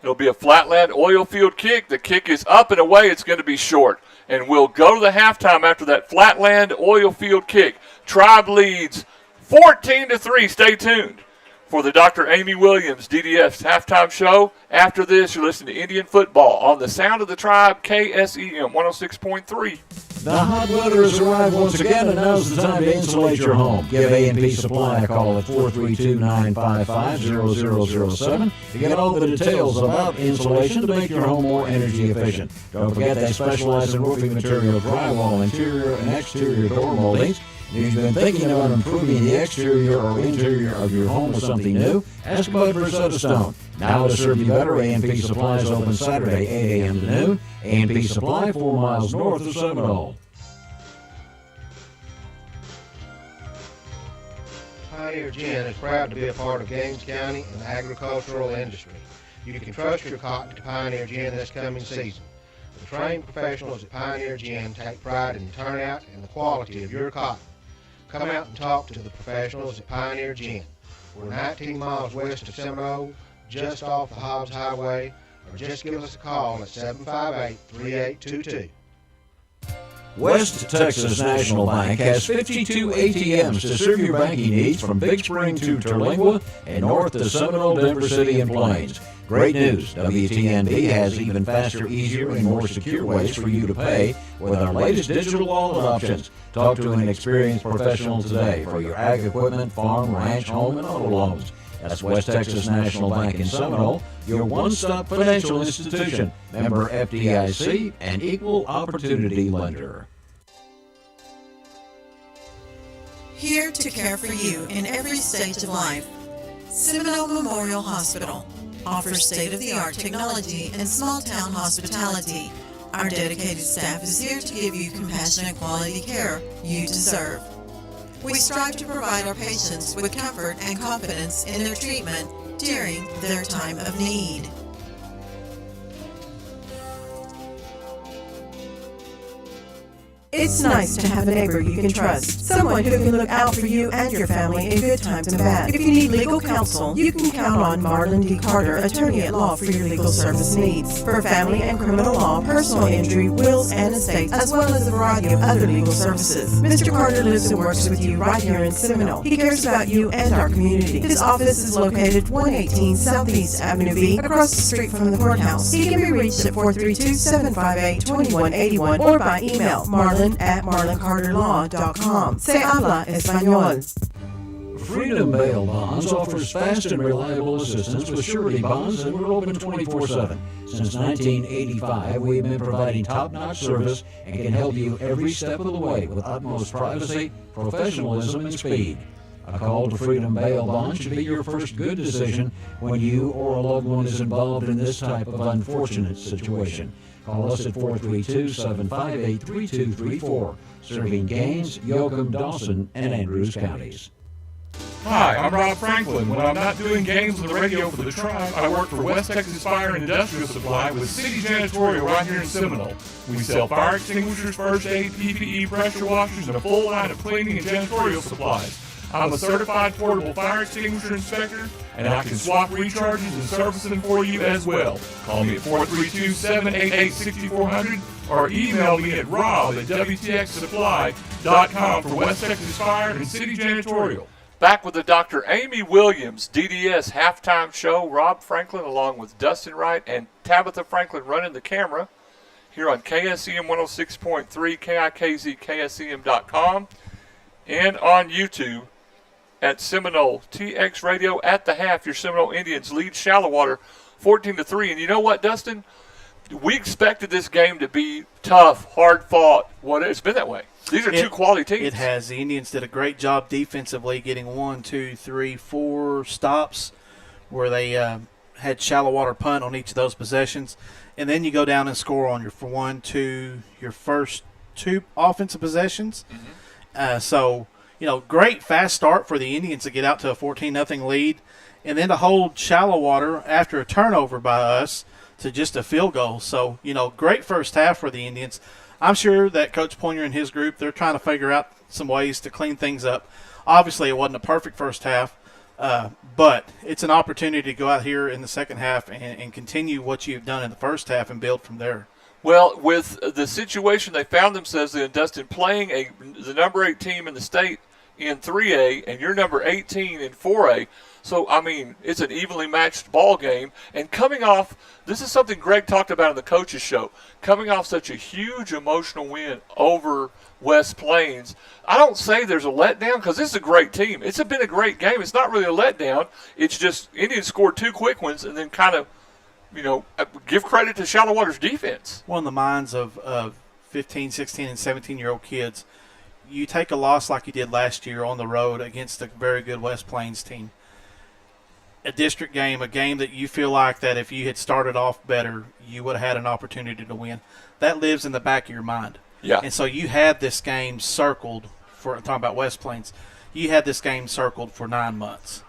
It'll be a flatland oil field kick. The kick is up and away. It's going to be short. And we'll go to the halftime after that flatland oil field kick. Tribe leads 14-3. Stay tuned for the Dr. Amy Williams DDF's halftime show. After this, you're listening to Indian football on the Sound of the Tribe, KSEM 106.3. The hot weather has arrived once again, and now's the time to insulate your home. Give A&P Supply a call at 432-955-0007 to get all the details about insulation to make your home more energy efficient. Don't forget they specialize in roofing material, drywall, interior and exterior door moldings. If you've been thinking about improving the exterior or interior of your home with something new, ask about Rosetta Stone. Now to serve you better, A&P Supply is open Saturday, 8 a.m. to noon. A&P Supply, 4 miles north of Seminole. Pioneer Gin is proud to be a part of Gaines County and the agricultural industry. You can trust your cotton to Pioneer Gin this coming season. The trained professionals at Pioneer Gin take pride in the turnout and the quality of your cotton. Come out and talk to the professionals at Pioneer Gin. We're 19 miles west of Seminole, just off the Hobbs Highway, or just give us a call at 758-3822. West Texas National Bank has 52 ATMs to serve your banking needs from Big Spring to Terlingua and north to Seminole, Denver City, and Plains. Great news, WTNB has even faster, easier, and more secure ways for you to pay with our latest digital wallet options. Talk to an experienced professional today for your ag equipment, farm, ranch, home, and auto loans. That's West Texas National Bank in Seminole, your one-stop financial institution, member FDIC, and equal opportunity lender. Here to care for you in every stage of life. Seminole Memorial Hospital offers state-of-the-art technology and small-town hospitality. Our dedicated staff is here to give you compassionate quality care you deserve. We strive to provide our patients with comfort and confidence in their treatment during their time of need. It's nice to have a neighbor you can trust, someone who can look out for you and your family in good times and bad. If you need legal counsel, you can count on Marlon D. Carter, attorney at law, for your legal service needs. For family and criminal law, personal injury, wills, and estates, as well as a variety of other legal services. Mr. Carter lives and works with you right here in Seminole. He cares about you and our community. His office is located 118 Southeast Avenue B, across the street from the courthouse. He can be reached at 432-758-2181 or by email marlon@marloncarterlaw.com. Se habla español. Freedom Bail Bonds offers fast and reliable assistance with surety bonds, and we're open 24/7. Since 1985, we've been providing top-notch service and can help you every step of the way with utmost privacy, professionalism, and speed. A call to Freedom Bail Bonds should be your first good decision when you or a loved one is involved in this type of unfortunate situation. Call us at 432-758-3234, serving Gaines, Yoakum, Dawson, and Andrews counties. Hi, I'm Rob Franklin. When I'm not doing games on the radio for the Tribe, I work for West Texas Fire and Industrial Supply with City Janitorial right here in Seminole. We sell fire extinguishers, first aid, PPE, pressure washers, and a full line of cleaning and janitorial supplies. I'm a certified portable fire extinguisher inspector, and I can swap recharges and service them for you as well. Call me at 432-788-6400 or email me at rob@wtxsupply.com for West Texas Fire and City Janitorial. Back with the Dr. Amy Williams DDS halftime show. Rob Franklin along with Dustin Wright and Tabitha Franklin running the camera here on KSEM 106.3, KIKZ, KSEM.com, and on YouTube at Seminole TX Radio. At the half, your Seminole Indians lead Shallowater 14-3. And you know what, Dustin? We expected this game to be tough, hard fought. It's been that way. These are two quality teams. It has. The Indians did a great job defensively, getting 1, 2, 3, 4 stops where they had Shallowater punt on each of those possessions. And then you go down and score on your first 2 offensive possessions. So, great fast start for the Indians to get out to a 14-0 lead. And then to hold Shallowater after a turnover by us to just a field goal. So, great first half for the Indians. I'm sure that Coach Poinier and his group, they're trying to figure out some ways to clean things up. Obviously, it wasn't a perfect first half, but it's an opportunity to go out here in the second half and continue what you've done in the first half and build from there. Well, with the situation they found themselves in, Dustin, playing the number 8 team in the state in 3A and you're number 18 in 4A, so, it's an evenly matched ball game. And coming off, this is something Greg talked about in the coaches show, coming off such a huge emotional win over West Plains, I don't say there's a letdown because this is a great team. It's been a great game. It's not really a letdown. It's just Indians scored 2 quick ones and then kind of, give credit to Shallowater's defense. Well, in the minds of 15, 16, and 17-year-old kids, you take a loss like you did last year on the road against a very good West Plains team. A district game, a game that you feel like that if you had started off better, you would have had an opportunity to win. That lives in the back of your mind. Yeah. And so you had this game circled for, I'm talking about West Plains, you had this game circled for 9 months.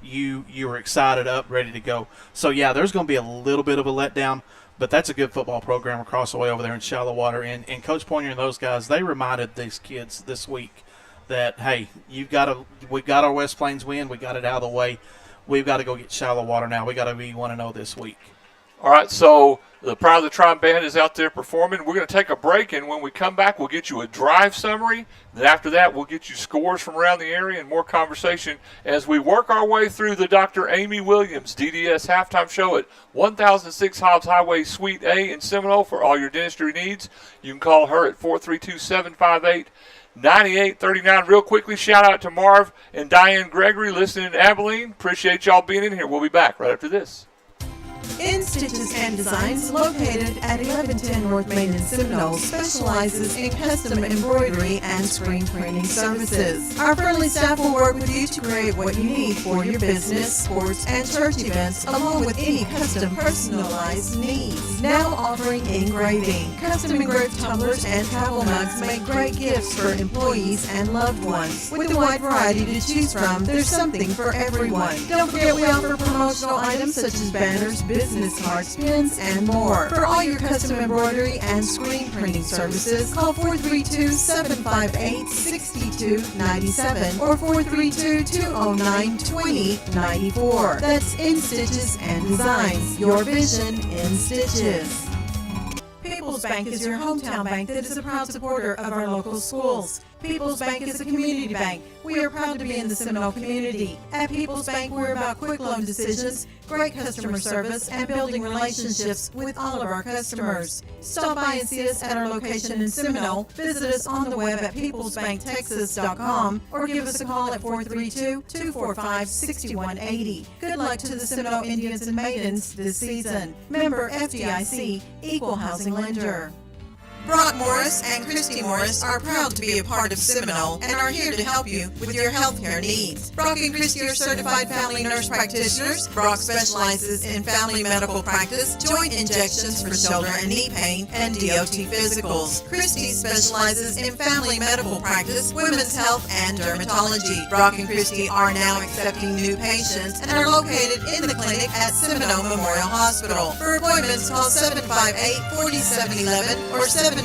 You were excited, up, ready to go. So, yeah, there's going to be a little bit of a letdown, but that's a good football program across the way over there in Shallowater. And Coach Poinier and those guys, they reminded these kids this week that, hey, we got our West Plains win. We got it out of the way. We've got to go get Shallowater now. We got to be 1-0 this week. All right, so the Pride of the Tribe Band is out there performing. We're going to take a break, and when we come back, we'll get you a drive summary. Then after that, we'll get you scores from around the area and more conversation as we work our way through the Dr. Amy Williams DDS halftime show at 1006 Hobbs Highway, Suite A in Seminole for all your dentistry needs. You can call her at 432-758-9839. Real quickly, shout out to Marv and Diane Gregory listening in Abilene. Appreciate y'all being in here. We'll be back right after this. In Stitches and Designs, located at 1110 North Main in Seminole, specializes in custom embroidery and screen printing services. Our friendly staff will work with you to create what you need for your business, sports, and church events, along with any custom personalized needs. Now offering engraving. Custom engraved tumblers and travel mugs make great gifts for employees and loved ones. With a wide variety to choose from, there's something for everyone. Don't forget we offer promotional items such as banners, business cards, pins, and more. For all your custom embroidery and screen printing services, call 432-758-6297 or 432-209-2094. That's In Stitches and Designs, your vision in stitches. People's Bank is your hometown bank that is a proud supporter of our local schools. People's Bank is a community bank. We are proud to be in the Seminole community. At People's Bank, we're about quick loan decisions, great customer service, and building relationships with all of our customers. Stop by and see us at our location in Seminole. Visit us on the web at peoplesbanktexas.com or give us a call at 432-245-6180. Good luck to the Seminole Indians and Maidens this season. Member FDIC, Equal Housing Lender. Brock Morris and Christy Morris are proud to be a part of Seminole and are here to help you with your healthcare needs. Brock and Christy are certified family nurse practitioners. Brock specializes in family medical practice, joint injections for shoulder and knee pain, and DOT physicals. Christy specializes in family medical practice, women's health, and dermatology. Brock and Christy are now accepting new patients and are located in the clinic at Seminole Memorial Hospital. For appointments, call 758-4711 or 758-4799.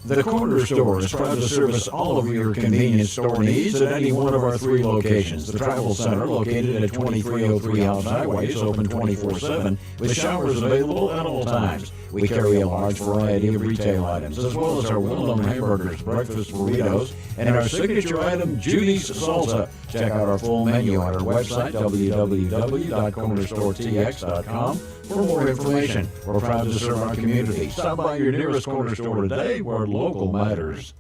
The Corner Store is proud to service all of your convenience store needs at any one of our 3 locations. The Travel Center, located at 2303 House Highway, is open 24/7 with showers available at all times. We carry a large variety of retail items, as well as our well-known hamburgers, breakfast burritos, and our signature item, Judy's Salsa. Check out our full menu on our website, www.cornerstoretx.com, for more information. We're proud to serve our community. Stop by your nearest corner store today, where local matters.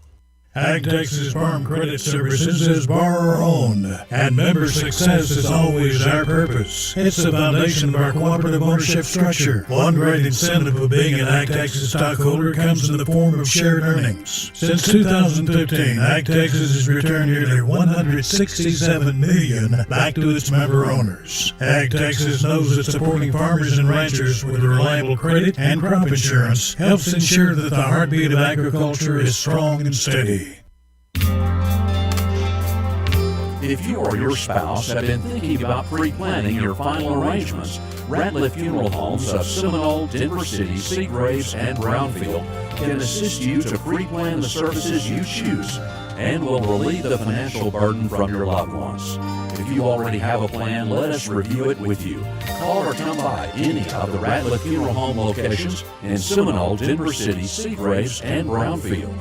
Ag Texas Farm Credit Services is borrower-owned, and member success is always our purpose. It's the foundation of our cooperative ownership structure. One great incentive of being an Ag Texas stockholder comes in the form of shared earnings. Since 2015, Ag Texas has returned nearly $167 million back to its member owners. Ag Texas knows that supporting farmers and ranchers with reliable credit and crop insurance helps ensure that the heartbeat of agriculture is strong and steady. If you or your spouse have been thinking about pre-planning your final arrangements, Ratliff Funeral Homes of Seminole, Denver City, Seagraves, and Brownfield can assist you to pre-plan the services you choose and will relieve the financial burden from your loved ones. If you already have a plan, let us review it with you. Call or come by any of the Ratliff Funeral Home locations in Seminole, Denver City, Seagraves, and Brownfield.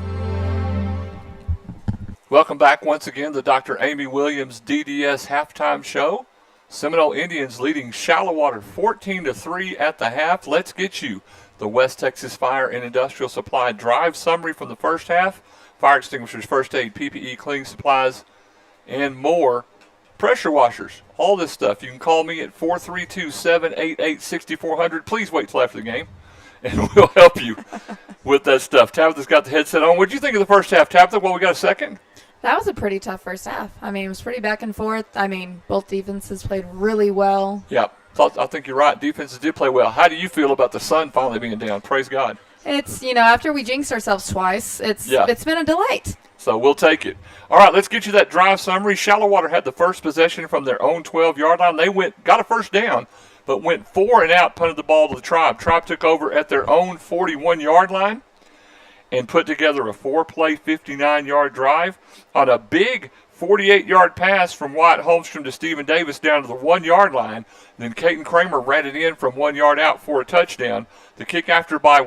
Welcome back once again to Dr. Amy Williams' DDS Halftime Show. Seminole Indians leading Shallowater 14-3 at the half. Let's get you the West Texas Fire and Industrial Supply drive summary from the first half. Fire extinguishers, first aid, PPE, cleaning supplies, and more. Pressure washers, all this stuff. You can call me at 432-788-6400. Please wait till after the game, and we'll help you with that stuff. Tabitha's got the headset on. What did you think of the first half, Tabitha? Well, we got a second. That was a pretty tough first half. I mean, it was pretty back and forth. I mean, both defenses played really well. Yeah, I think you're right. Defenses did play well. How do you feel about the sun finally being down? Praise God. It's, after we jinxed ourselves twice, it's been a delight. So we'll take it. All right, let's get you that drive summary. Shallowater had the first possession from their own 12-yard line. They got a first down, but went 4 and out, punted the ball to the Tribe. Tribe took over at their own 41-yard line and put together a 4-play, 59-yard drive on a big 48-yard pass from Wyatt Holmstrom to Stephen Davis down to the 1-yard line. Then Caden Kramer ran it in from 1 yard out for a touchdown. The kick after by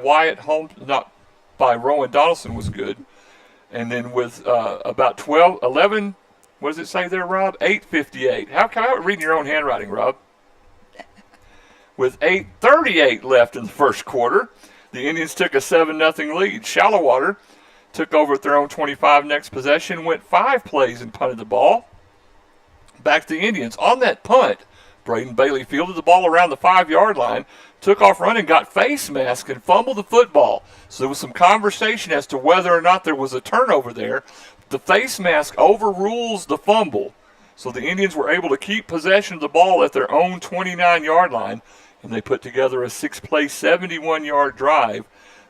not by Rowan Donaldson was good. And then with about 11, what does it say there, Rob? 8:58. How about reading your own handwriting, Rob? With 8:38 left in the first quarter, the Indians took a 7-0 lead. Shallowater took over at their own 25 next possession, went 5 plays and punted the ball. Back to the Indians. On that punt, Braden Bailey fielded the ball around the 5-yard line, took off running, got face masked, and fumbled the football. So there was some conversation as to whether or not there was a turnover there. The face mask overrules the fumble. So the Indians were able to keep possession of the ball at their own 29-yard line, and they put together a 6-play, 71-yard drive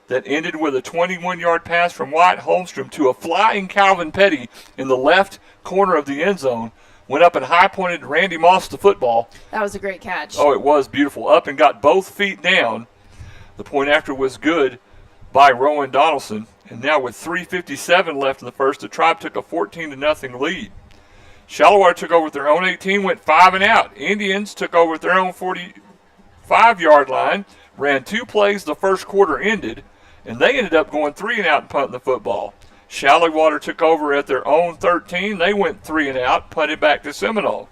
that ended with a 21-yard pass from Wyatt Holmstrom to a flying Calvin Petty in the left corner of the end zone. Went up and high-pointed Randy Moss the football. That was a great catch. Oh, it was beautiful. Up and got both feet down. The point after was good by Rowan Donaldson. And now with 3:57 left in the first, the Tribe took a 14-0 lead. Shallowater took over at their own 18, went 5 and out. Indians took over at their own 45-yard line, ran 2 plays, the first quarter ended, and they ended up going 3 and out and punting the football. Shallowater took over at their own 13. They went 3 and out, punted back to Seminole.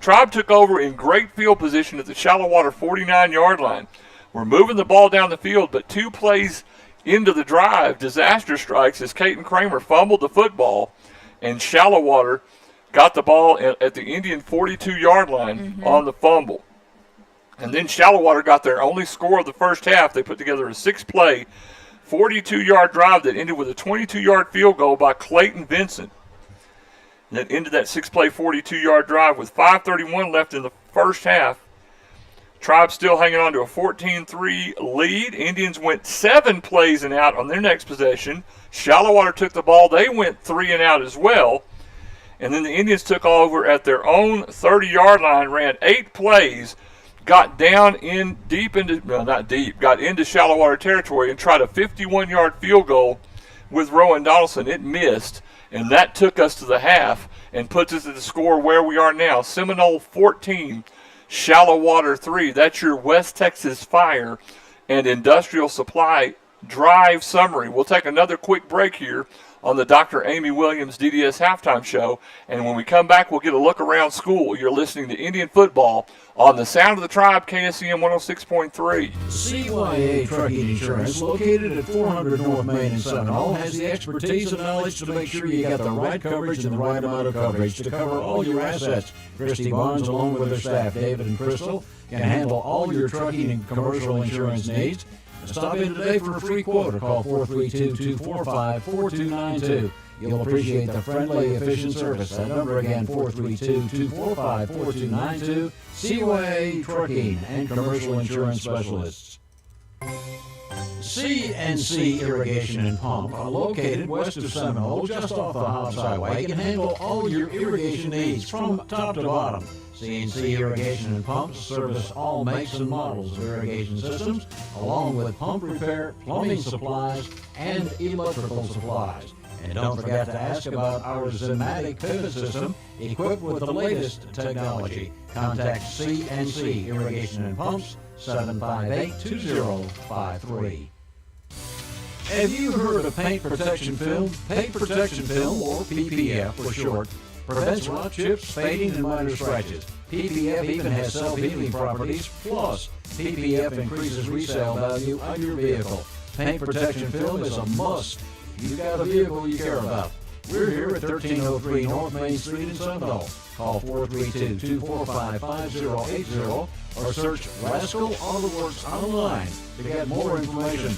Tribe took over in great field position at the Shallowater 49-yard line. We're moving the ball down the field, but 2 plays into the drive, disaster strikes as Caden Kramer fumbled the football, and Shallowater got the ball at the Indian 42-yard line on the fumble. And then Shallowater got their only score of the first half. They put together a 6-play, 42-yard drive that ended with a 22-yard field goal by Clayton Vincent. And that ended that 6-play, 42-yard drive with 5:31 left in the first half. Tribe still hanging on to a 14-3 lead. Indians went 7 plays and out on their next possession. Shallowater took the ball. They went 3 and out as well. And then the Indians took over at their own 30-yard line, ran 8 plays, got down in got into Shallowater territory and tried a 51-yard field goal with Rowan Donaldson. It missed, and that took us to the half and puts us at the score where we are now. Seminole 14, Shallowater 3. That's your West Texas Fire and Industrial Supply drive summary. We'll take another quick break here on the Dr. Amy Williams DDS Halftime Show, and when we come back, we'll get a look around school. You're listening to Indian Football on the Sound of the Tribe, KSEM 106.3. CYA Trucking Insurance, located at 400 North Main in Seminole, has the expertise and knowledge to make sure you got the right coverage and the right amount of coverage to cover all your assets. Christy Barnes, along with her staff, David and Crystal, can handle all your trucking and commercial insurance needs. Stop in today for a free quote or call 432-245-4292. You'll appreciate the friendly, efficient service. That number again, 432-245-4292. CYA Trucking and Commercial Insurance Specialists. C&C Irrigation and Pump are located west of Seminole, just off the Hobbs Highway, can handle all your irrigation needs from top to bottom. C&C Irrigation and Pumps service all makes and models of irrigation systems, along with pump repair, plumbing supplies, and electrical supplies. And don't forget to ask about our Zimmatic pivot system, equipped with the latest technology. Contact C&C Irrigation and Pumps, 758-2053. Have you heard of paint protection film? Paint protection film, or PPF for short, prevents rock chips, fading, and minor scratches. PPF even has self-healing properties, plus PPF increases resale value on your vehicle. Paint protection film is a must. You've got a vehicle you care about. We're here at 1303 North Main Street in Seminole. Call 432-245-5080 or search Rascal Auto Works online to get more information.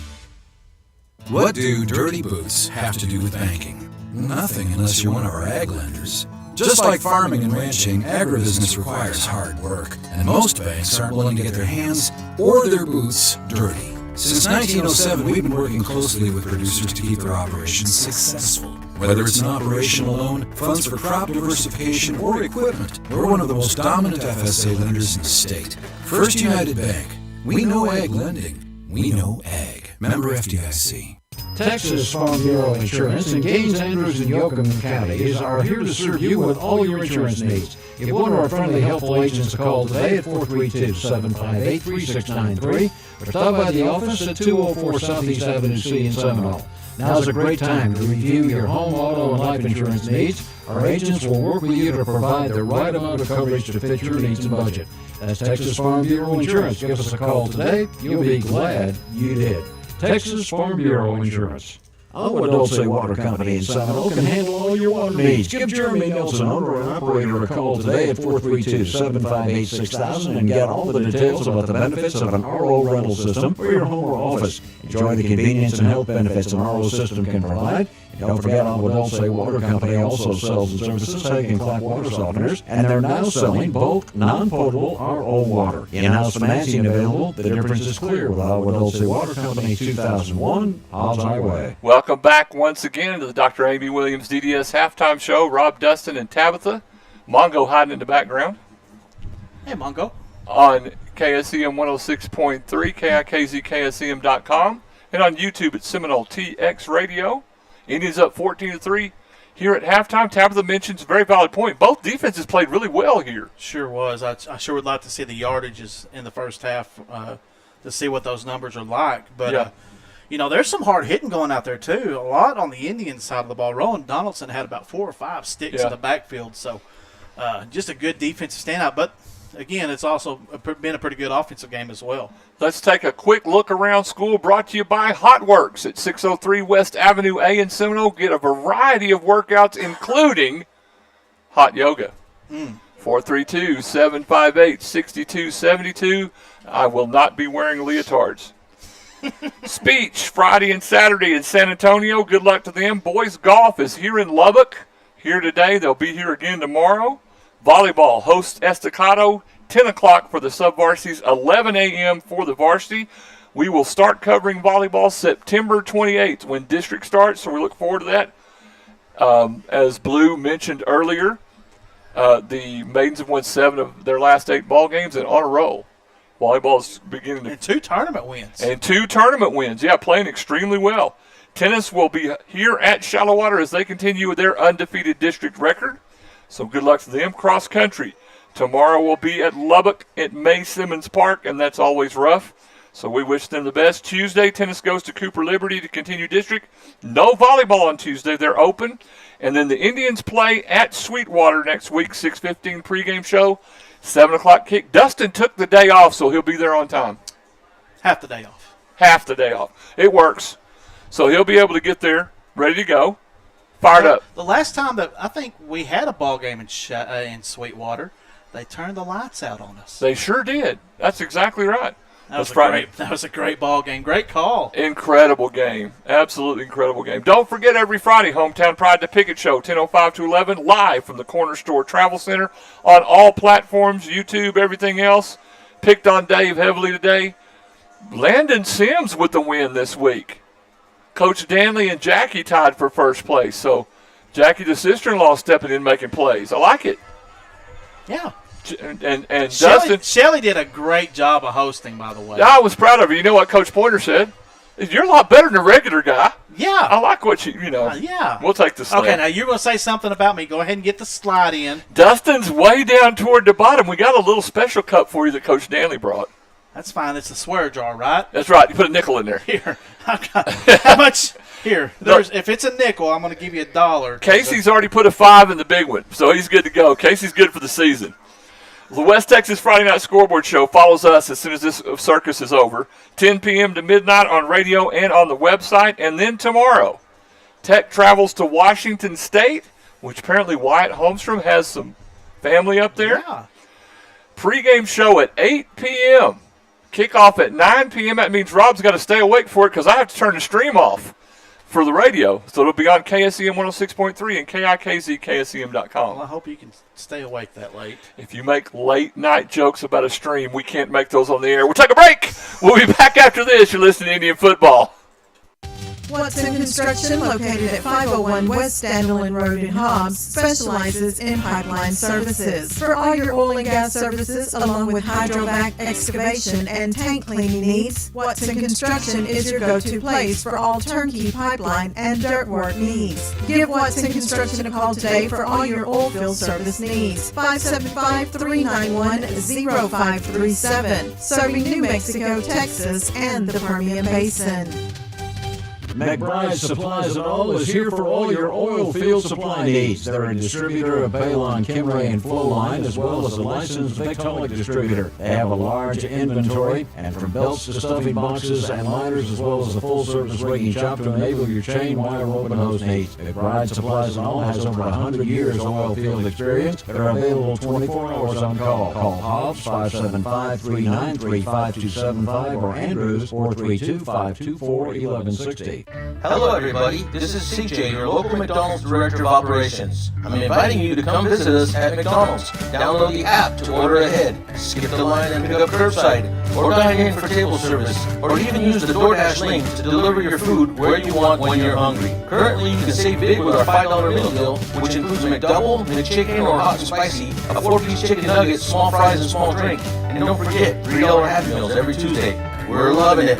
What do dirty boots have to do with banking? Nothing unless you're one of our ag lenders. Just like farming and ranching, agribusiness requires hard work, and most banks aren't willing to get their hands or their boots dirty. Since 1907, we've been working closely with producers to keep their operations successful. Whether it's an operational loan, funds for crop diversification, or equipment, we're one of the most dominant FSA lenders in the state. First United Bank. We know ag lending. We know ag. Member FDIC. Texas Farm Bureau Insurance in Gaines, Andrews, and Yoakum counties are here to serve you with all your insurance needs. Give one of our friendly, helpful agents a call today at 432-758-3693 or stop by the office at 204 Southeast Avenue C in Seminole. Now's a great time to review your home, auto, and life insurance needs. Our agents will work with you to provide the right amount of coverage to fit your needs and budget. That's Texas Farm Bureau Insurance. Give us a call today. You'll be glad you did. Texas Farm Bureau Insurance. Our Dulce Water Company in Seminole can handle all your water needs. Give Jeremy Nelson, owner and operator, a call today at 432-758-6000 and get all the details about the benefits of an RO rental system for your home or office. Enjoy the convenience and health benefits an RO system can provide. And don't forget, Agua Dulce Water Company also sells and services Hague and Clack water softeners, and they're now selling bulk, non-potable RO water. In-house financing available. The difference is clear with Agua Dulce Water Company, 2001 Hobbs Highway. Welcome back once again to the Dr. Amy Williams DDS Halftime Show. Rob, Dustin, and Tabitha. Mongo hiding in the background. Hey, Mongo. On KSEM 106.3, KIKZKSEM.com, and on YouTube at Seminole TX Radio. Indians up 14-3 here at halftime. Tabitha mentions a very valid point. Both defenses played really well here. Sure was. I sure would like to see the yardages in the first half to see what those numbers are like. But, yeah. There's some hard hitting going out there, too. A lot on the Indian side of the ball. Rowan Donaldson had about 4 or 5 sticks in the backfield. So just a good defensive standout. But, again, it's also been a pretty good offensive game as well. Let's take a quick look around school, brought to you by Hot Works at 603 West Avenue A in Seminole. Get a variety of workouts, including hot yoga. 432-758-6272. I will not be wearing leotards. Speech Friday and Saturday in San Antonio. Good luck to them. Boys golf is here in Lubbock. Here today. They'll be here again tomorrow. Volleyball hosts Estacado, 10 o'clock for the sub-varsities, 11 a.m. for the varsity. We will start covering volleyball September 28th when district starts, so we look forward to that. As Blue mentioned earlier, the Maidens have won 7 of their last 8 ball games and on a roll. Volleyball is beginning to... And 2 tournament wins. And 2 tournament wins, yeah, playing extremely well. Tennis will be here at Shallowater as they continue with their undefeated district record. So good luck to them. Cross country tomorrow will be at Lubbock at May Simmons Park, and that's always rough. So we wish them the best. Tuesday, tennis goes to Cooper Liberty to continue district. No volleyball on Tuesday. They're open. And then the Indians play at Sweetwater next week, 6:15 pregame show, 7 o'clock kick. Dustin took the day off, so he'll be there on time. Half the day off. Half the day off. It works. So he'll be able to get there, ready to go, fired up. The last time that I think we had a ball game in Sweetwater, they turned the lights out on us. They sure did. That's exactly right. That was a great ball game. Great call. Incredible game. Absolutely incredible game. Don't forget every Friday, Hometown Pride to Picket Show, 10:05 to 11, live from the Corner Store Travel Center on all platforms, YouTube, everything else. Picked on Dave heavily today. Landon Sims with the win this week. Coach Danley and Jackie tied for first place. So Jackie, the sister-in-law, stepping in making plays. I like it. Yeah. And Dustin. Shelley did a great job of hosting, by the way. I was proud of her. You know what Coach Pointer said? You're a lot better than a regular guy. Yeah. I like what you know. Yeah. We'll take the slam. Okay, now you're going to say something about me. Go ahead and get the slide in. Dustin's way down toward the bottom. We got a little special cup for you that Coach Danley brought. That's fine. It's a swear jar, right? That's right. You put a nickel in there. Here. How much? Here. If it's a nickel, I'm going to give you $1. Casey's already put a 5 in the big one, so he's good to go. Casey's good for the season. The West Texas Friday Night Scoreboard Show follows us as soon as this circus is over. 10 p.m. to midnight on radio and on the website. And then tomorrow, Tech travels to Washington State, which apparently Wyatt Holmstrom has some family up there. Yeah. Pre-game show at 8 p.m. Kickoff at 9 p.m. That means Rob's got to stay awake for it because I have to turn the stream off for the radio. So it'll be on KSEM 106.3 and KIKZKSEM.com. Well, I hope you can stay awake that late. If you make late-night jokes about a stream, we can't make those on the air. We'll take a break. We'll be back after this. You're listening to Indian Football. Watson Construction, located at 501 West Dandelion Road in Hobbs, specializes in pipeline services. For all your oil and gas services, along with hydrovac, excavation, and tank cleaning needs, Watson Construction is your go-to place for all turnkey pipeline and dirt work needs. Give Watson Construction a call today for all your oil field service needs. 575-391-0537. Serving New Mexico, Texas, and the Permian Basin. McBride Supplies and All is here for all your oil field supply needs. They're a distributor of Balon, Kimray, and Flowline, as well as a licensed Victolic distributor. They have a large inventory, and from belts to stuffing boxes and liners, as well as a full-service rigging shop to enable your chain, wire, rope, and hose needs. McBride Supplies and All has over 100 years oil field experience. They're available 24 hours on call. Call Hobbs 575-393-5275 or Andrews 432-524-1160. Hello everybody, this is CJ, your local McDonald's Director of Operations. I'm inviting you to come visit us at McDonald's. Download the app to order ahead, skip the line and pick up curbside, or dine in for table service, or even use the DoorDash link to deliver your food where you want when you're hungry. Currently, you can save big with our $5 meal deal, which includes a McDouble, McChicken, or hot and spicy, a 4-piece chicken nugget, small fries, and small drink. And don't forget, $3 Happy Meals every Tuesday. We're loving it.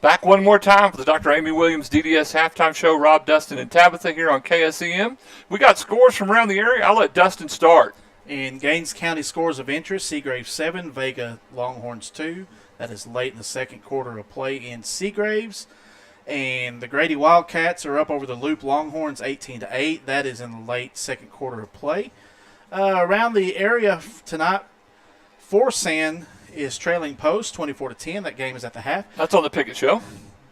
Back one more time for the Dr. Amy Williams DDS Halftime Show. Rob, Dustin, and Tabitha here on KSEM. We got scores from around the area. I'll let Dustin start. In Gaines County scores of interest, Seagraves 7, Vega Longhorns 2. That is late in the second quarter of play in Seagraves. And the Grady Wildcats are up over the Loop Longhorns 18-8. That is in the late second quarter of play. Around the area tonight, Forsan is trailing Post 24-10. That game is at the half. That's on the Pickett Show.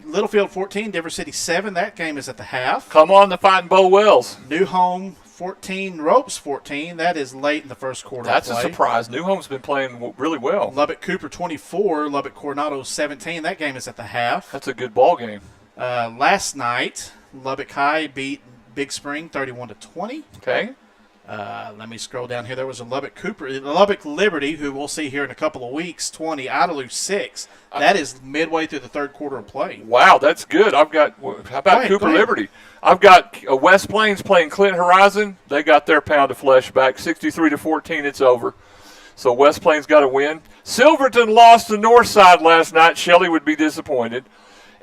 Littlefield 14, Denver City 7. That game is at the half. Come on, the Fighting Bo Wells. New Home 14, Ropes 14. That is late in the first quarter. That's of play. a surprise. New Home's been playing really well. Lubbock Cooper 24, Lubbock Coronado 17. That game is at the half. That's a good ball game. Last night, Lubbock High beat Big Spring 31-20. Okay. Let me scroll down here. There was a Lubbock Liberty, who we'll see here in a couple of weeks, 20. Idalou 6. That is midway through the third quarter of play. Wow, that's good. How about Cooper Liberty? I've got West Plains playing Clint Horizon. They got their pound of flesh back, 63-14. It's over. So West Plains got a win. Silverton lost to Northside last night. Shelley would be disappointed.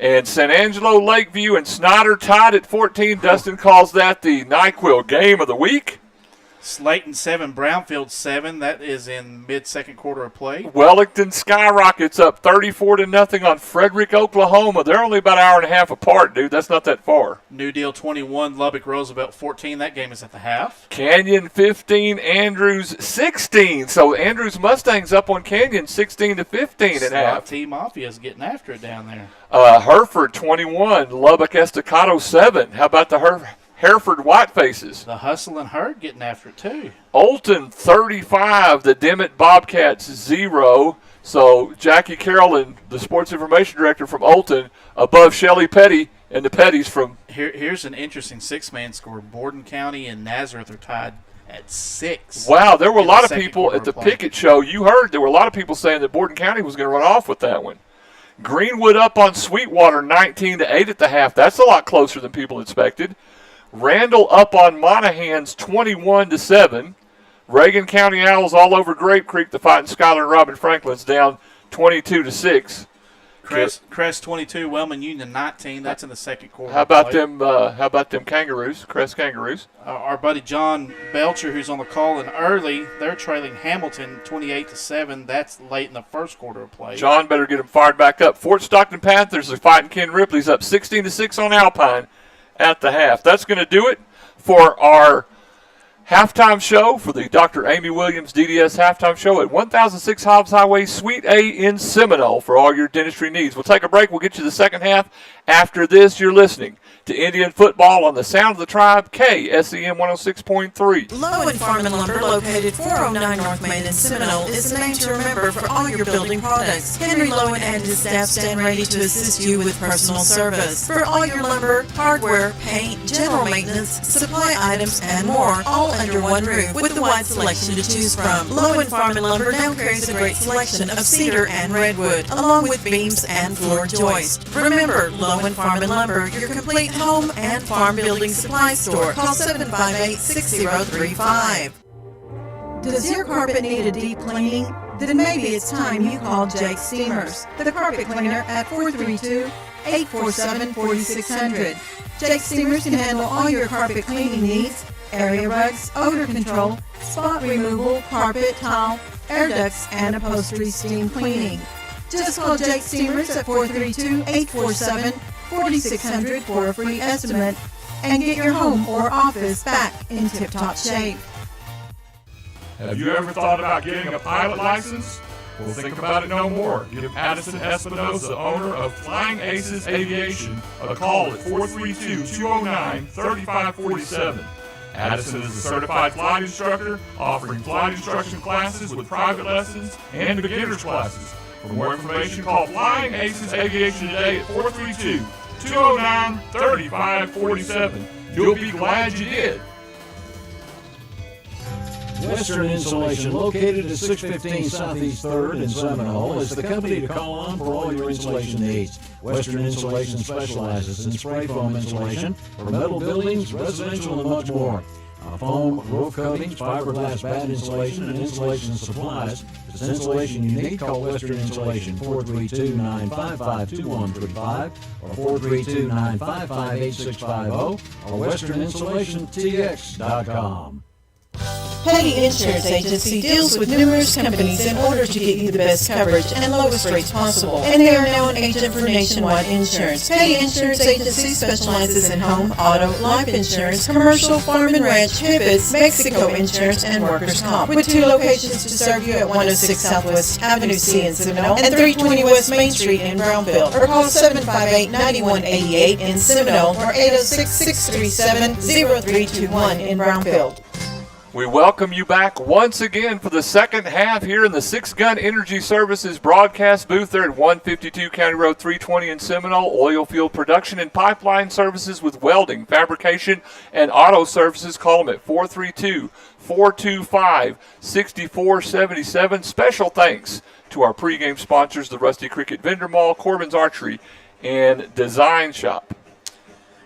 And San Angelo, Lakeview, and Snyder tied at 14. Dustin calls that the NyQuil game of the week. Slayton 7, Brownfield 7. That is in mid-second quarter of play. Wellington Skyrockets up 34-0 on Frederick, Oklahoma. They're only about an hour and a half apart, dude. That's not that far. New Deal 21, Lubbock Roosevelt 14. That game is at the half. Canyon 15, Andrews 16. So Andrews Mustangs up on Canyon 16-15 at half. T Mafia is getting after it down there. Hereford 21, Lubbock Estacado 7. How about the Hereford Whitefaces? The Hustle and Herd getting after it too. Olton 35, the Dimmitt Bobcats 0. So Jackie Carroll, the sports information director from Olton, above Shelley Petty and the Petties from. Here's an interesting six-man score. Borden County and Nazareth are tied at 6. Wow, there were a lot of people at the Pickett show. You heard there were a lot of people saying that Borden County was going to run off with that one. Greenwood up on Sweetwater 19-8 at the half. That's a lot closer than people expected. Randall up on Monahans 21-7. Reagan County Owls all over Grape Creek. The Fighting Schuyler and Robin Franklin's down 22-6. Crest 22, Wellman Union 19. That's in the second quarter. How about them? How about them Kangaroos? Crest Kangaroos. Our buddy John Belcher, who's on the call, and early they're trailing Hamilton 28-7. That's late in the first quarter of play. John better get them fired back up. Fort Stockton Panthers are fighting Ken Ripley's up 16-6 on Alpine at the half. That's going to do it for our halftime show for the Dr. Amy Williams DDS halftime show at 1006 Hobbs Highway, Suite A in Seminole for all your dentistry needs. We'll take a break. We'll get you the second half. After this, you're listening to Indian Football on the Sound of the Tribe, KSEM 106.3. Lowen Farm and Lumber, located 409 North Main in Seminole, is the name to remember for all your building products. Henry Lowen and his staff stand ready to assist you with personal service. For all your lumber, hardware, paint, general maintenance, supply items, and more, all under one roof with the wide selection to choose from. Lowen Farm and Lumber now carries a great selection of cedar and redwood, along with beams and floor joists. Remember, Lowen Farm and Lumber, your complete home and farm building supply store. Call 758-6035. Does your carpet need a deep cleaning? Then maybe it's time you call Jake Steamers, the carpet cleaner at 432-847-4600. Jake Steamers can handle all your carpet cleaning needs: area rugs, odor control, spot removal, carpet, tile, air ducts, and upholstery steam cleaning. Just call Jake Steamers at 432-847-4600 for a free estimate and get your home or office back in tip-top shape. Have you ever thought about getting a pilot license? Well, think about it no more. Give Addison Espinosa, owner of Flying Aces Aviation, a call at 432-209-3547. Addison is a certified flight instructor offering flight instruction classes with private lessons and beginner's classes. For more information, call Flying Aces Aviation today at 432-209-3547. You'll be glad you did. Western Insulation, located at 615 Southeast 3rd in Seminole, is the company to call on for all your insulation needs. Western Insulation specializes in spray foam insulation for metal buildings, residential, and much more. Foam, roof coatings, fiberglass bat insulation, and insulation supplies. If it's insulation you need, call Western Insulation 432-955-2135 or 432-955-8650 or westerninsulationtx.com. Petty Insurance Agency deals with numerous companies in order to get you the best coverage and lowest rates possible, and they are now an agent for Nationwide Insurance. Petty Insurance Agency specializes in home, auto, life insurance, commercial, farm and ranch, HIPAA, Mexico insurance, and workers' comp, with 2 locations to serve you at 106 Southwest Avenue C in Seminole and 320 West Main Street in Brownfield, or call 758-9188 in Seminole or 806-637-0321 in Brownfield. We welcome you back once again for the second half here in the Six Gun Energy Services broadcast booth there at 152 County Road 320 in Seminole. Oil field production and pipeline services with welding, fabrication, and auto services. Call them at 432-425-6477. Special thanks to our pregame sponsors, the Rusty Cricket Vendor Mall, Corbin's Archery, and Design Shop.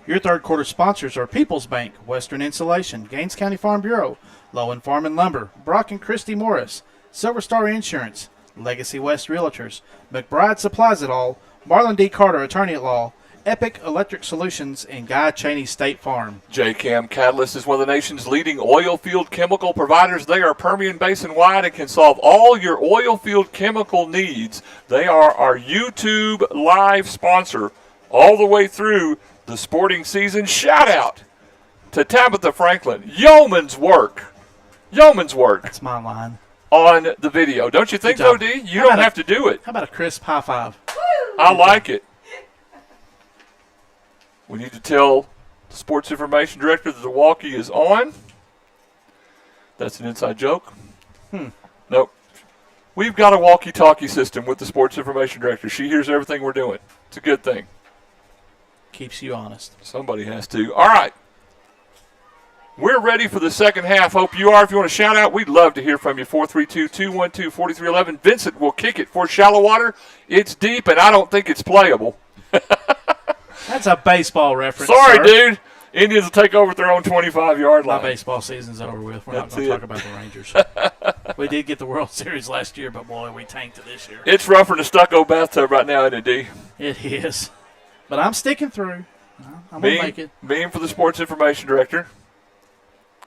Your third quarter sponsors are People's Bank, Western Insulation, Gaines County Farm Bureau, Lowen Farm and Lumber, Brock and Christie Morris, Silver Star Insurance, Legacy West Realtors, McBride Supplies It All, Marlon D. Carter, attorney at law, Epic Electric Solutions, and Guy Cheney State Farm. J-Cam Catalyst is one of the nation's leading oil field chemical providers. They are Permian Basin wide and can solve all your oil field chemical needs. They are our YouTube live sponsor all the way through the sporting season. Shout out to Tabitha Franklin. Yeoman's work. That's my line. On the video. Don't you think so, D? You don't have to do it. How about a crisp high five? I like it. We need to tell the sports information director that the walkie is on. That's an inside joke. Nope. We've got a walkie-talkie system with the sports information director. She hears everything we're doing. It's a good thing. Keeps you honest. Somebody has to. All right. We're ready for the second half. Hope you are. If you want to shout out, we'd love to hear from you. 432-212-4311. Vincent will kick it for Shallowater. It's deep, and I don't think it's playable. That's a baseball reference. Sorry, sir. dude. Indians will take over at their own 25-yard line. My baseball season's over with. We're not going to talk about the Rangers. We did get the World Series last year, but, boy, we tanked it this year. It's rougher than a stucco bathtub right now, isn't it, D? It is. But I'm sticking through. I'm going to make it. Being for the sports information director.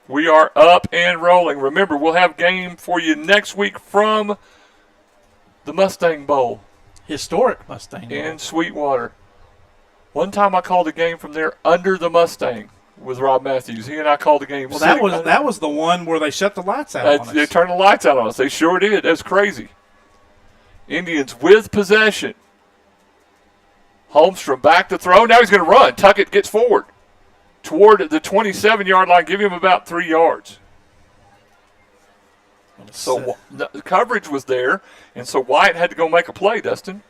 We are up and rolling. Remember, we'll have game for you next week from the Mustang Bowl. Historic Mustang Bowl. In Sweetwater. One time I called a game from there under the Mustang with Rob Matthews. He and I called the game. Well, that was the one where they shut the lights out on us. They turned the lights out on us. They sure did. That's crazy. Indians with possession. Holmstrom back to throw. Now he's going to run. Tuckett gets forward toward the 27-yard line. Give him about 3 yards. So the coverage was there, and so Wyatt had to go make a play, Dustin.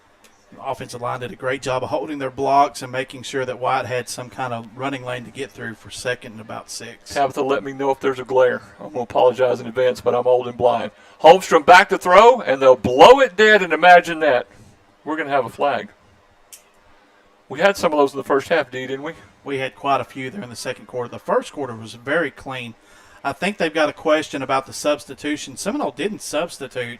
The offensive line did a great job of holding their blocks and making sure that Wyatt had some kind of running lane to get through for second and about 6. Tabitha, let me know if there's a glare. I'm going to apologize in advance, but I'm old and blind. Holmstrom back to throw, and they'll blow it dead, and imagine that. We're going to have a flag. We had some of those in the first half, D, didn't we? We had quite a few there in the second quarter. The first quarter was very clean. I think they've got a question about the substitution. Seminole didn't substitute,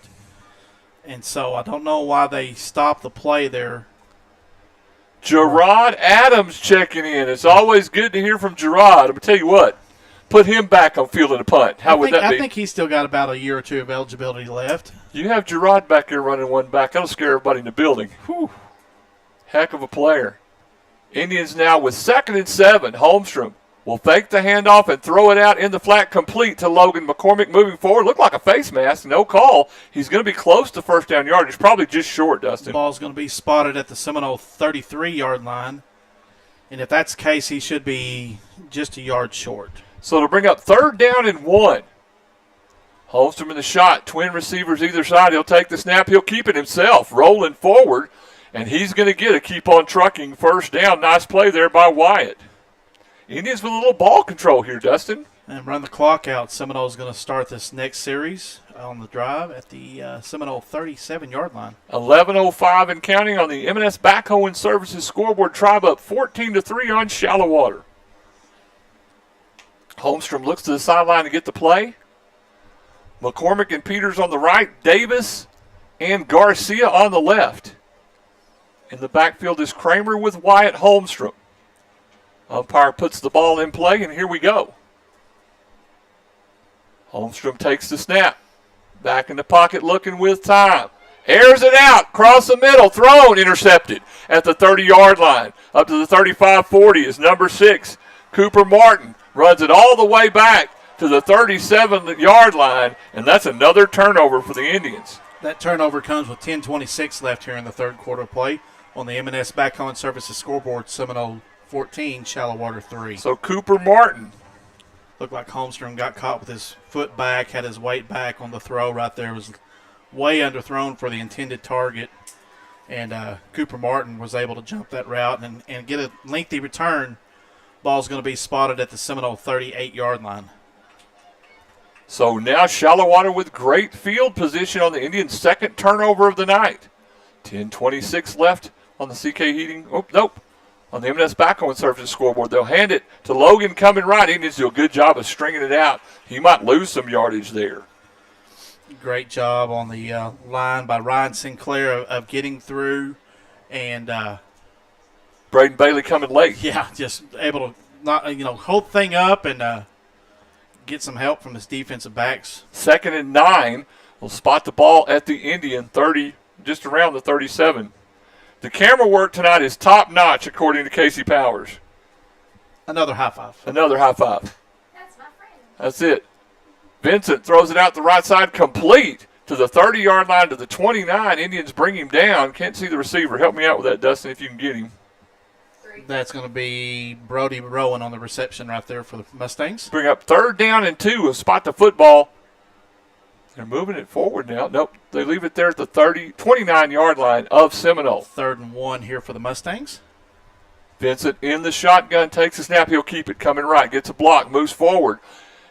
and so I don't know why they stopped the play there. Gerard Adams checking in. It's always good to hear from Gerard. I'm going to tell you what. Put him back on fielding a punt. How would that be? I think he's still got about a year or two of eligibility left. You have Gerard back here running one back. That'll scare everybody in the building. Whew. Heck of a player. Indians now with 2nd and 7. Holmstrom will fake the handoff and throw it out in the flat, complete to Logan McCormick. Moving forward, looked like a face mask. No call. He's going to be close to first down yardage. Probably just short, Dustin. The ball's going to be spotted at the Seminole 33-yard line. And if that's the case, he should be just a yard short. So to bring up 3rd down and 1. Holmstrom in the shot. Twin receivers either side. He'll take the snap. He'll keep it himself. Rolling forward. And he's going to get a keep on trucking first down. Nice play there by Wyatt. Indians with a little ball control here, Dustin. And run the clock out. Seminole's going to start this next series on the drive at the Seminole 37-yard line. 11:05 and counting on the M&S Backhoe and Services scoreboard. Tribe up 14-3 on Shallowater. Holmstrom looks to the sideline to get the play. McCormick and Peters on the right. Davis and Garcia on the left. In the backfield is Kramer with Wyatt Holmstrom. Umpire puts the ball in play, and here we go. Holmstrom takes the snap. Back in the pocket looking with time. Airs it out. Cross the middle. Thrown. Intercepted at the 30-yard line. Up to the 35-40 is number 6. Cooper Martin runs it all the way back to the 37-yard line, and that's another turnover for the Indians. That turnover comes with 10:26 left here in the third quarter play on the M&S Backhoe and Services scoreboard. Seminole 14, Shallowater 3. So Cooper Martin. Looked like Holmstrom got caught with his foot back, had his weight back on the throw right there. Was way underthrown for the intended target. And Cooper Martin was able to jump that route and get a lengthy return. Ball's going to be spotted at the Seminole 38-yard line. So now Shallowater with great field position on the Indians' second turnover of the night. 10:26 left on the CK Heating. Oh, nope. On the M&S Backhoe and Services scoreboard. They'll hand it to Logan coming right. Indians do a good job of stringing it out. He might lose some yardage there. Great job on the line by Ryan Sinclair of getting through And Braden Bailey coming late. Yeah, just able to not hold the thing up and get some help from his defensive backs. 2nd and 9. Will spot the ball at the Indian 30, just around the 37. The camera work tonight is top notch, according to Casey Powers. Another high five. Another high five. That's it. Vincent throws it out the right side, complete to the 30-yard line to the 29. Indians bring him down. Can't see the receiver. Help me out with that, Dustin, if you can get him. That's going to be Brody Rowan on the reception right there for the Mustangs. Bring up 3rd down and 2. Will spot the football. They're moving it forward now. Nope, they leave it there at the 29-yard line of Seminole. 3rd and 1 here for the Mustangs. Vincent in the shotgun, takes a snap. He'll keep it coming right. Gets a block, moves forward.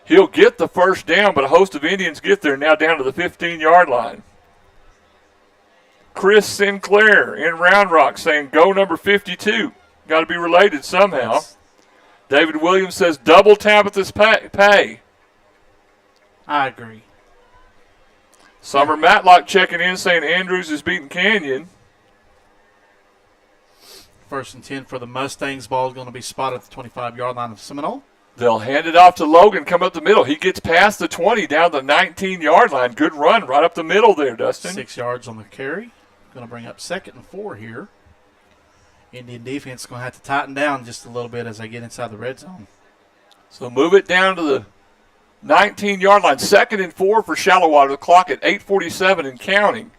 He'll get the 1st down, but a host of Indians get there now down to the 15-yard line. Chris Sinclair in Round Rock saying, go number 52. Got to be related somehow. Yes. David Williams says, double Tabitha's pay. I agree. Summer Matlock checking in saying Andrews is beating Canyon. 1st and 10 for the Mustangs. Ball is going to be spotted at the 25-yard line of Seminole. They'll hand it off to Logan, come up the middle. He gets past the 20, down the 19-yard line. Good run right up the middle there, Dustin. 6 yards on the carry. Going to bring up 2nd and 4 here. Indian defense is going to have to tighten down just a little bit as they get inside the red zone. So move it down to the 19-yard line. 2nd and 4 for Shallowater. The clock at 8:47 and counting.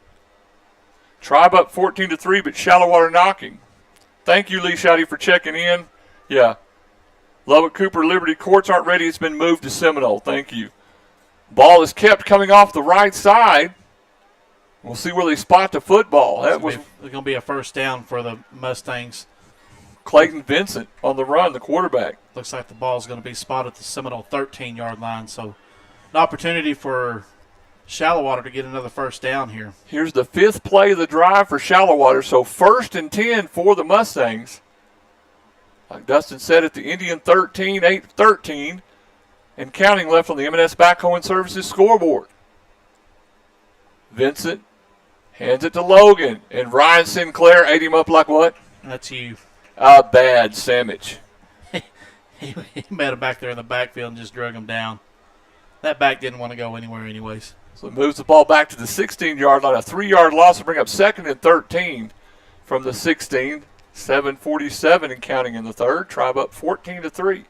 Tribe up 14-3, but Shallowater knocking. Thank you, Lee Shotty, for checking in. Yeah. Lubbock Cooper Liberty courts aren't ready. It's been moved to Seminole. Thank you. Ball is kept coming off the right side. We'll see where they spot the football. That was going to be a 1st down for the Mustangs. Clayton Vincent on the run, the quarterback. Looks like the ball is going to be spotted at the Seminole 13-yard line. So an opportunity for Shallowater to get another 1st down here. Here's the 5th play of the drive for Shallowater. So 1st and 10 for the Mustangs. Like Dustin said, at the Indian 13, 8-13, and counting left on the M&S Backhoe and Services scoreboard. Vincent hands it to Logan, and Ryan Sinclair ate him up like what? That's you. A bad sandwich. He met him back there in the backfield and just drug him down. That back didn't want to go anywhere anyways. So it moves the ball back to the 16-yard line. A 3-yard loss will bring up 2nd and 13 from the 16. 7:47 and counting in the 3rd. Tribe up 14-3.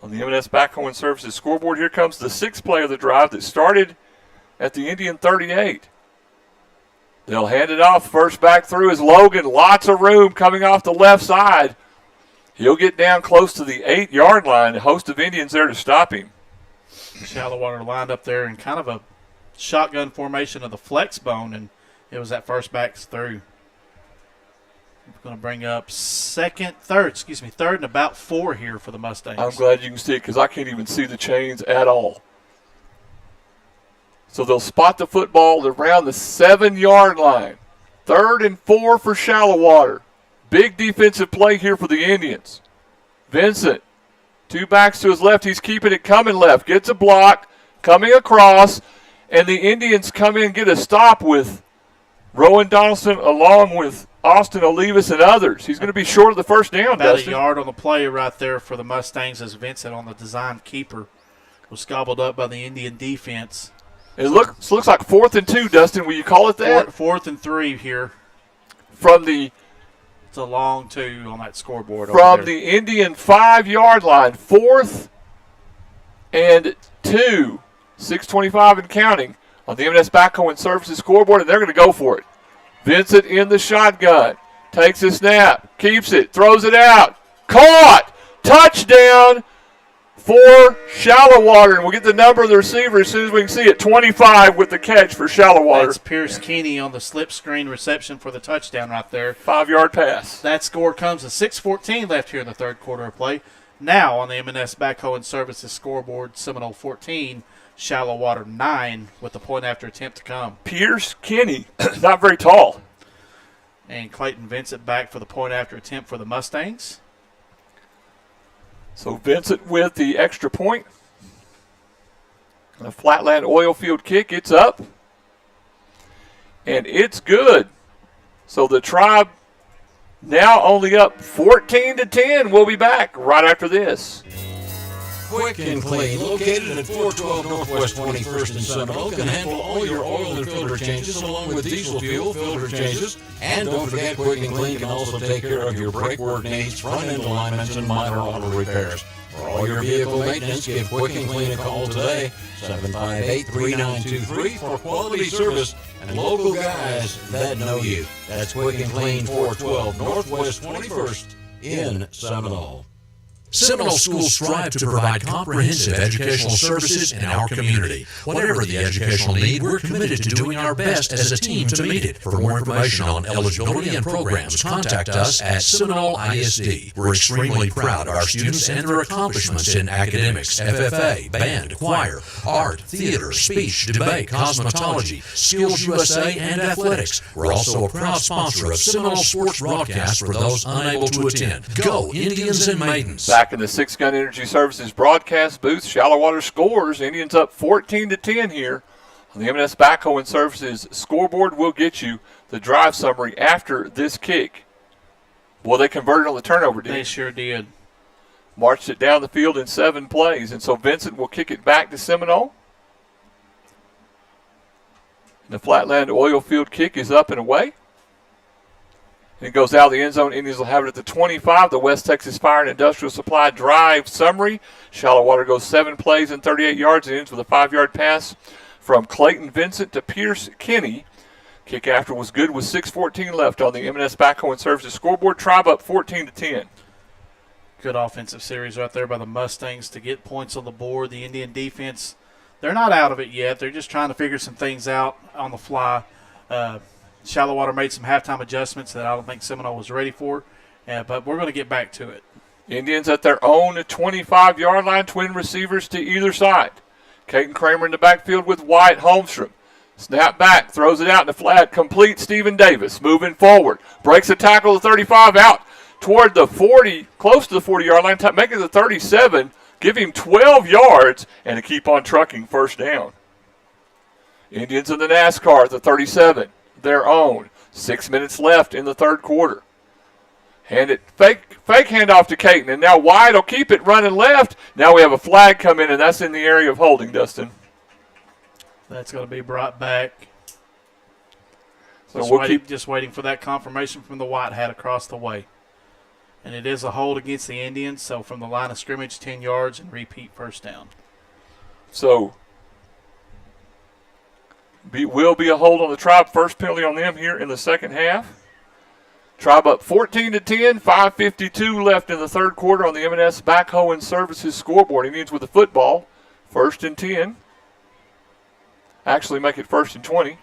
On the M&S Backhoe and Services scoreboard, here comes the 6th play of the drive that started at the Indian 38. They'll hand it off. First back through is Logan. Lots of room coming off the left side. He'll get down close to the 8-yard line. A host of Indians there to stop him. Shallowater lined up there in kind of a shotgun formation of the flex bone, and it was that first back through. We're going to bring up third and about 4 here for the Mustangs. I'm glad you can see it because I can't even see the chains at all. So they'll spot the football around the 7-yard line. 3rd and 4 for Shallowater. Big defensive play here for the Indians. Vincent, 2 backs to his left. He's keeping it coming left. Gets a block, coming across, and the Indians come in and get a stop with Rowan Donaldson along with Austin Olivas and others. He's going to be short of the 1st down, About Dustin. a yard on the play right there for the Mustangs as Vincent on the design keeper was gobbled up by the Indian defense. It looks like 4th and 2, Dustin. Will you call it that? 4th and 3 here. It's a long 2 on that scoreboard. From the Indian 5-yard line. 4th and 2. 6:25 and counting on the M&S Backhoe and Services scoreboard, and they're going to go for it. Vincent in the shotgun. Takes a snap. Keeps it. Throws it out. Caught. Touchdown for Shallowater. And we'll get the number of the receiver as soon as we can see it. 25 with the catch for Shallowater. That's Pierce Keeney on the slip screen reception for the touchdown right there. 5-yard pass. That score comes with 6:14 left here in the 3rd quarter of play. Now on the M&S Backhoe and Services scoreboard, Seminole 14, Shallowater 9 with the point after attempt to come. Pierce Keeney, not very tall. And Clayton Vincent back for the point after attempt for the Mustangs. So Vincent with the extra point. A flatland oil field kick. It's up. And it's good. So the Tribe now only up 14-10. We'll be back right after this. Quick and Clean, located at 412 Northwest 21st in Seminole, can handle all your oil and filter changes along with diesel fuel filter changes. And don't forget, Quick and Clean can also take care of your brake work needs, front-end alignments, and minor auto repairs. For all your vehicle maintenance, give Quick and Clean a call today, 758-3923 for quality service and local guys that know you. That's Quick and Clean, 412 Northwest 21st in Seminole. Seminole schools strive to provide comprehensive educational services in our community. Whatever the educational need, we're committed to doing our best as a team to meet it. For more information on eligibility and programs, contact us at Seminole ISD. We're extremely proud of our students and their accomplishments in academics, FFA, band, choir, art, theater, speech, debate, cosmetology, Skills USA, and athletics. We're also a proud sponsor of Seminole sports broadcasts for those unable to attend. Go Indians and Maidens! Back in the Six Gun Energy Services broadcast booth, Shallowater scores. Indians up 14-10 here on the M&S Backhoe and Services scoreboard. We'll get you the drive summary after this kick. Well, they converted on the turnover, didn't they? They sure did. Marched it down the field in 7 plays, and so Vincent will kick it back to Seminole. And the Flatland oil field kick is up and away. It goes out of the end zone. Indians will have it at the 25. The West Texas Fire and Industrial Supply drive summary. Shallowater goes 7 plays and 38 yards. It ends with a 5-yard pass from Clayton Vincent to Pierce Kinney. Kick after was good with 6:14 left on the M&S Backhoe and Services scoreboard. Tribe up 14-10. Good offensive series right there by the Mustangs to get points on the board. The Indian defense, they're not out of it yet. They're just trying to figure some things out on the fly. Shallowater made some halftime adjustments that I don't think Seminole was ready for, but we're going to get back to it. Indians at their own 25-yard line, twin receivers to either side. Caden Kramer in the backfield with Wyatt Holmstrom. Snap back, throws it out in the flat, complete. Stephen Davis moving forward. Breaks a tackle to 35 out toward the 40, close to the 40-yard line, make it the 37, give him 12 yards, and to keep on trucking first down. Indians in the NASCAR at the 37. Their own. 6 minutes left in the third quarter. Hand it, fake handoff to Caton, and now Wyatt will keep it running left. Now we have a flag come in, and that's in the area of holding, Dustin. That's going to be brought back. So we'll just waiting for that confirmation from the white hat across the way. And it is a hold against the Indians, so from the line of scrimmage, 10 yards, and repeat first down. So will be a hold on the Tribe. First penalty on them here in the second half. Tribe up 14-10, 5:52 left in the third quarter on the M&S Backhoe and Services scoreboard. Indians with the football, 1st and 10. Actually make it 1st and 20.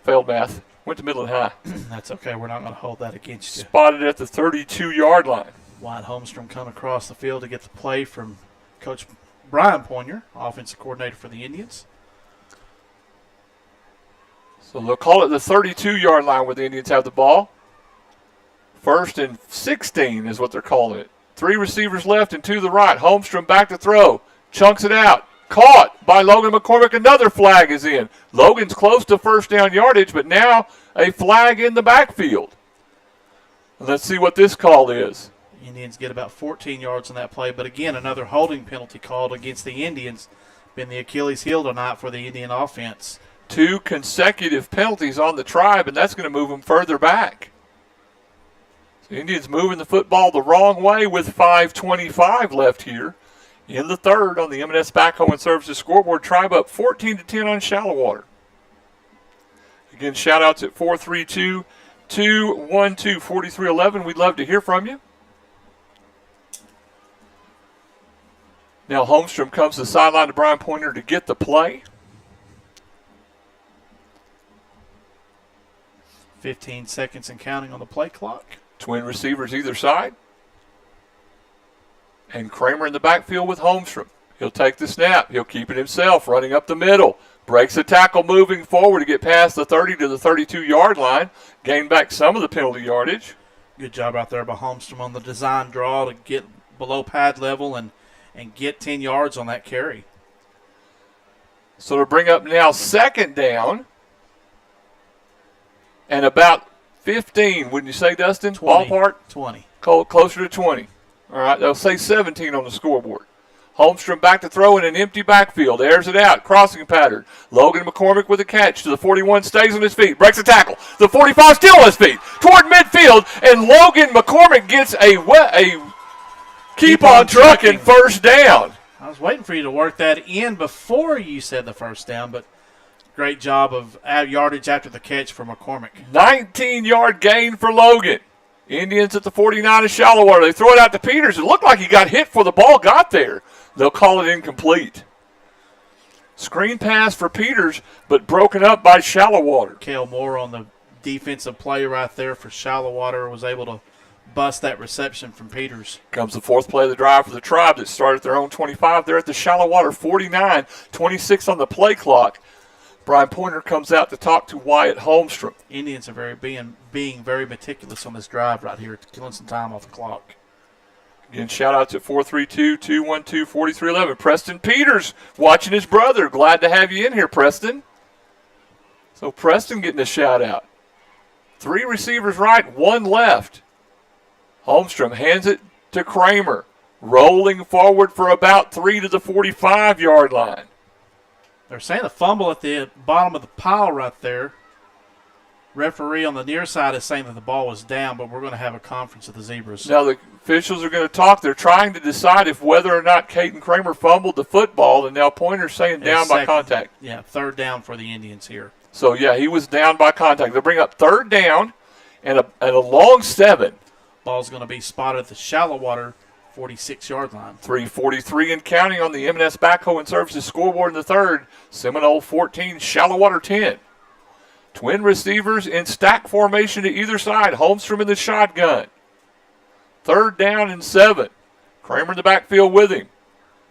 Failed math. Went to middle and high. That's okay. We're not going to hold that against you. Spotted at the 32-yard line. Wyatt Holmstrom come across the field to get the play from Coach Brian Poinier, offensive coordinator for the Indians. So they'll call it the 32-yard line where the Indians have the ball. 1st and 16 is what they're calling it. 3 receivers left and 2 to the right. Holmstrom back to throw. Chunks it out. Caught by Logan McCormick. Another flag is in. Logan's close to first down yardage, but now a flag in the backfield. And let's see what this call is. Indians get about 14 yards on that play, but again, another holding penalty called against the Indians. Been the Achilles heel tonight for the Indian offense. 2 consecutive penalties on the Tribe, and that's going to move them further back. So Indians moving the football the wrong way with 5:25 left here in the third on the M&S Backhoe and Services scoreboard. Tribe up 14-10 on Shallowater. Again, shout-outs at 432-212-4311. We'd love to hear from you. Now Holmstrom comes to the sideline to Brian Pointer to get the play. 15 seconds and counting on the play clock. Twin receivers either side. And Kramer in the backfield with Holmstrom. He'll take the snap. He'll keep it himself, running up the middle. Breaks the tackle moving forward to get past the 30 to the 32-yard line. Gain back some of the penalty yardage. Good job out there by Holmstrom on the design draw to get below pad level and get 10 yards on that carry. So to bring up now 2nd down and about 15, wouldn't you say, Dustin? 20. Ballpark? 20. Closer to 20. All right, they'll say 17 on the scoreboard. Holmstrom back to throw in an empty backfield. Airs it out. Crossing pattern. Logan McCormick with a catch to the 41. Stays on his feet. Breaks a tackle. The 45 still on his feet. Toward midfield. And Logan McCormick gets a keep on trucking first down. I was waiting for you to work that in before you said the first down, but great job of yardage after the catch for McCormick. 19-yard gain for Logan. Indians at the 49 of Shallowater. They throw it out to Peters. It looked like he got hit before the ball got there. They'll call it incomplete. Screen pass for Peters, but broken up by Shallowater. Cale Moore on the defensive play right there for Shallowater was able to bust that reception from Peters. Comes the fourth play of the drive for the Tribe that started at their own 25. They're at the Shallowater 49, 26 on the play clock. Brian Pointer comes out to talk to Wyatt Holmstrom. Indians are being very meticulous on this drive right here, killing some time off the clock. Again, shout-outs at 432-212-4311. Preston Peters watching his brother. Glad to have you in here, Preston. So Preston getting a shout-out. 3 receivers right, 1 left. Holmstrom hands it to Kramer. Rolling forward for about 3 to the 45-yard line. They're saying a fumble at the bottom of the pile right there. Referee on the near side is saying that the ball was down, but we're going to have a conference of the Zebras. Now the officials are going to talk. They're trying to decide if whether or not Caden Kramer fumbled the football, and now Pointer's saying down by contact. Yeah, third down for the Indians here. So, yeah, he was down by contact. They'll bring up third down and a long 7. Ball's going to be spotted at the Shallowater 46-yard line. 3:43 and counting on the M&S Backhoe and Services scoreboard in the third. Seminole 14, Shallowater 10. Twin receivers in stack formation to either side. Holmstrom in the shotgun. Third down and 7. Kramer in the backfield with him.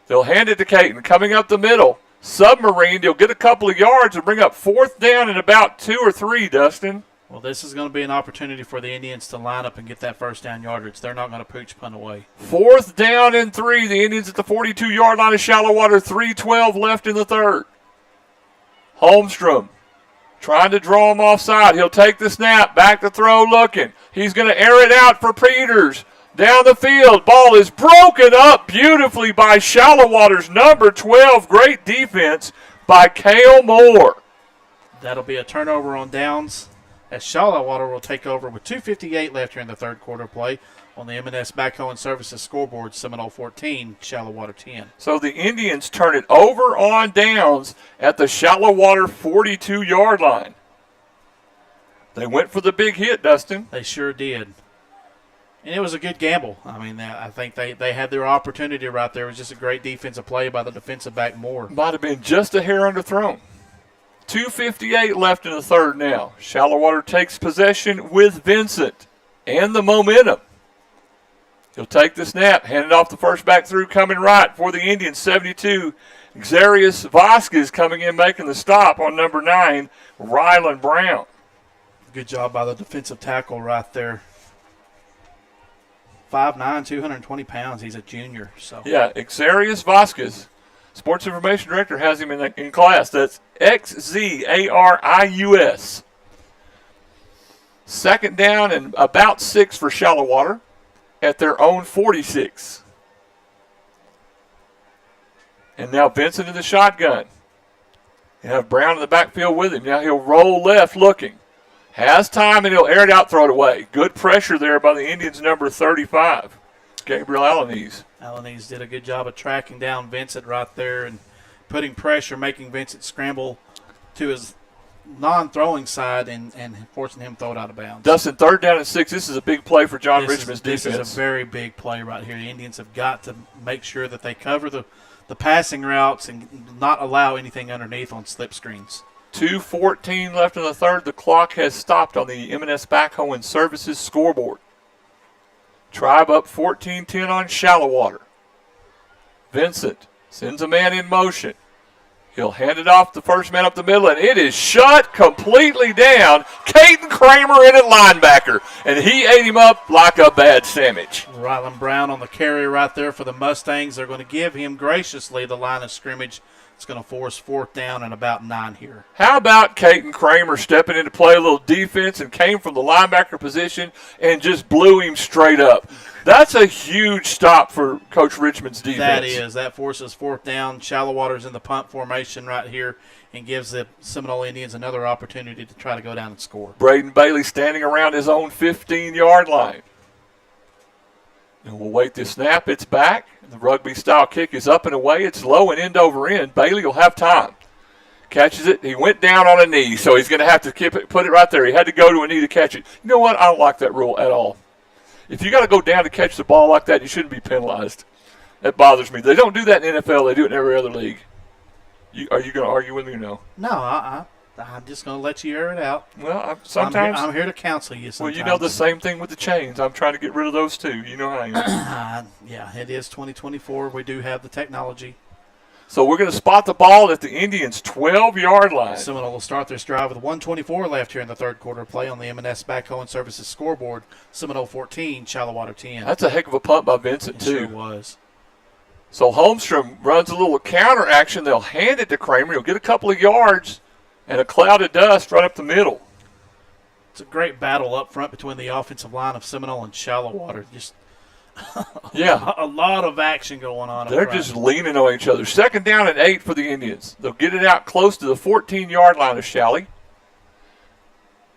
They'll hand it to Caton. Coming up the middle. Submarine. They'll get a couple of yards and bring up fourth down and about 2 or 3, Dustin. Well, this is going to be an opportunity for the Indians to line up and get that first down yardage. They're not going to pooch punt away. Fourth down and 3. The Indians at the 42-yard line of Shallowater. 3:12 left in the third. Holmstrom trying to draw him offside. He'll take the snap. Back to throw looking. He's going to air it out for Peters. Down the field. Ball is broken up beautifully by Shallowater's number 12. Great defense by Cale Moore. That'll be a turnover on downs, as Shallowater will take over with 2:58 left here in the third quarter play on the M&S Backhoe and Services scoreboard. Seminole 14, Shallowater 10. So the Indians turn it over on downs at the Shallowater 42-yard line. They went for the big hit, Dustin. They sure did. And it was a good gamble. I mean, I think they had their opportunity right there. It was just a great defensive play by the defensive back Moore. Might have been just a hair underthrown. 2:58 left in the third now. Shallowater takes possession with Vincent and the momentum. He'll take the snap, hand it off the first back through, coming right for the Indians. 72, Xarius Vasquez coming in, making the stop on number 9, Rylan Brown. Good job by the defensive tackle right there. 5'9", 220 pounds. He's a junior. So yeah, Xarius Vasquez. Sports Information Director has him in class. That's Xzarius. Second down and about 6 for Shallowater at their own 46. And now Vincent in the shotgun. You have Brown in the backfield with him. Now he'll roll left looking. Has time, and he'll air it out, throw it away. Good pressure there by the Indians' number 35, Gabriel Alanese. Alanese did a good job of tracking down Vincent right there and putting pressure, making Vincent scramble to his non-throwing side and forcing him to throw it out of bounds. Dustin, third down and 6. This is a big play for John Richmond's defense. This is a very big play right here. The Indians have got to make sure that they cover the passing routes and not allow anything underneath on slip screens. 2:14 left in the third. The clock has stopped on the M&S Backhoe and Services scoreboard. Tribe up 14-10 on Shallowater. Vincent sends a man in motion. He'll hand it off the first man up the middle, and it is shut completely down. Caden Kramer in at linebacker, and he ate him up like a bad sandwich. Rylan Brown on the carry right there for the Mustangs. They're going to give him graciously the line of scrimmage It's going to force 4th down and about 9 here. How about Caden Kramer stepping into play a little defense and came from the linebacker position and just blew him straight up? That's a huge stop for Coach Richmond's defense. That is. That forces 4th down. Shallowater's in the punt formation right here and gives the Seminole Indians another opportunity to try to go down and score. Braden Bailey standing around his own 15-yard line. And we'll wait the snap. It's back. The rugby-style kick is up and away. It's low and end over end. Bailey will have time. Catches it. He went down on a knee, so he's going to have to put it right there. He had to go to a knee to catch it. You know what? I don't like that rule at all. If you got to go down to catch the ball like that, you shouldn't be penalized. That bothers me. They don't do that in the NFL. They do it in every other league. Are you going to argue with me or no? No, I'm just going to let you air it out. Well, sometimes I'm here to counsel you. Sometimes. Well, you know the same thing with the chains. I'm trying to get rid of those too. You know how I am. Yeah, it is 2024. We do have the technology. So we're going to spot the ball at the Indians' 12-yard line. Seminole will start this drive with 1:24 left here in the third quarter of play on the M&S Backhoe and Services scoreboard. Seminole 14, Shallowater 10. That's a heck of a punt by Vincent, too. It sure was. So Holmstrom runs a little counter action. They'll hand it to Kramer. He'll get a couple of yards and a cloud of dust right up the middle. It's a great battle up front between the offensive line of Seminole and Shallowater. Just a lot of action going on. They're just leaning on each other. 2nd down and 8 for the Indians. They'll get it out close to the 14-yard line of Shalley.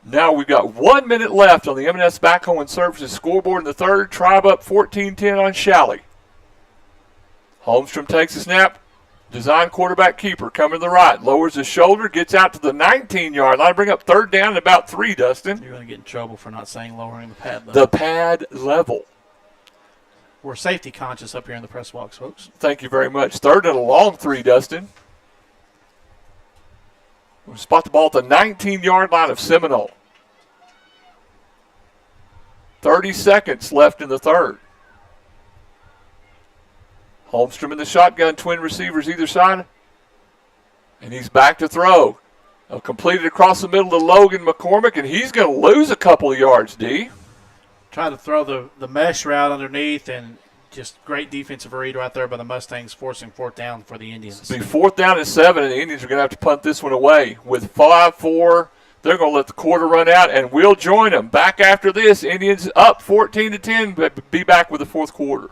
Now we've got 1 minute left on the M&S Backhoe and Services scoreboard in the third. Tribe up 14-10 on Shalley. Holmstrom takes a snap. Design quarterback keeper coming to the right. Lowers his shoulder, gets out to the 19-yard line. Bring up 3rd down and about 3, Dustin. You're going to get in trouble for not saying lowering the pad level. The pad level. We're safety conscious up here in the press box, folks. Thank you very much. 3rd and a long 3, Dustin. We'll spot the ball at the 19-yard line of Seminole. 30 seconds left in the third. Holmstrom in the shotgun, twin receivers either side. And he's back to throw. Completed across the middle to Logan McCormick, and he's going to lose a couple of yards, D. Try to throw the mesh route underneath, and just great defensive read right there by the Mustangs, forcing 4th down for the Indians. It'll be 4th down and 7, and the Indians are going to have to punt this one away. With 5-4, they're going to let the quarter run out, and we'll join them. Back after this, Indians up 14-10, but be back with the fourth quarter.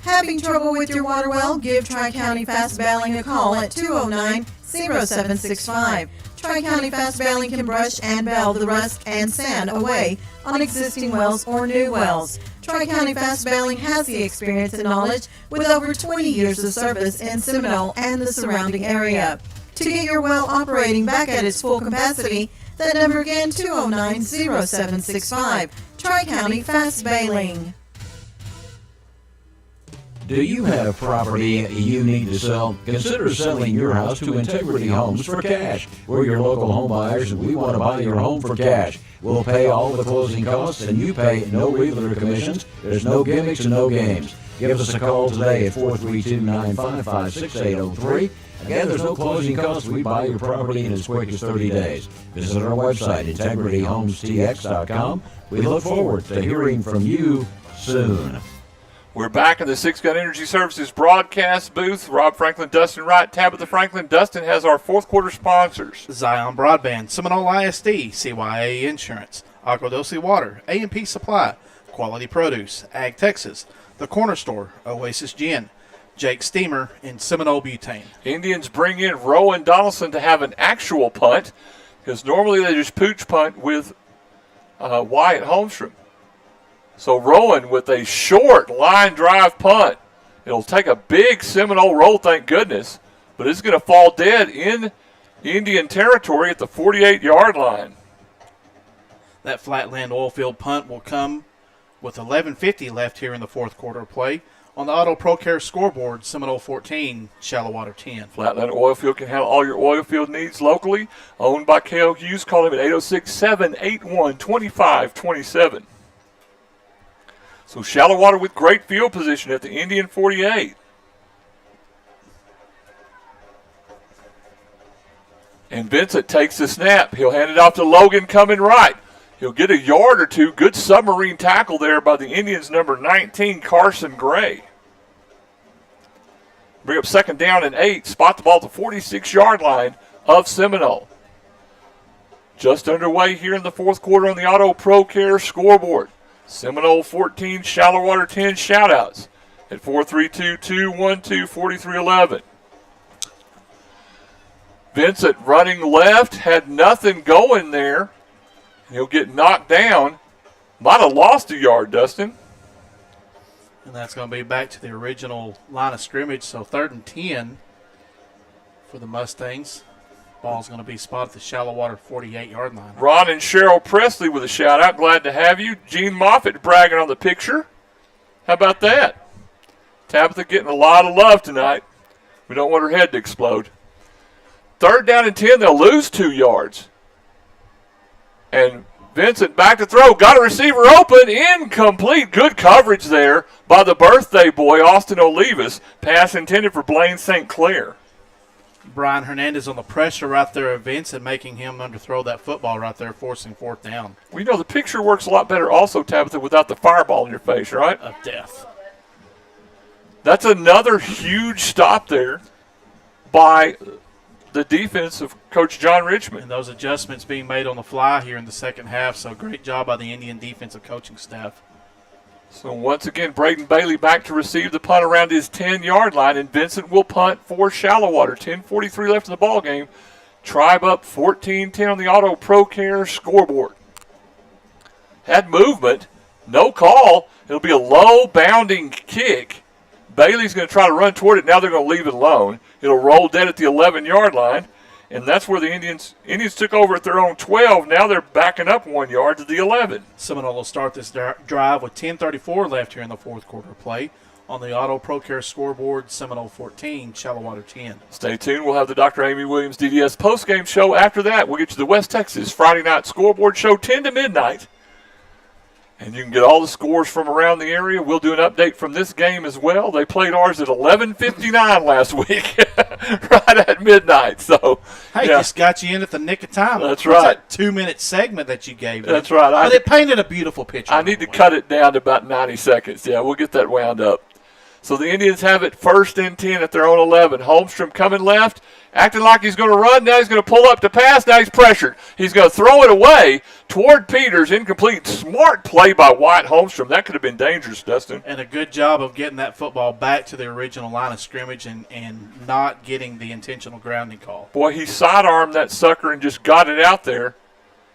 Having trouble with your water well? Give Tri-County Fast Bailing a call at 209-0765. Tri-County Fast Bailing can brush and bail the rust and sand away on existing wells or new wells. Tri-County Fast Bailing has the experience and knowledge with over 20 years of service in Seminole and the surrounding area. To get your well operating back at its full capacity, that number again, 209-0765. Tri-County Fast Bailing. Do you have property you need to sell? Consider selling your house to Integrity Homes for cash. We're your local home buyers, and we want to buy your home for cash. We'll pay all the closing costs, and you pay no realtor commissions. There's no gimmicks and no games. Give us a call today at 432-955-6803. Again, there's no closing costs. We buy your property in as quick as 30 days. Visit our website, integrityhomestx.com. We look forward to hearing from you soon. We're back in the Six Gun Energy Services broadcast booth. Rob Franklin, Dustin Wright, Tabitha Franklin. Dustin has our fourth quarter sponsors. Zion Broadband, Seminole ISD, CYA Insurance, Agua Water, A&P Supply, Quality Produce, Ag Texas, The Corner Store, Oasis Gin, Jake Steamer, and Seminole Butane. Indians bring in Rowan Donaldson to have an actual punt, because normally they just pooch punt with Wyatt Holmstrom. So Rowan with a short line drive punt. It'll take a big Seminole roll, thank goodness, but it's going to fall dead in Indian territory at the 48-yard line. That Flatland Oilfield punt will come with 11:50 left here in the fourth quarter of play. On the Auto Pro Care scoreboard, Seminole 14, Shallowater 10. Flatland Oilfield can handle all your oilfield needs locally. Owned by K.O. Hughes. Call him at 806-781-2527. So Shallowater with great field position at the Indian 48. And Vincent takes the snap. He'll hand it off to Logan coming right. He'll get a yard or two. Good submarine tackle there by the Indians' number 19, Carson Gray. Bring up 2nd down and 8. Spot the ball at the 46-yard line of Seminole. Just underway here in the 4th quarter on the Auto Pro Care scoreboard. Seminole 14, Shallowater 10. Shoutouts at 432-212-4311. Vincent running left, had nothing going there. He'll get knocked down. Might have lost a yard, Dustin. And that's going to be back to the original line of scrimmage. So 3rd and 10 for the Mustangs. Ball's going to be spotted at the Shallowater 48-yard line. Ron and Cheryl Presley with a shout-out. Glad to have you. Gene Moffitt bragging on the picture. How about that? Tabitha getting a lot of love tonight. We don't want her head to explode. 3rd down and 10. They'll lose 2 yards. And Vincent back to throw. Got a receiver open. Incomplete. Good coverage there by the birthday boy, Austin Olivas. Pass intended for Blaine St. Clair. Brian Hernandez on the pressure right there of Vincent, making him underthrow that football right there, forcing 4th down. We know the picture works a lot better also, Tabitha, without the fireball in your face, right? Of death. That's another huge stop there by the defense of Coach John Richmond. And those adjustments being made on the fly here in the second half, so great job by the Indian defensive coaching staff. So once again, Braden Bailey back to receive the punt around his 10-yard line, and Vincent will punt for Shallowater. 10:43 left in the ball game. Tribe up 14-10 on the Auto Pro Care scoreboard. Had movement, no call. It'll be a low bounding kick. Bailey's going to try to run toward it. Now they're going to leave it alone. It'll roll dead at the 11-yard line, and that's where the Indians took over at their own 12. Now they're backing up 1 yard to the 11. Seminole will start this drive with 10:34 left here in the 4th quarter of play. On the Auto Pro Care scoreboard, Seminole 14, Shallowater 10. Stay tuned. We'll have the Dr. Amy Williams DDS postgame show after that. We'll get you the West Texas Friday night scoreboard show 10 to midnight. And you can get all the scores from around the area. We'll do an update from this game as well. They played ours at 11:59 last week, right at midnight. So, hey, just got you in at the nick of time. That's right. That 2-minute segment that you gave. That's right. But it painted a beautiful picture. I need to cut it down to about 90 seconds. Yeah, we'll get that wound up. So the Indians have it 1st and 10 at their own 11. Holmstrom coming left, acting like he's going to run. Now he's going to pull up to pass. Now he's pressured. He's going to throw it away toward Peters. Incomplete. Smart play by Wyatt Holmstrom. That could have been dangerous, Dustin. And a good job of getting that football back to the original line of scrimmage and not getting the intentional grounding call. Boy, he sidearmed that sucker and just got it out there.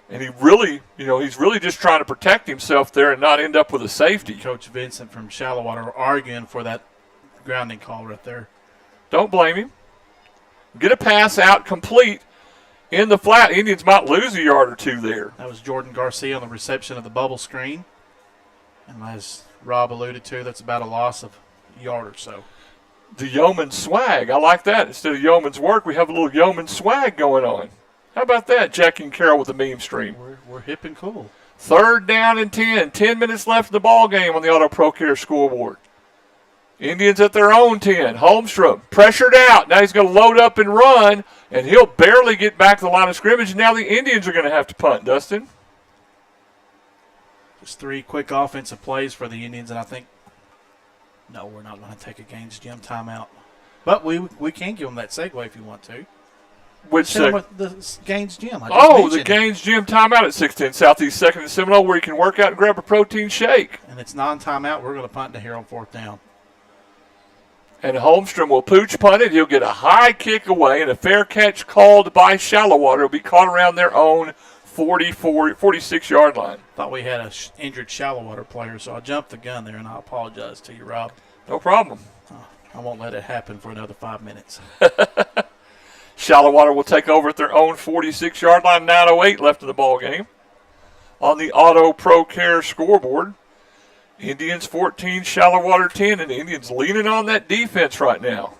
And he really, he's really just trying to protect himself there and not end up with a safety. Coach Vincent from Shallowater arguing for that grounding call right there. Don't blame him. Get a pass out complete in the flat. Indians might lose a yard or 2 there. That was Jordan Garcia on the reception of the bubble screen. And as Rob alluded to, that's about a loss of a yard or so. The yeoman swag. I like that. Instead of yeoman's work, we have a little yeoman swag going on. How about that, Jackie and Carroll with the meme stream? We're hip and cool. 3rd down and 10. 10 minutes left in the ball game on the Auto Pro Care scoreboard. Indians at their own 10. Holmstrom pressured out. Now he's going to load up and run, and he'll barely get back to the line of scrimmage. Now the Indians are going to have to punt, Dustin. Just 3 quick offensive plays for the Indians, and I think, no, we're not going to take a Gaines Gym timeout. But we can give them that segue if you want to. Which the Gaines Gym. The Gaines Gym timeout at 610 Southeast 2nd and Seminole, where you can work out and grab a protein shake. And it's non-timeout. We're going to punt to here on 4th down. And Holmstrom will pooch punt it. He'll get a high kick away, and a fair catch called by Shallowater will be caught around their own 46-yard line. Thought we had an injured Shallowater player, so I jumped the gun there, and I apologize to you, Rob. No problem. I won't let it happen for another 5 minutes. Shallowater will take over at their own 46-yard line. 9:08 left in the ball game. On the Auto Pro Care scoreboard, Indians 14, Shallowater 10, and the Indians leaning on that defense right now.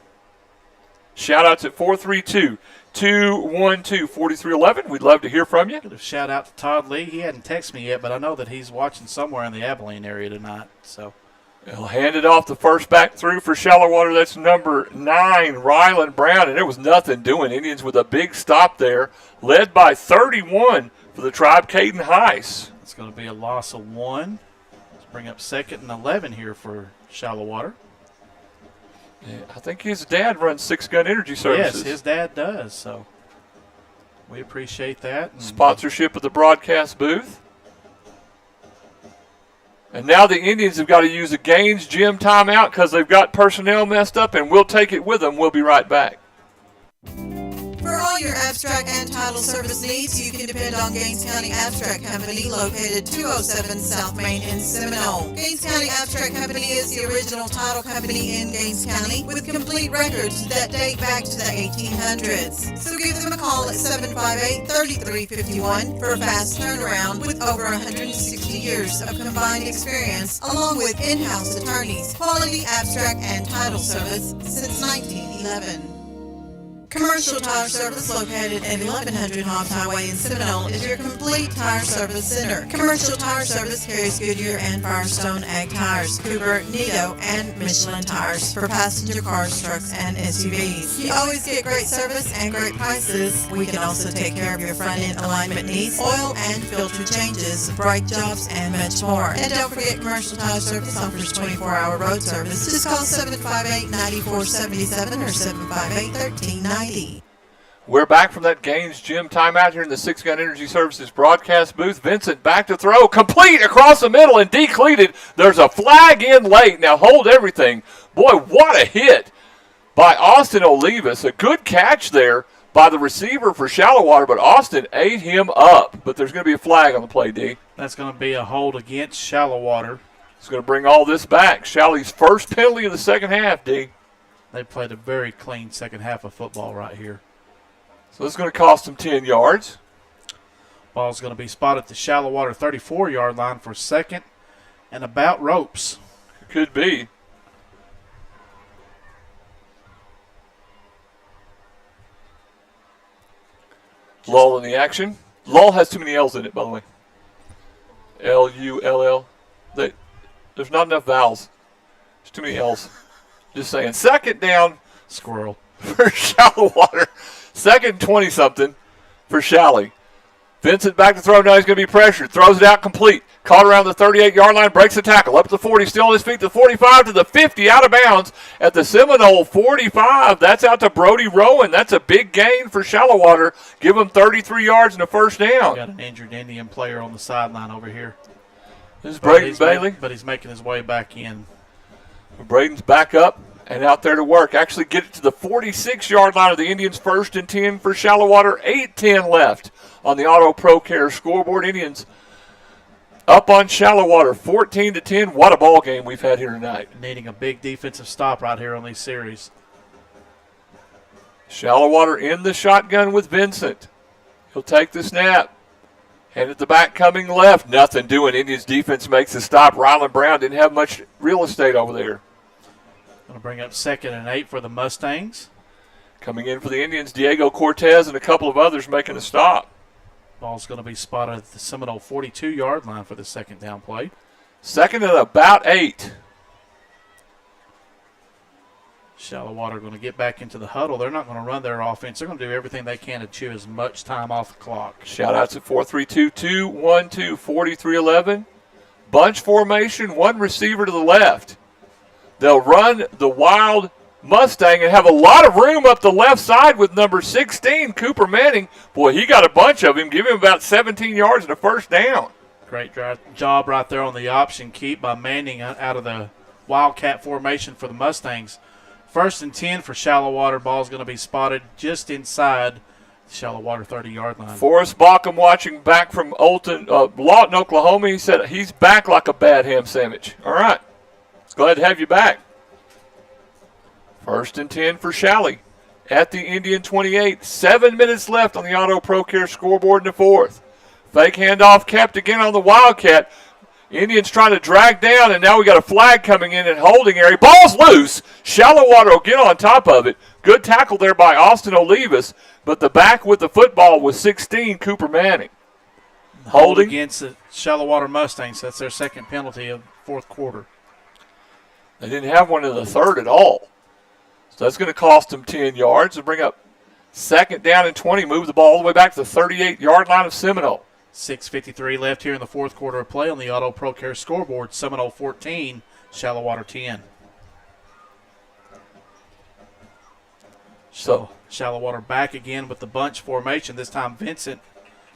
Shout-outs at 432-212-4311. We'd love to hear from you. Shout out to Todd Lee. He hadn't texted me yet, but I know that he's watching somewhere in the Abilene area tonight. So he'll hand it off the first back through for Shallowater. That's number 9, Ryland Brown, and there was nothing doing. Indians with a big stop there, led by 31 for the Tribe, Caden Heiss. It's going to be a loss of 1. Let's bring up 2nd and 11 here for Shallowater. Yeah, I think his dad runs Six Gun Energy Services. Yes, his dad does. So we appreciate that. And sponsorship of the broadcast booth. And now the Indians have got to use a Gaines Gym timeout because they've got personnel messed up, and we'll take it with them. We'll be right back. For all your abstract and title service needs, you can depend on Gaines County Abstract Company, located 207 South Main in Seminole. Gaines County Abstract Company is the original title company in Gaines County with complete records that date back to the 1800s. So give them a call at 758-3351 for a fast turnaround with over 160 years of combined experience, along with in-house attorneys. Quality abstract and title service since 1911. Commercial Tire Service, located at 1100 Hobbs Highway in Seminole, is your complete tire service center. Commercial Tire Service carries Goodyear and Firestone Ag tires, Cooper, Nito, and Michelin tires for passenger cars, trucks, and SUVs. You always get great service and great prices. We can also take care of your front-end alignment needs, oil and filter changes, brake jobs, and much more. And don't forget, Commercial Tire Service offers 24-hour road service. Just call 758-9477 or 758-1390. We're back from that Gaines Gym timeout here in the Six Gun Energy Services broadcast booth. Vincent back to throw, complete across the middle and decleated. There's a flag in late. Now hold everything. Boy, what a hit by Austin Olivas. A good catch there by the receiver for Shallowater, but Austin ate him up. But there's going to be a flag on the play, D. That's going to be a hold against Shallowater. It's going to bring all this back. Shalley's first penalty of the second half, D. They played a very clean second half of football right here. So this is going to cost them 10 yards. Ball's going to be spotted at the Shallowater 34-yard line for second and about ropes. Could be. Lull in the action. Lull has too many L's in it, by the way. L-U-L-L. There's not enough vowels. There's too many L's. Just saying. Second down. Squirrel. For Shallowater. Second 20-something for Shalley. Vincent back to throw. Now he's going to be pressured. Throws it out complete. Caught around the 38-yard line. Breaks the tackle. Up to the 40. Still on his feet. The 45 to the 50. Out of bounds at the Seminole 45. That's out to Brody Rowan. That's a big gain for Shallowater. Give him 33 yards and a first down. Got an injured Indian player on the sideline over here. This is Braden Bailey. But he's making his way back in. Braden's back up and out there to work. Actually get it to the 46-yard line of the Indians. First and 10 for Shallowater. 8:10 left on the Auto Pro Care scoreboard. Indians up on Shallowater 14-10. What a ball game we've had here tonight. Needing a big defensive stop right here on these series. Shallowater in the shotgun with Vincent. He'll take the snap. And at the back coming left, nothing doing. Indians defense makes a stop. Ryland Brown didn't have much real estate over there. Going to bring up 2nd and 8 for the Mustangs. Coming in for the Indians, Diego Cortez and a couple of others making a stop. Ball's going to be spotted at the Seminole 42-yard line for the second down play. Second and about 8. Shallowater going to get back into the huddle. They're not going to run their offense. They're going to do everything they can to chew as much time off the clock. Shout outs at 4-3-2-2, 1-2, 43-11. Bunch formation, one receiver to the left. They'll run the wild Mustang and have a lot of room up the left side with number 16, Cooper Manning. Boy, he got a bunch of him. Give him about 17 yards and a first down. Great job right there on the option keep by Manning out of the Wildcat formation for the Mustangs. 1st and 10 for Shallowater. Ball's going to be spotted just inside the Shallowater 30-yard line. Forrest Bauckham watching back from Lawton, Oklahoma. He said he's back like a bad ham sandwich. All right. Glad to have you back. 1st and 10 for Shalley at the Indian 28. 7 minutes left on the Auto Pro Care scoreboard in the 4th. Fake handoff kept again on the Wildcat. Indians trying to drag down, and now we got a flag coming in and holding area. Ball's loose. Shallowater will get on top of it. Good tackle there by Austin Olivas, but the back with the football was 16, Cooper Manning. Holding against the Shallowater Mustangs. That's their second penalty of 4th quarter. They didn't have one in the 3rd at all. So that's going to cost them 10 yards. They'll bring up 2nd down and 20. Move the ball all the way back to the 38-yard line of Seminole. 6:53 left here in the 4th quarter of play on the Auto Pro Care scoreboard. Seminole 14, Shallowater 10. So Shallowater back again with the bunch formation. This time Vincent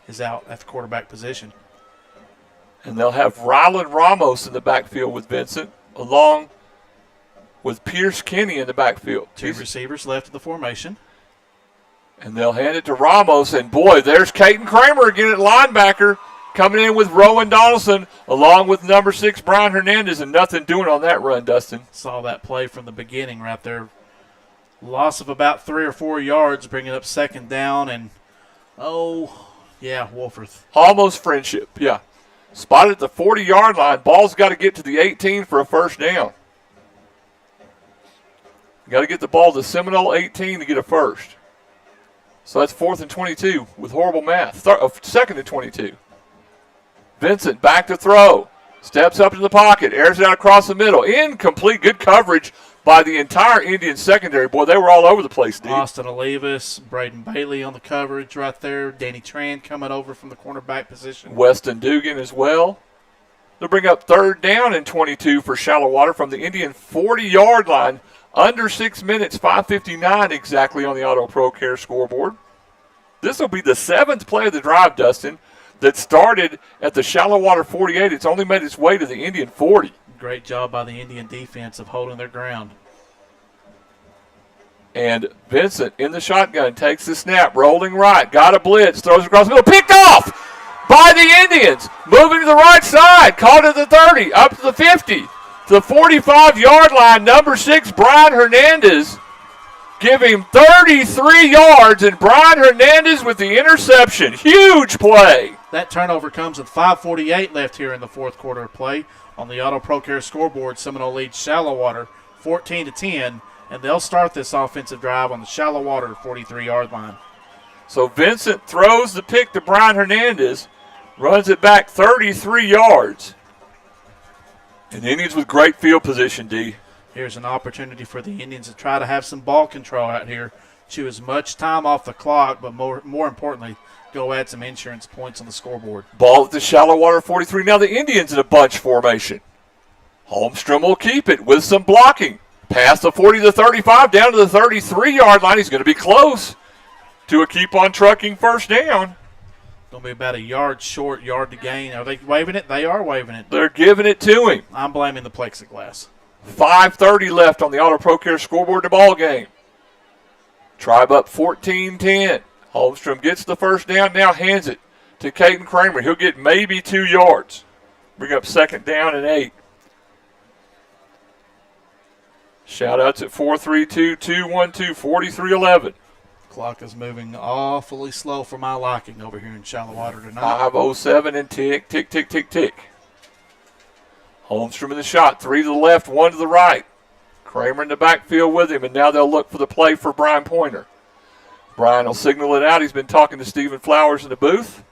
is out at the quarterback position. And they'll have Rylan Ramos in the backfield with Vincent, along with Pierce Kinney in the backfield. Two receivers left of the formation. And they'll hand it to Ramos. And, boy, there's Caden Kramer again at linebacker, coming in with Rowan Donaldson, along with number 6, Brian Hernandez, and nothing doing on that run, Dustin. Saw that play from the beginning right there. Loss of about 3 or 4 yards, bringing up second down. And, Wolforth. Almost friendship, yeah. Spotted at the 40-yard line. Ball's got to get to the 18 for a first down. Got to get the ball to Seminole 18 to get a first. So that's 4th and 22 with horrible math. 2nd and 22. Vincent back to throw. Steps up to the pocket. Airs it out across the middle. Incomplete. Good coverage by the entire Indian secondary. Boy, they were all over the place, Steve. Austin Olivas, Braden Bailey on the coverage right there. Danny Tran coming over from the cornerback position. Weston Dugan as well. They'll bring up 3rd down and 22 for Shallowater from the Indian 40-yard line. Under 6 minutes, 5:59 exactly on the Auto Pro Care scoreboard. This will be the 7th play of the drive, Dustin, that started at the Shallowater 48. It's only made its way to the Indian 40. Great job by the Indian defense of holding their ground. And Vincent in the shotgun takes the snap, rolling right, got a blitz, throws across the middle, picked off by the Indians. Moving to the right side, caught at the 30, up to the 50. To the 45-yard line, number 6, Brian Hernandez, give him 33 yards, and Brian Hernandez with the interception. Huge play. That turnover comes with 5:48 left here in the fourth quarter of play. On the Auto Pro Care scoreboard, Seminole leads Shallowater 14-10, and they'll start this offensive drive on the Shallowater 43-yard line. So Vincent throws the pick to Brian Hernandez, runs it back 33 yards. And the Indians with great field position, D. Here's an opportunity for the Indians to try to have some ball control out here, chew as much time off the clock, but more importantly, go add some insurance points on the scoreboard. Ball at the Shallowater 43. Now the Indians in a bunch formation. Holmstrom will keep it with some blocking. Past the 40 to the 35, down to the 33-yard line. He's going to be close to a keep-on-trucking first down. Going to be about a yard short, yard to gain. Are they waving it? They are waving it. They're giving it to him. I'm blaming the plexiglass. 5:30 left on the Auto Pro Care scoreboard in the ball game. Tribe up 14-10. Holmstrom gets the first down, now hands it to Caden Kramer. He'll get maybe 2 yards. Bring up 2nd down and 8. Shout-outs at 4-3-2-2-1-2, 43-11. Clock is moving awfully slow for my liking over here in Shallowater tonight. 5:07 and tick, tick, tick, tick, tick. Holmstrom in the shot, 3 to the left, 1 to the right. Kramer in the backfield with him, and now they'll look for the play for Brian Pointer. Brian will signal it out. He's been talking to Stephen Flowers in the booth.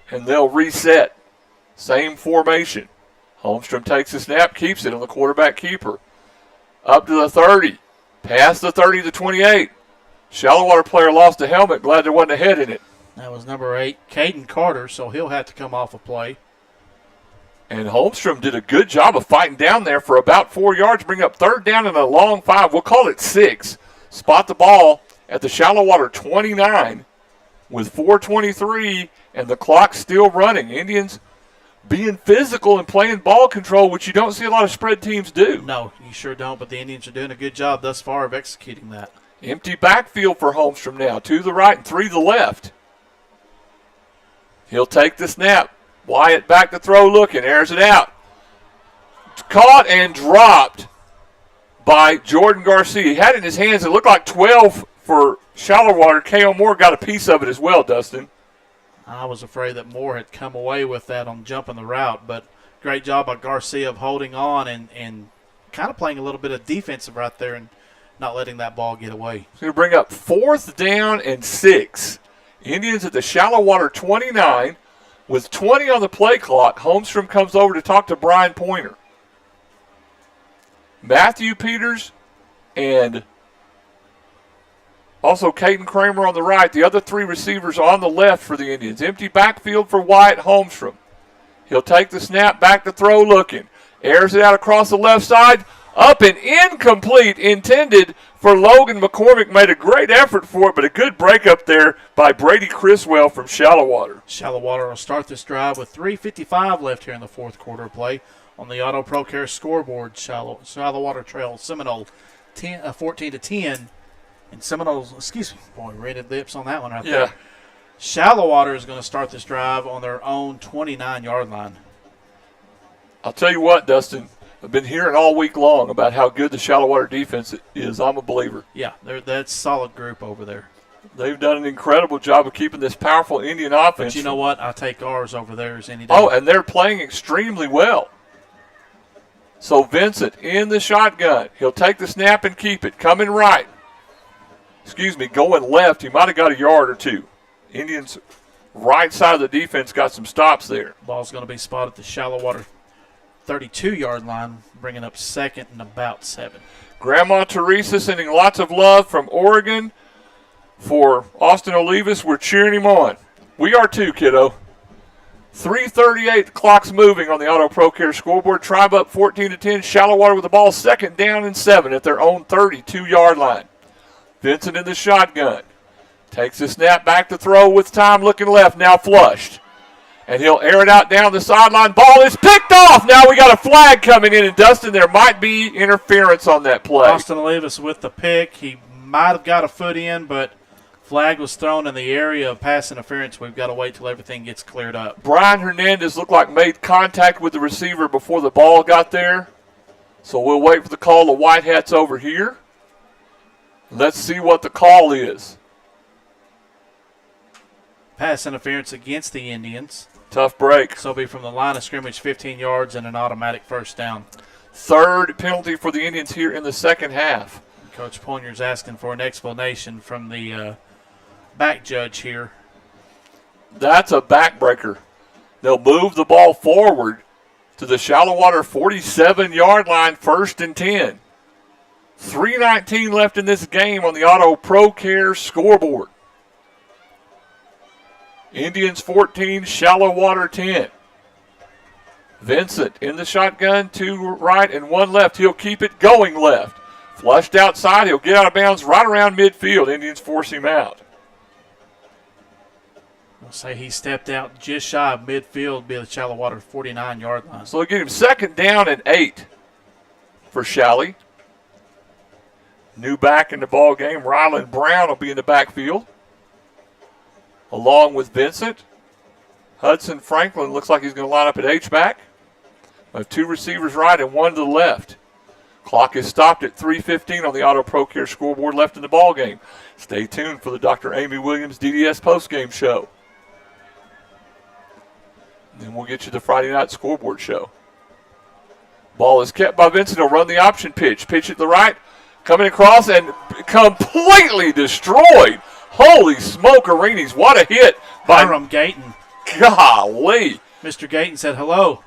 And they'll reset. Same formation. Holmstrom takes the snap, keeps it on the quarterback keeper. Up to the 30. Past the 30 to 28. Shallowater player lost a helmet. Glad there wasn't a head in it. That was number 8, Caden Carter, so he'll have to come off a play. And Holmstrom did a good job of fighting down there for about 4 yards. Bring up 3rd down and a long 5. We'll call it 6. Spot the ball at the Shallowater 29 with 4:23 and the clock still running. Indians being physical and playing ball control, which you don't see a lot of spread teams do. No, you sure don't, but the Indians are doing a good job thus far of executing that. Empty backfield for Holmstrom now. 2 to the right and 3 to the left. He'll take the snap. Wyatt back to throw looking. Airs it out. Caught and dropped by Jordan Garcia. He had it in his hands. It looked like 12 for Shallowater. K.O. Moore got a piece of it as well, Dustin. I was afraid that Moore had come away with that on jumping the route, but great job by Garcia of holding on and kind of playing a little bit of defensive right there and not letting that ball get away. He's going to bring up 4th down and 6. Indians at the Shallowater 29 with 20 on the play clock. Holmstrom comes over to talk to Brian Pointer. Matthew Peters and also Caden Kramer on the right. The other 3 receivers on the left for the Indians. Empty backfield for Wyatt Holmstrom. He'll take the snap, back to throw looking. Airs it out across the left side. Up and incomplete, intended for Logan. McCormick made a great effort for it, but a good break up there by Brady Criswell from Shallowater. Shallowater will start this drive with 3:55 left here in the fourth quarter of play. On the Auto Pro Care scoreboard, Shallowater trails Seminole 14-10. And Seminole's, boy, rated lips on that one right there. Shallowater is going to start this drive on their own 29-yard line. I'll tell you what, Dustin, I've been hearing all week long about how good the Shallowater defense is. I'm a believer. Yeah, that's a solid group over there. They've done an incredible job of keeping this powerful Indian offense. But you know what? I take ours over theirs any day. Oh, and they're playing extremely well. So Vincent in the shotgun. He'll take the snap and keep it. Coming right. Going left. He might have got a yard or two. Indians' right side of the defense got some stops there. Ball's going to be spotted at the Shallowater 32-yard line, bringing up second and about 7. Grandma Teresa sending lots of love from Oregon for Austin Olivas. We're cheering him on. We are too, kiddo. 3:38, the clock's moving on the Auto Pro Care scoreboard. Tribe up 14-10. Shallowater with the ball, second down and 7 at their own 32-yard line. Vincent in the shotgun. Takes the snap back to throw with time looking left, now flushed. And he'll air it out down the sideline. Ball is picked off. Now we got a flag coming in, and Dustin, there might be interference on that play. Austin Olivas with the pick. He might have got a foot in, but flag was thrown in the area of pass interference. We've got to wait till everything gets cleared up. Brian Hernandez looked like made contact with the receiver before the ball got there. So we'll wait for the call. The White Hats over here. Let's see what the call is. Pass interference against the Indians. Tough break. So it'll be from the line of scrimmage, 15 yards and an automatic first down. Third penalty for the Indians here in the second half. Coach Poinier's asking for an explanation from the back judge here. That's a backbreaker. They'll move the ball forward to the Shallowater 47-yard line, 1st and 10. 3:19 left in this game on the Auto Pro Care scoreboard. Indians 14, Shallowater 10. Vincent in the shotgun, 2 right and 1 left. He'll keep it going left. Flushed outside, he'll get out of bounds right around midfield. Indians force him out. I'll say he stepped out just shy of midfield, be the Shallowater 49-yard line. So they'll get him 2nd down and 8 for Shalley. New back in the ball game, Ryland Brown will be in the backfield, along with Vincent. Hudson Franklin looks like he's going to line up at H-back. We have 2 receivers right and 1 to the left. Clock is stopped at 3:15 on the Auto Pro Care scoreboard left in the ball game. Stay tuned for the Dr. Amy Williams DDS postgame show. And then we'll get you the Friday night scoreboard show. Ball is kept by Vincent. He'll run the option pitch. Pitch at the right. Coming across and completely destroyed. Holy smoke-a-reenies. What a hit by Hiram Gayton. Golly. Mr. Gayton said, hello.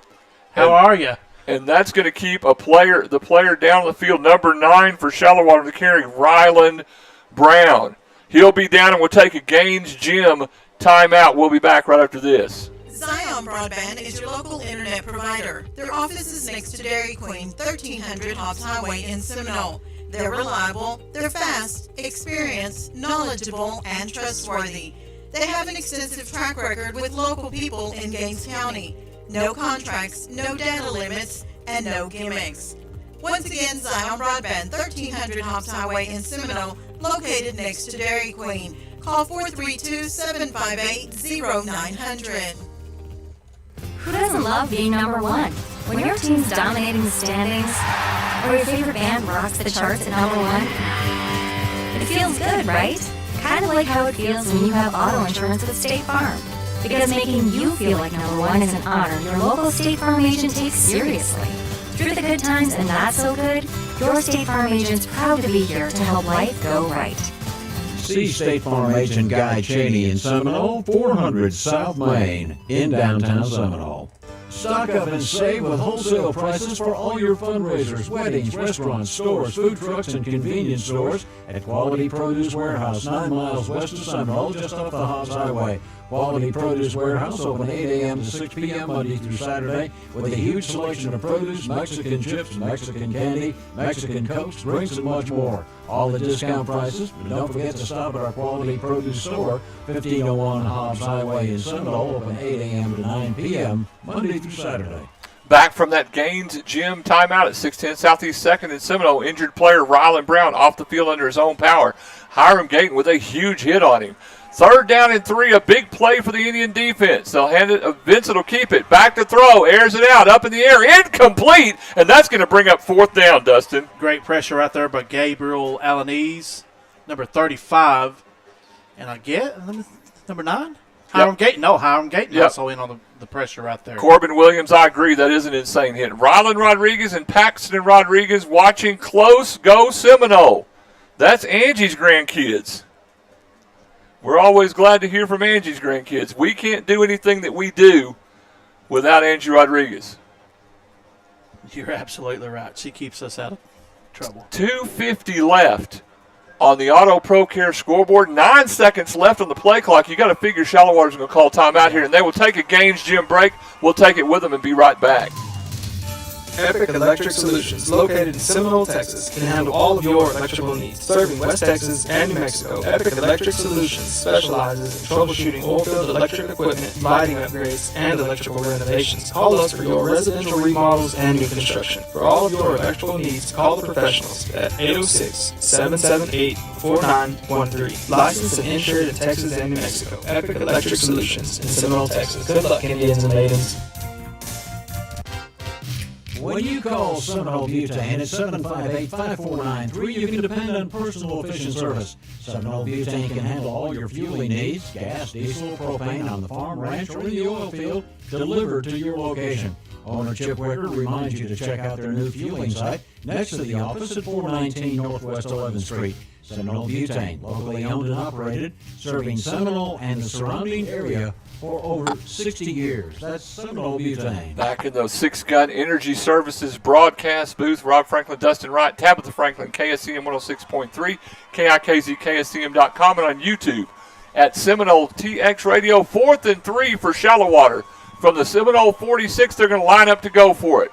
How are you? And that's going to keep the player down the field, number 9 for Shallowater to carry, Ryland Brown. He'll be down and we'll take a Gaines Gym timeout. We'll be back right after this. Zion Broadband is your local internet provider. Their office is next to Dairy Queen, 1300 Hobbs Highway in Seminole. They're reliable, they're fast, experienced, knowledgeable, and trustworthy. They have an extensive track record with local people in Gaines County. No contracts, no data limits, and no gimmicks. Once again, Zion Broadband, 1300 Hobbs Highway in Seminole, located next to Dairy Queen. Call 432-758-0900. Who doesn't love being number 1? When your team's dominating the standings, or your favorite band rocks the charts at number 1, it feels good, right? Kind of like how it feels when you have auto insurance with State Farm. Because making you feel like number 1 is an honor your local State Farm agent takes seriously. Through the good times and not so good, your State Farm agent's proud to be here to help life go right. See State Farm agent Guy Cheney in Seminole, 400 South Main in downtown Seminole. Stock up and save with wholesale prices for all your fundraisers, weddings, restaurants, stores, food trucks, and convenience stores at Quality Produce Warehouse, 9 miles west of Seminole, just off the Hobbs Highway. Quality Produce Warehouse, open 8 a.m. to 6 p.m. Monday through Saturday, with a huge selection of produce, Mexican chips, Mexican candy, Mexican Cokes, drinks, and much more. All the discount prices, but don't forget to stop at our Quality Produce store, 1501 Hobbs Highway in Seminole, open 8 a.m. to 9 p.m. Monday through Saturday. Back from that Gaines Gym timeout at 610 Southeast 2nd in Seminole, injured player Rylan Brown off the field under his own power. Hiram Gayton with a huge hit on him. 3rd down and 3, a big play for the Indian defense. They'll hand it, Vincent will keep it. Back to throw, airs it out, up in the air, incomplete, and that's going to bring up 4th down, Dustin. Great pressure right there by Gabriel Alanese, number 35. And I get number 9? Hiram Gayton. No, Hiram Gayton also in on the pressure right there. Corbin Williams, I agree, that is an insane hit. Rylan Rodriguez and Paxton Rodriguez watching close. Go Seminole. That's Angie's grandkids. We're always glad to hear from Angie's grandkids. We can't do anything that we do without Angie Rodriguez. You're absolutely right. She keeps us out of trouble. 2:50 left on the Auto Pro Care scoreboard. 9 seconds left on the play clock. You got to figure Shallowater's going to call timeout here, and they will take a Gaines Gym break. We'll take it with them and be right back. Epic Electric Solutions, located in Seminole, Texas, can handle all of your electrical needs. Serving West Texas and New Mexico, Epic Electric Solutions specializes in troubleshooting oilfield electric equipment, lighting upgrades, and electrical renovations. Call us for your residential remodels and new construction. For all of your electrical needs, call the professionals at 806-778-4913. Licensed and insured in Texas and New Mexico. Epic Electric Solutions in Seminole, Texas. Good luck, Indians and maidens. When you call Seminole Butane at 758-5493, you can depend on personal efficient service. Seminole Butane can handle all your fueling needs, gas, diesel, propane on the farm, ranch, or in the oil field, delivered to your location. Owner Chip Wicker reminds you to check out their new fueling site next to the office at 419 Northwest 11th Street. Seminole Butane, locally owned and operated, serving Seminole and the surrounding area for over 60 years. That's Seminole Butane. Back in the Six Gun Energy Services broadcast booth, Rob Franklin, Dustin Wright, Tabitha Franklin, KSCM 106.3, KIKZKSCM.com, and on YouTube at Seminole TX Radio. 4th and 3 for Shallowater. From the Seminole 46, they're going to line up to go for it.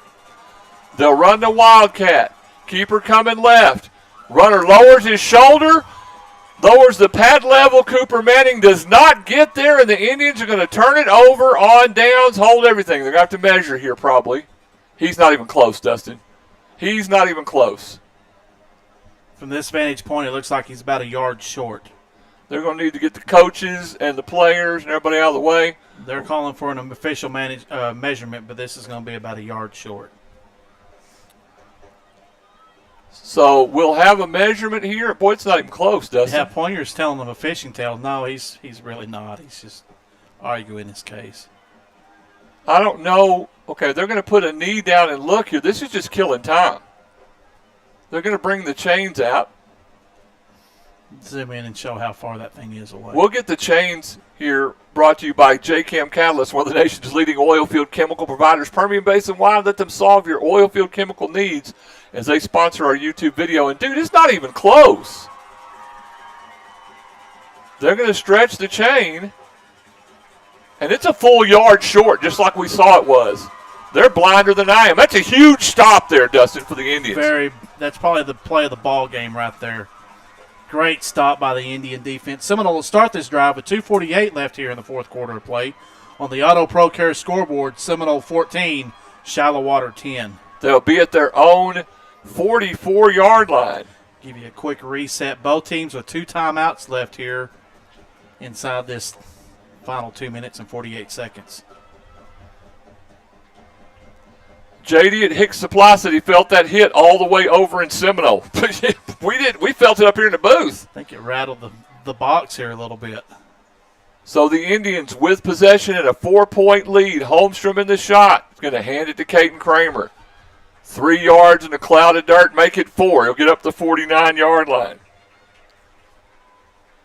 They'll run the Wildcat. Keeper coming left. Runner lowers his shoulder, lowers the pad level. Cooper Manning does not get there, and the Indians are going to turn it over on downs, hold everything. They're going to have to measure here probably. He's not even close, Dustin. He's not even close. From this vantage point, it looks like he's about a yard short. They're going to need to get the coaches and the players and everybody out of the way. They're calling for an official measurement, but this is going to be about a yard short. So we'll have a measurement here. Boy, it's not even close, Dustin. Yeah, Pointer's telling them a fishing tail. No, he's really not. He's just arguing his case. I don't know. Okay, they're going to put a knee down and look here. This is just killing time. They're going to bring the chains out. Zoom in and show how far that thing is away. We'll get the chains here, brought to you by J-Chem Catalyst, one of the nation's leading oil field chemical providers. Permian Basin Wide, let them solve your oil field chemical needs as they sponsor our YouTube video. And, dude, it's not even close. They're going to stretch the chain, and it's a full yard short, just like we saw it was. They're blinder than I am. That's a huge stop there, Dustin, for the Indians. That's probably the play of the ball game right there. Great stop by the Indian defense. Seminole will start this drive with 2:48 left here in the fourth quarter of play. On the Auto Pro Care scoreboard, Seminole 14, Shallowater 10. They'll be at their own 44-yard line. Give you a quick reset. Both teams with 2 timeouts left here inside this final 2 minutes and 48 seconds. JD at Hicks Supply said he felt that hit all the way over in Seminole. We felt it up here in the booth. I think it rattled the box here a little bit. So the Indians with possession and a 4-point lead. Holmstrom in the shot. He's going to hand it to Caden Kramer. 3 yards in a cloud of dirt, make it 4. He'll get up the 49-yard line.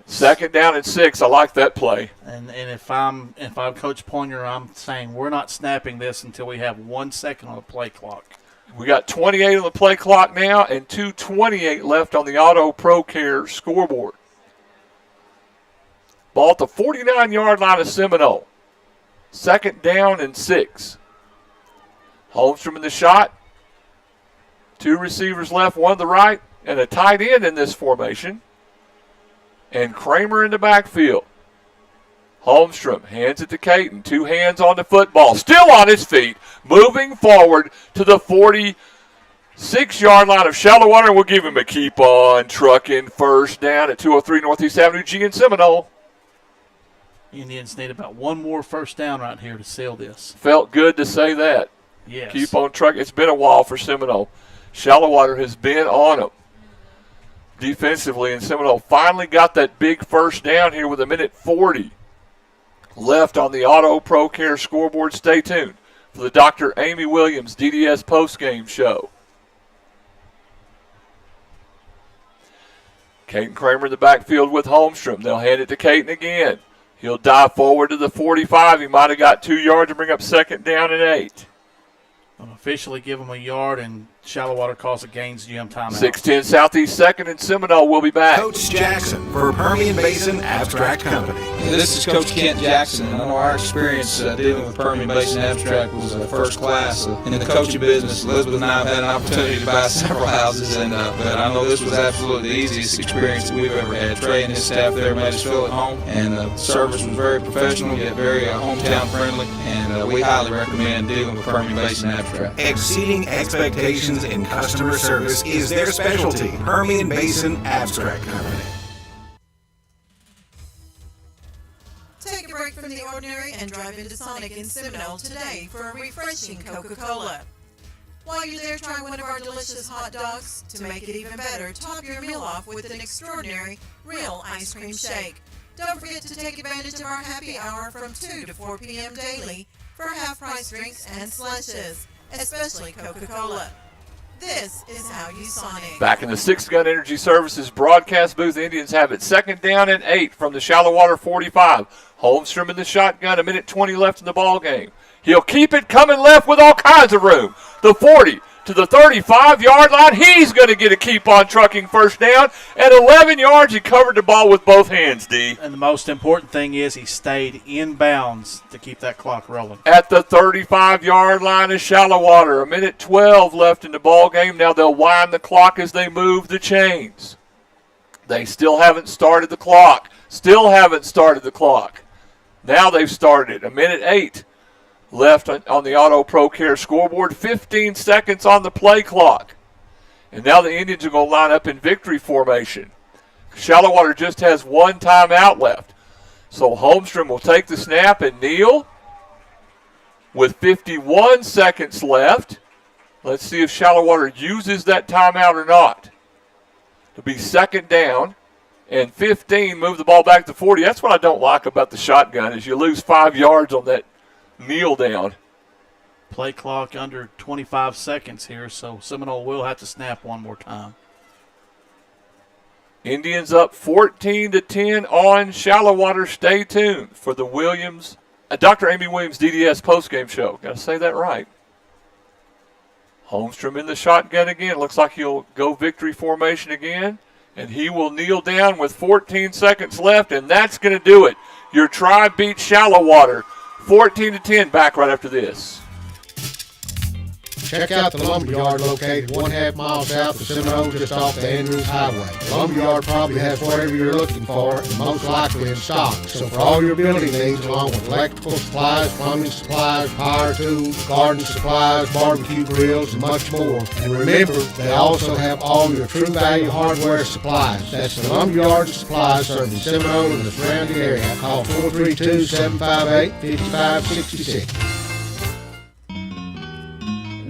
2nd down and 6. I like that play. And if I'm Coach Pointer, I'm saying we're not snapping this until we have 1 second on the play clock. We got 28 on the play clock now and 2:28 left on the Auto Pro Care scoreboard. Ball at the 49-yard line of Seminole. 2nd down and 6. Holmstrom in the shot. 2 receivers left, 1 to the right, and a tight end in this formation. And Kramer in the backfield. Holmstrom hands it to Caton. 2 hands on the football. Still on his feet. Moving forward to the 46-yard line of Shallowater. We'll give him a keep on trucking first down at 203 Northeast Avenue G in Seminole. Indians need about 1 more first down right here to seal this. Felt good to say that. Yes. Keep on trucking. It's been a while for Seminole. Shallowater has been on them defensively, and Seminole finally got that big first down here with 1:40 left on the Auto Pro Care scoreboard. Stay tuned for the Dr. Amy Williams DDS postgame show. Caton Kramer in the backfield with Holmstrom. They'll hand it to Caton again. He'll dive forward to the 45. He might have got 2 yards to bring up 2nd down and 8. I'll officially give him a yard, and Shallowater calls a Gaines GM timeout. 6:10 Southeast 2nd and Seminole will be back. Coach Jackson for Permian Basin Abstract Company. This is Coach Kent Jackson, and I know our experience dealing with Permian Basin Abstract was first class in the coaching business. Elizabeth and I have had an opportunity to buy several houses, but I know this was absolutely the easiest experience that we've ever had. Trey and his staff there made us feel at home, and the service was very professional, yet very hometown friendly, and we highly recommend dealing with Permian Basin Abstract. Exceeding expectations in customer service is their specialty. Permian Basin Abstract Company. Take a break from the ordinary and drive into Sonic in Seminole today for a refreshing Coca-Cola. While you're there, try one of our delicious hot dogs. To make it even better, top your meal off with an extraordinary real ice cream shake. Don't forget to take advantage of our happy hour from 2 to 4 p.m. daily for half-price drinks and slushes, especially Coca-Cola. This is how you Sonic. Back in the 6th Gun Energy Services broadcast booth, Indians have it 2nd down and 8 from the Shallowater 45. Holmstrom in the shotgun, 1:20 left in the ball game. He'll keep it coming left with all kinds of room. The 40 to the 35-yard line. He's going to get a keep on trucking first down. At 11 yards, he covered the ball with both hands, D. And the most important thing is he stayed in bounds to keep that clock rolling. At the 35-yard line of Shallowater, 1:12 left in the ball game. Now they'll wind the clock as they move the chains. They still haven't started the clock. Now they've started. 1:08 left on the Auto Pro Care scoreboard. 15 seconds on the play clock. And now the Indians are going to line up in victory formation. Shallowater just has 1 timeout left. So Holmstrom will take the snap and kneel with 51 seconds left. Let's see if Shallowater uses that timeout or not. It'll be 2nd down and 15. Move the ball back to 40. That's what I don't like about the shotgun is you lose 5 yards on that kneel down. Play clock under 25 seconds here, so Seminole will have to snap one more time. Indians up 14-10 on Shallowater. Stay tuned for the Dr. Amy Williams DDS postgame show. Got to say that right. Holmstrom in the shotgun again. Looks like he'll go victory formation again. And he will kneel down with 14 seconds left, and that's going to do it. Your Tribe beats Shallowater 14-10. Back right after this. Check out the lumberyard located 1/2 mile south of Seminole, just off the Andrews Highway. The lumberyard probably has whatever you're looking for, and most likely in stock. So for all your building needs, along with electrical supplies, plumbing supplies, power tools, garden supplies, barbecue grills, and much more. And remember, they also have all your True Value hardware supplies. That's the Lumberyard Supplies serving Seminole and the surrounding area. Call 432-758-5566.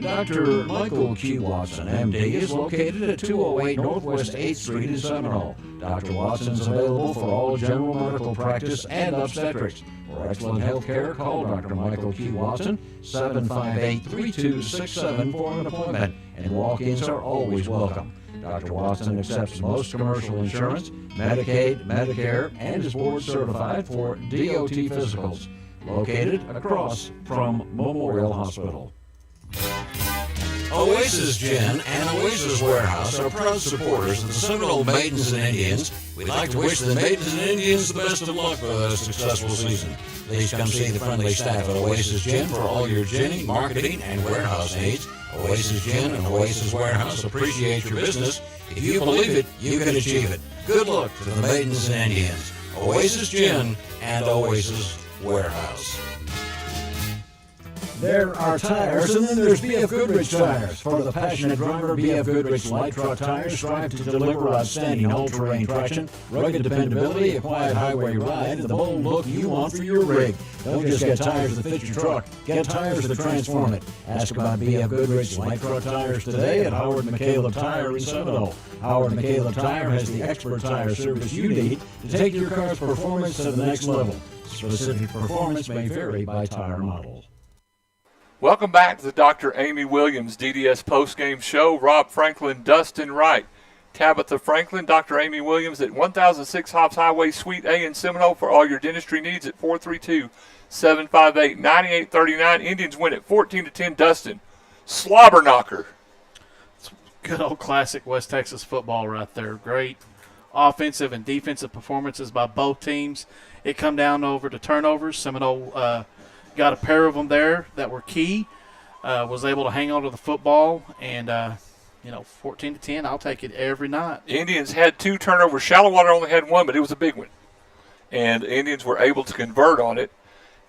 Dr. Michael Q. Watson, M.D., is located at 208 Northwest 8th Street in Seminole. Dr. Watson is available for all general medical practice and obstetrics. For excellent health care, call Dr. Michael Q. Watson, 758-3267 for an appointment, and walk-ins are always welcome. Dr. Watson accepts most commercial insurance, Medicaid, Medicare, and is board certified for DOT physicals. Located across from Memorial Hospital. Oasis Gin and Oasis Warehouse are proud supporters of the Seminole Maidens and Indians. We'd like to wish the Maidens and Indians the best of luck for a successful season. Please come see the friendly staff at Oasis Gin for all your ginning, marketing, and warehouse needs. Oasis Gin and Oasis Warehouse appreciate your business. If you believe it, you can achieve it. Good luck to the Maidens and Indians. Oasis Gin and Oasis Warehouse. There are tires, and then there's B.F. Goodrich tires. For the passionate driver, B.F. Goodrich light truck tires strive to deliver outstanding all-terrain traction, rugged dependability, a quiet highway ride, and the bold look you want for your rig. Don't just get tires that fit your truck. Get tires that transform it. Ask about B.F. Goodrich light truck tires today at Howard McCaleb Tire in Seminole. Howard McCaleb Tire has the expert tire service you need to take your car's performance to the next level. Specific performance may vary by tire model. Welcome back to the Dr. Amy Williams DDS postgame show. Rob Franklin, Dustin Wright, Tabitha Franklin, Dr. Amy Williams at 1006 Hobbs Highway, Suite A in Seminole for all your dentistry needs at 432-758-9839. Indians win at 14-10. Dustin, slobber knocker. It's good old classic West Texas football right there. Great offensive and defensive performances by both teams. It come down over to turnovers. Seminole got a pair of them there that were key, was able to hang on to the football, and, 14-10, I'll take it every night. Indians had 2 turnovers. Shallowater only had 1, but it was a big one. And the Indians were able to convert on it.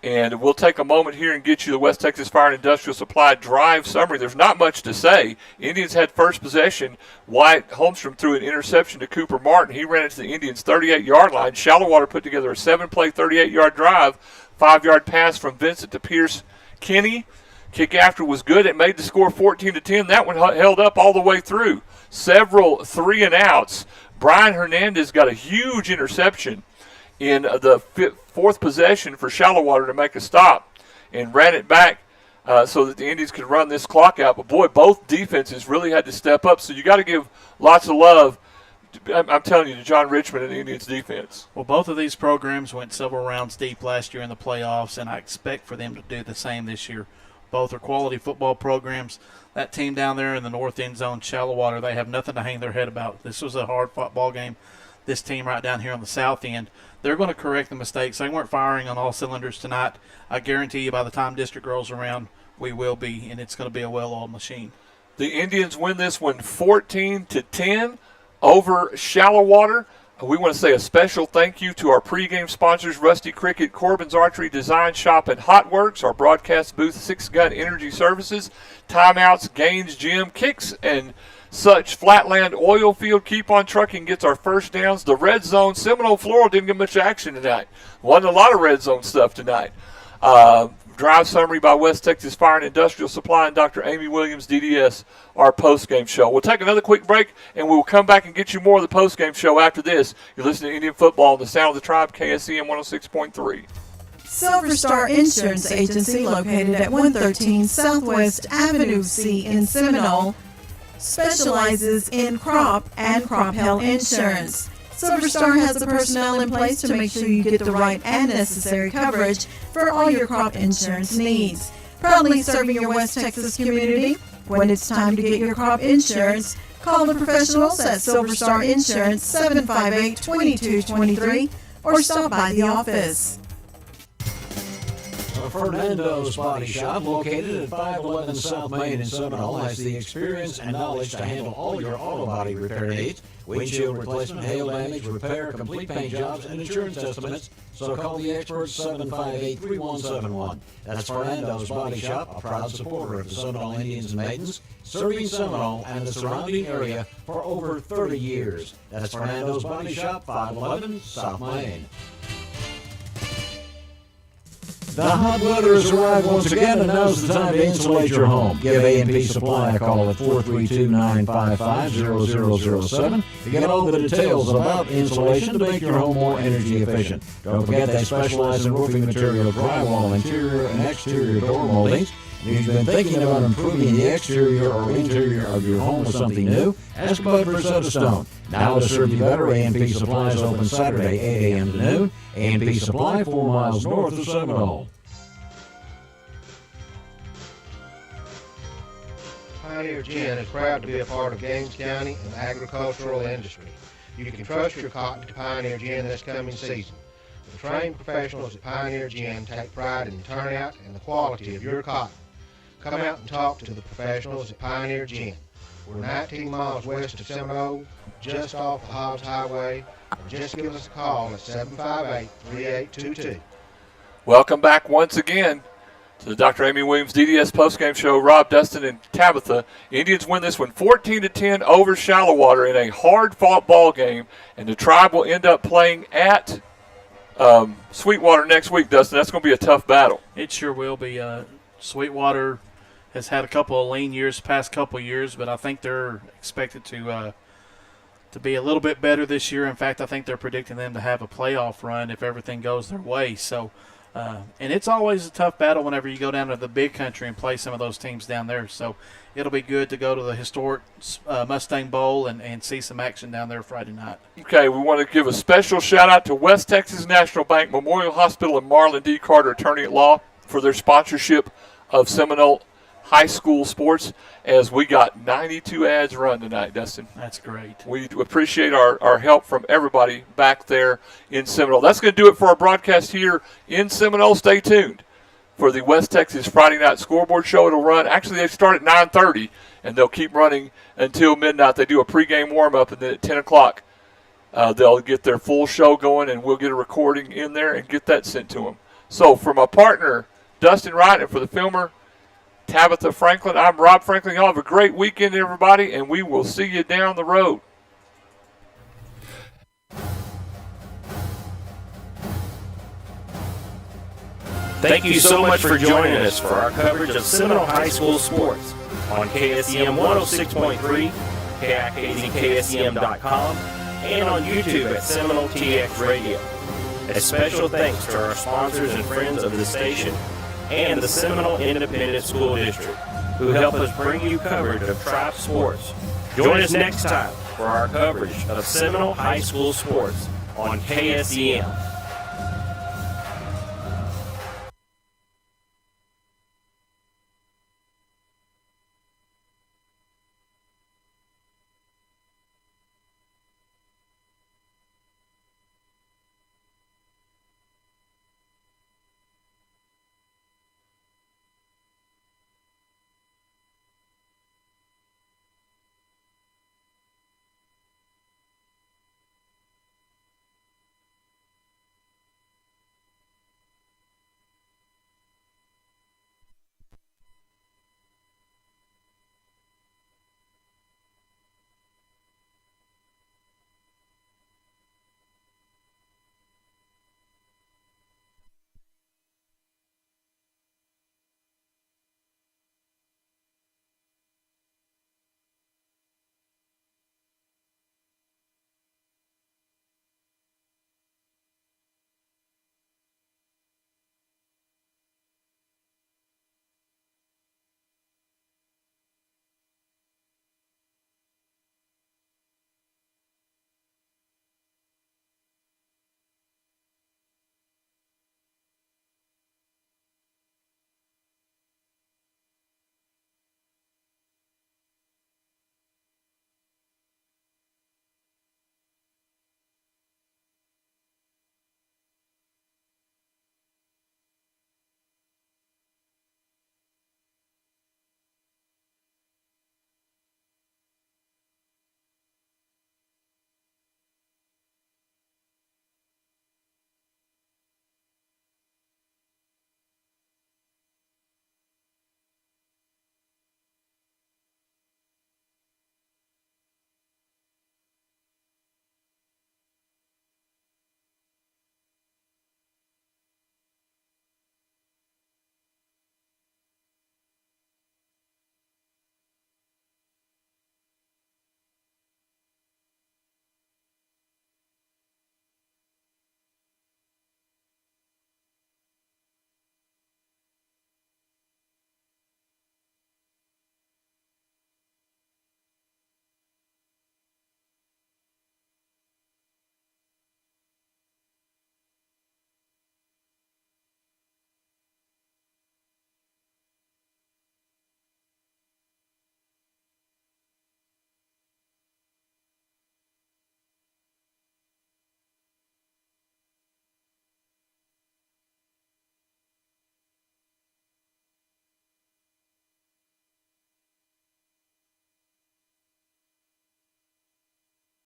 And we'll take a moment here and get you the West Texas Fire and Industrial Supply drive summary. There's not much to say. Indians had first possession. Wyatt Holmstrom threw an interception to Cooper Martin. He ran it to the Indians' 38-yard line. Shallowater put together a 7-play, 38-yard drive. 5-yard pass from Vincent to Pierce Kinney. Kick after was good. It made the score 14-10. That one held up all the way through. Several 3-and-outs. Brian Hernandez got a huge interception in the 4th possession for Shallowater to make a stop and ran it back so that the Indians could run this clock out. But, boy, both defenses really had to step up. So you got to give lots of love, I'm telling you, to John Richmond and the Indians defense. Well, both of these programs went several rounds deep last year in the playoffs, and I expect for them to do the same this year. Both are quality football programs. That team down there in the north end zone, Shallowater, they have nothing to hang their head about. This was a hard-fought ball game. This team right down here on the south end, they're going to correct the mistakes. They weren't firing on all cylinders tonight. I guarantee you by the time district rolls around, we will be, and it's going to be a well-oiled machine. The Indians win this one 14-10. Over Shallowater. We want to say a special thank you to our pregame sponsors, Rusty Cricket, Corbin's Archery Design Shop, and Hot Works, our broadcast booth, 6 Gun Energy Services, Timeouts, Gaines Gym, Kicks, and such. Flatland Oil Field, Keep On Trucking gets our first downs. The Red Zone, Seminole Floral didn't get much action tonight. Wasn't a lot of red zone stuff tonight. Drive summary by West Texas Fire and Industrial Supply and Dr. Amy Williams, DDS, our postgame show. We'll take another quick break, and we'll come back and get you more of the postgame show after this. You're listening to Indian Football on the Sound of the Tribe, KSCM 106.3. Silver Star Insurance Agency, located at 113 Southwest Avenue C in Seminole, specializes in crop and crop health insurance. Silver Star has the personnel in place to make sure you get the right and necessary coverage for all your crop insurance needs. Proudly serving your West Texas community. When it's time to get your crop insurance, call the professionals at Silver Star Insurance 758-2223 or stop by the office. Fernando's Body Shop, located at 511 South Main in Seminole, has the experience and knowledge to handle all your auto body repair needs. Windshield replacement, hail damage, repair, complete paint jobs, and insurance estimates. So call the experts 758-3171. That's Fernando's Body Shop, a proud supporter of the Seminole Indians and Maidens, serving Seminole and the surrounding area for over 30 years. That's Fernando's Body Shop, 511 South Main. The hot weather has arrived once again, and now's the time to insulate your home. Give A&P Supply a call at 432-955-0007 to get all the details about insulation to make your home more energy efficient. Don't forget they specialize in roofing material, drywall, interior and exterior door moldings. If you've been thinking about improving the exterior or interior of your home with something new, ask about Rosetta Stone. Now to serve you better, A&P Supply is open Saturday 8 a.m. to noon. A&P Supply, 4 miles north of Seminole. Pioneer Gin is proud to be a part of Gaines County and the agricultural industry. You can trust your cotton to Pioneer Gin this coming season. The trained professionals at Pioneer Gin take pride in the turnout and the quality of your cotton. Come out and talk to the professionals at Pioneer Gin. We're 19 miles west of Seminole, just off the Hobbs Highway, or just give us a call at 758-3822. Welcome back once again to the Dr. Amy Williams DDS postgame show. Rob, Dustin, and Tabitha. Indians win this one 14-10 over Shallowater in a hard-fought ball game, and the Tribe will end up playing at Sweetwater next week, Dustin. That's going to be a tough battle. It sure will be. Sweetwater has had a couple of lean years past couple of years, but I think they're expected to be a little bit better this year. In fact, I think they're predicting them to have a playoff run if everything goes their way. So, and it's always a tough battle whenever you go down to the big country and play some of those teams down there. So it'll be good to go to the historic Mustang Bowl and see some action down there Friday night. Okay, we want to give a special shout-out to West Texas National Bank, Memorial Hospital, and Marlon D. Carter, attorney at law, for their sponsorship of Seminole High School sports, as we got 92 ads run tonight, Dustin. That's great. We appreciate our help from everybody back there in Seminole. That's going to do it for our broadcast here in Seminole. Stay tuned for the West Texas Friday Night Scoreboard Show. It'll run, actually they start at 9:30, and they'll keep running until midnight. They do a pregame warm-up, and then at 10 o'clock they'll get their full show going, and we'll get a recording in there and get that sent to them. So for my partner, Dustin Wright, and for the filmer, Tabitha Franklin, I'm Rob Franklin. Y'all have a great weekend, everybody, and we will see you down the road. Thank you so much for joining us for our coverage of Seminole High School sports on KSEM 106.3, KIKZKSEM.com, and on YouTube at Seminole TX Radio. A special thanks to our sponsors and friends of the station and the Seminole Independent School District, who help us bring you coverage of Tribe sports. Join us next time for our coverage of Seminole High School sports on KSEM